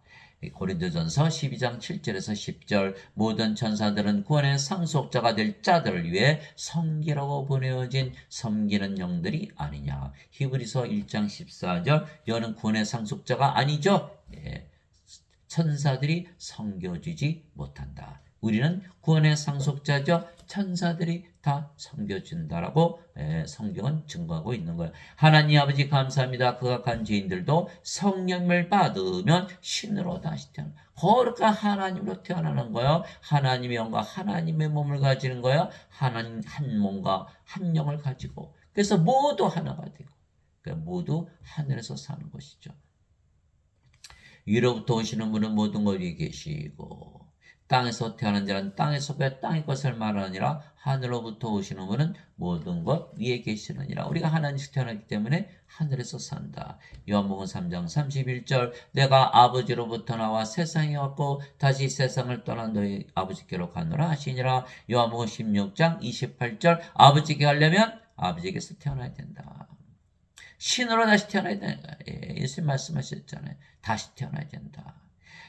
고린도전서 12장 7절에서 10절 모든 천사들은 구원의 상속자가 될 자들을 위해 섬기라고 보내어진 섬기는 영들이 아니냐. 히브리서 1장 14절 여는 구원의 상속자가 아니죠. 예. 천사들이 섬겨주지 못한다. 우리는 구원의 상속자죠. 천사들이 다 섬겨준다라고 성경은 증거하고 있는 거예요. 하나님 아버지 감사합니다. 극악한 죄인들도 성령을 받으면 신으로 다시 태어나 거룩한 하나님으로 태어나는 거예요. 하나님의 영과 하나님의 몸을 가지는 거예요. 하나님 한 몸과 한 영을 가지고 그래서 모두 하나가 되고 그러니까 모두 하늘에서 사는 것이죠. 위로부터 오시는 분은 모든 것 위에 계시고 땅에서 태어난 자는 땅에 속해 땅의 것을 말하느니라 하늘로부터 오시는 분은 모든 것 위에 계시느니라. 우리가 하나님께서 태어났기 때문에 하늘에서 산다. 요한복음 3장 31절 내가 아버지로부터 나와 세상에 왔고 다시 세상을 떠난 너희 아버지께로 가노라 하시니라. 요한복음 16장 28절 아버지께 가려면 아버지께서 태어나야 된다. 신으로 다시 태어나야 된다. 예수님 말씀하셨잖아요. 다시 태어나야 된다.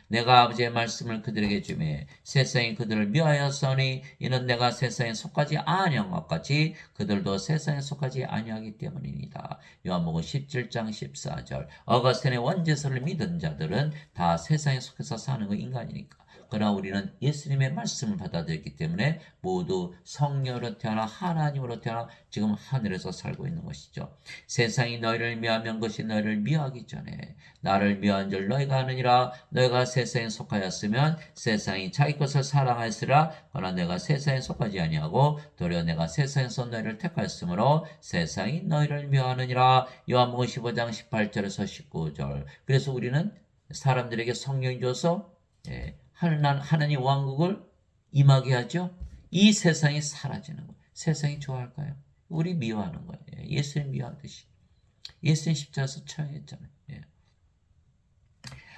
내가 아버지의 말씀을 그들에게 주매 세상이 그들을 미워하였으니 이는 내가 세상에 속하지 아니한 것 같이 그들도 세상에 속하지 아니하기 때문입니다. 요한복음 17장 14절 어거스틴의 원죄서를 믿은 자들은 다 세상에 속해서 사는 거 인간이니까. 그러나 우리는 예수님의 말씀을 받아들였기 때문에 모두 성령으로 태어나 하나님으로 태어나 지금 하늘에서 살고 있는 것이죠. 세상이 너희를 미워하면 그것이 너희를 미워하기 전에 나를 미워한 줄 너희가 아느니라. 너희가 세상에 속하였으면 세상이 자기 것을 사랑하였으라. 그러나 내가 세상에 속하지 아니하고 도리어 내가 세상에서 너희를 택하였으므로 세상이 너희를 미워하느니라. 요한복음 15장 18절에서 19절 그래서 우리는 사람들에게 성령이 줘서 하나님 왕국을 임하게 하죠. 이 세상이 사라지는 거예요. 세상이 좋아할까요? 우리 미워하는 거예요. 예수님 미워하듯이. 예수님 십자가에서 처형했잖아요.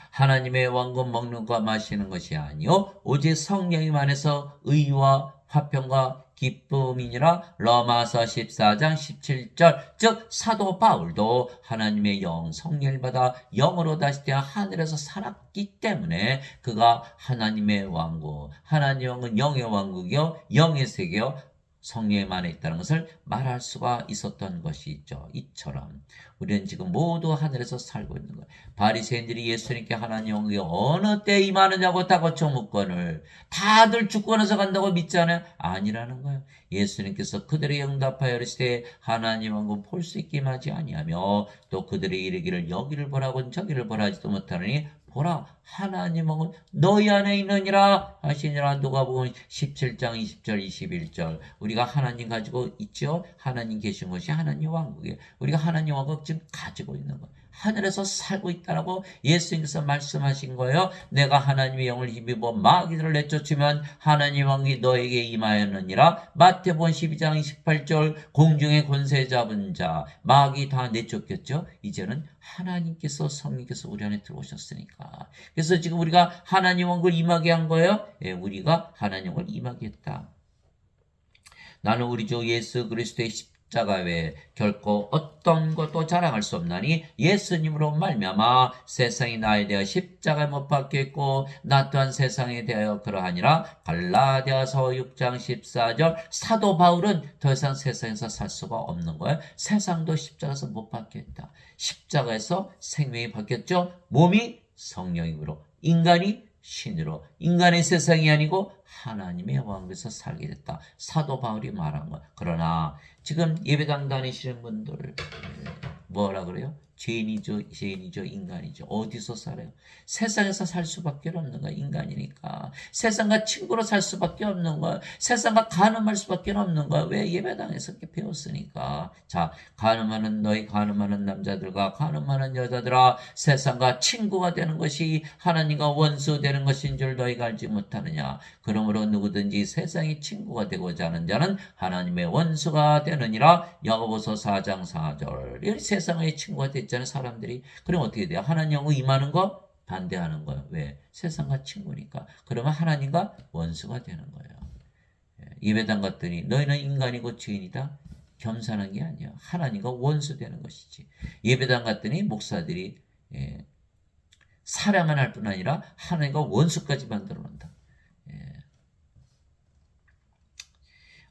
하나님의 왕국 먹는 것 마시는 것이 아니요 오직 성령님 안에서 의와 화평과 기쁨이니라. 로마서 14장 17절 즉 사도 바울도 하나님의 영 성령을 받아 영으로 다시 태어 하늘에서 살았기 때문에 그가 하나님의 왕국 하나님의 왕국은 영의 왕국이요 영의 세계요 성령의 안에 있다는 것을 말할 수가 있었던 것이 있죠. 이처럼 우리는 지금 모두 하늘에서 살고 있는 거예요. 바리새인들이 예수님께 하나님 왕국이 어느 때 임하느냐고 다 거쳐 묻거늘 다들 죽고 나서 간다고 믿잖아요. 아니라는 거예요. 예수님께서 그들의 응답하여 이르시되 하나님 왕국 볼 수 있게 임하지 아니하며 또 그들의 이르기를 여기를 보라고 저기를 보라지도 못하느니 보라 하나님 왕은 너희 안에 있느니라 하시니라. 누가복음 17장 20절 21절 우리가 하나님 가지고 있죠. 하나님 계신 것이 하나님 왕국이에요. 우리가 하나님 왕국 지금 가지고 있는 거예요. 하늘에서 살고 있다라고 예수님께서 말씀하신 거예요. 내가 하나님의 영을 힘입어 마귀들을 내쫓으면 하나님 왕이 너에게 임하였느니라. 마태복음 12장 28절 공중의 권세 잡은 자 마귀 다 내쫓겼죠. 이제는 하나님께서 성령께서 우리 안에 들어오셨으니까. 그래서 지금 우리가 하나님 왕국을 임하게 한 거예요. 우리가 하나님 왕국을 임하게 했다. 나는 우리 주 예수 그리스도의 십자가 외에 결코 어떤 것도 자랑할 수 없나니 예수님으로 말미암아 세상이 나에 대하여 십자가에 못 박혀있고 나 또한 세상에 대하여 그러하니라. 갈라디아서 6장 14절. 사도 바울은 더 이상 세상에서 살 수가 없는 거예요. 세상도 십자가에서 못 박혀있다. 십자가에서 생명이 바뀌었죠. 몸이 성령으로, 인간이 신으로, 인간의 세상이 아니고 하나님의 왕국에서 살게 됐다. 사도 바울이 말한 거야. 그러나 지금 예배당 다니시는 분들 뭐라 그래요? 죄인이죠, 인간이죠. 어디서 살아요? 세상에서 살 수밖에 없는 거야, 인간이니까. 세상과 친구로 살 수밖에 없는 거야. 세상과 가늠할 수밖에 없는 거야. 왜? 예배당에서 이렇게 배웠으니까. 자, 너희 가늠하는 남자들과 가늠하는 여자들아, 세상과 친구가 되는 것이 하나님과 원수 되는 것인 줄 너희가 알지 못하느냐. 그러므로 누구든지 세상의 친구가 되고자 하는 자는 하나님의 원수가 되느니라. 야고보서 4장 4절. 이 세상의 친구가 됐잖아요, 사람들이. 그럼 어떻게 돼요? 하나님하고 임하는 거 반대하는 거예요. 왜? 세상과 친구니까. 그러면 하나님과 원수가 되는 거예요. 예배당 갔더니 너희는 인간이고 죄인이다. 겸손한 게 아니야. 하나님과 원수 되는 것이지. 예배당 갔더니 목사들이 사랑만 할 뿐 아니라 하나님과 원수까지 만들어 놓는다.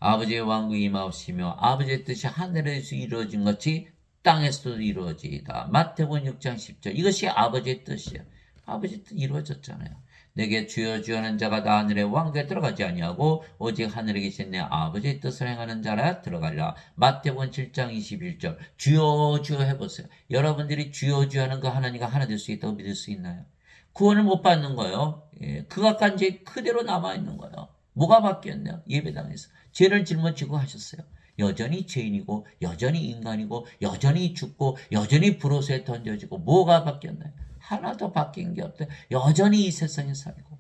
아버지의 왕국이 임하옵시며 아버지의 뜻이 하늘에서 이루어진 것이 땅에서도 이루어지이다. 마태복음 6장 10절. 이것이 아버지의 뜻이에요. 아버지의 뜻 이루어졌잖아요. 내게 주여 주여 하는 자가 다 하늘의 왕국에 들어가지 아니하고 오직 하늘에 계신 내 아버지의 뜻을 행하는 자라 들어가리라. 마태복음 7장 21절. 주여 주여 해보세요. 여러분들이 주여 주여 하는 그 하나님과 하나 될 수 있다고 믿을 수 있나요? 구원을 못 받는 거예요. 그것과 이제 그대로 남아있는 거예요. 뭐가 바뀌었나요? 예배당에서. 죄를 짊어지고 하셨어요. 여전히 죄인이고 여전히 인간이고 여전히 죽고 여전히 불옷에 던져지고 뭐가 바뀌었나요? 하나도 바뀐 게 없대. 여전히 이 세상에 살고.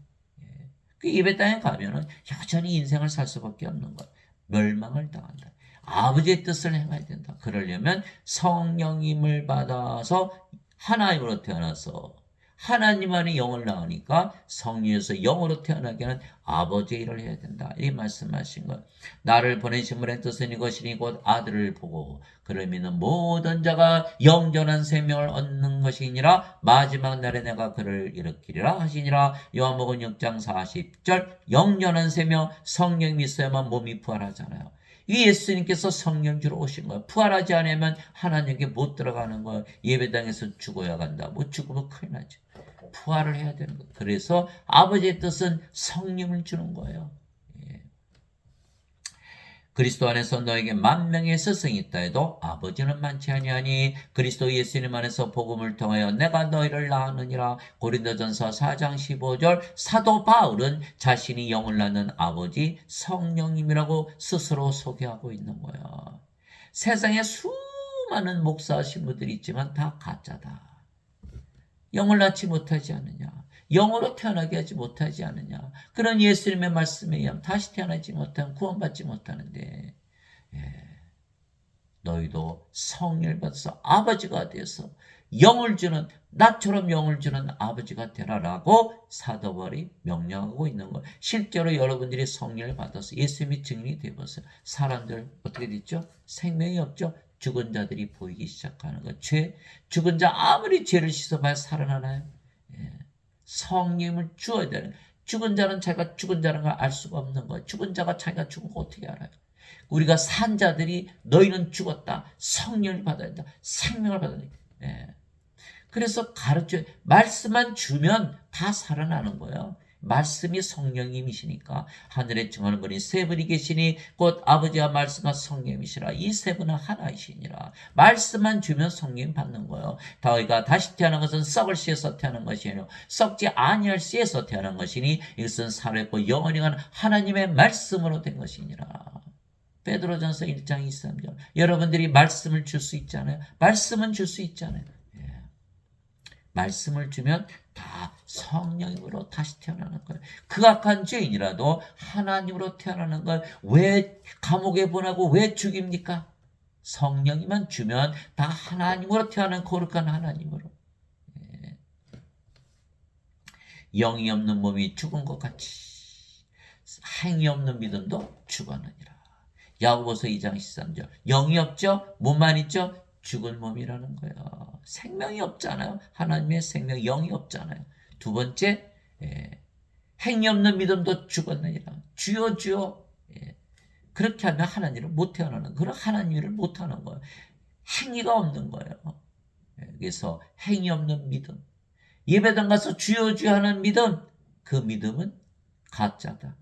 그 예배당에 가면은 여전히 인생을 살 수밖에 없는 거예요. 멸망을 당한다. 아버지의 뜻을 행해야 된다. 그러려면 성령님을 받아서 하나님으로 태어나서 하나님 안에 영을 낳으니까 성령에서 영으로 태어나게 하는 아버지의 일을 해야 된다. 이 말씀하신 것. 나를 보내신 분의 뜻은 이것이니 곧 아들을 보고 그를 믿는 모든 자가 영전한 생명을 얻는 것이니라. 마지막 날에 내가 그를 일으키리라 하시니라. 요한복음 6장 40절. 영전한 생명, 성령이 있어야만 몸이 부활하잖아요. 이 예수님께서 성령주로 오신 거예요. 부활하지 않으면 하나님께 못 들어가는 거예요. 예배당에서 죽어야 간다. 못 죽으면 큰일 나죠. 부활을 해야 되는 거예요. 그래서 아버지의 뜻은 성령을 주는 거예요. 그리스도 안에서 너에게 만명의 스승이 있다 해도 아버지는 많지 아니하니 그리스도 예수님 안에서 복음을 통하여 내가 너희를 낳았느니라. 고린도전서 4장 15절. 사도 바울은 자신이 영을 낳는 아버지 성령님이라고 스스로 소개하고 있는 거야. 세상에 수많은 목사 신부들이 있지만 다 가짜다. 영을 낳지 못하지 않느냐. 영으로 태어나게 하지 못하지 않느냐. 그런 예수님의 말씀에 의하면 다시 태어나지 못하면 구원받지 못하는데 너희도 성령을 받아서 아버지가 되어서 영을 주는 나처럼 영을 주는 아버지가 되라라고 사도 바울이 명령하고 있는 거예요. 실제로 여러분들이 성령을 받아서 예수님이 증인이 되어서 사람들 어떻게 됐죠? 생명이 없죠? 죽은 자들이 보이기 시작하는 거. 죽은 자 아무리 죄를 씻어봐야 살아나나요? 성령을 주어야 되는. 죽은 자는 자기가 죽은 자라는 걸 알 수가 없는 거예요. 죽은 자가 자기가 죽은 거 어떻게 알아요? 우리가 산 자들이 너희는 죽었다. 성령을 받아야 된다. 생명을 받아야 된다. 그래서 말씀만 주면 다 살아나는 거예요. 말씀이 성령님이시니까 하늘에 증하는 분이 세 분이 계시니 곧 아버지와 말씀과 성령이시라. 이 세 분은 하나이시니라. 말씀만 주면 성령 받는 거예요. 너희가 다시 태어난 것은 썩을 씨에서 태어난 것이 아니요 썩지 아니할 씨에서 태어난 것이니 이것은 살아있고 영원히 가는 하나님의 말씀으로 된 것이니라. 베드로전서 1장 23절. 여러분들이 말씀을 줄 수 있잖아요. 말씀은 줄 수 있잖아요. 말씀을 주면 다 성령으로 다시 태어나는 거예요. 그 악한 죄인이라도 하나님으로 태어나는 걸 왜 감옥에 보내고 왜 죽입니까? 성령이만 주면 다 하나님으로 태어난 거룩한 하나님으로. 영이 없는 몸이 죽은 것 같이 행위 없는 믿음도 죽었느니라. 야고보서 2장 13절. 영이 없죠? 몸만 있죠? 죽은 몸이라는 거예요. 생명이 없잖아요. 하나님의 생명, 영이 없잖아요. 두 번째, 행위 없는 믿음도 죽었느니라. 주여 주여. 그렇게 하면 하나님을 못 태어나는, 그런 하나님 일을 못 하는 거예요. 행위가 없는 거예요. 그래서 행위 없는 믿음. 예배당 가서 주여 주여 하는 믿음, 그 믿음은 가짜다.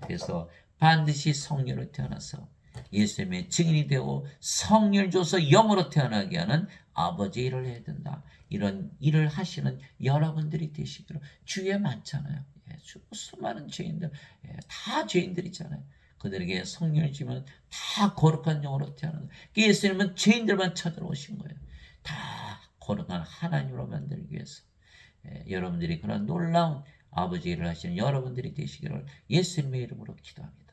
그래서 반드시 성령으로 태어나서 예수님의 증인이 되고 성령을 줘서 영으로 태어나게 하는 아버지의 일을 해야 된다. 이런 일을 하시는 여러분들이 되시기로. 주위에 많잖아요. 수많은 죄인들, 다 죄인들이잖아요. 그들에게 성령을 주면 다 거룩한 영으로 태어나는. 예수님은 죄인들만 찾으러 오신 거예요. 다 거룩한 하나님으로 만들기 위해서. 여러분들이 그런 놀라운 아버지 일을 하시는 여러분들이 되시기를 예수님의 이름으로 기도합니다.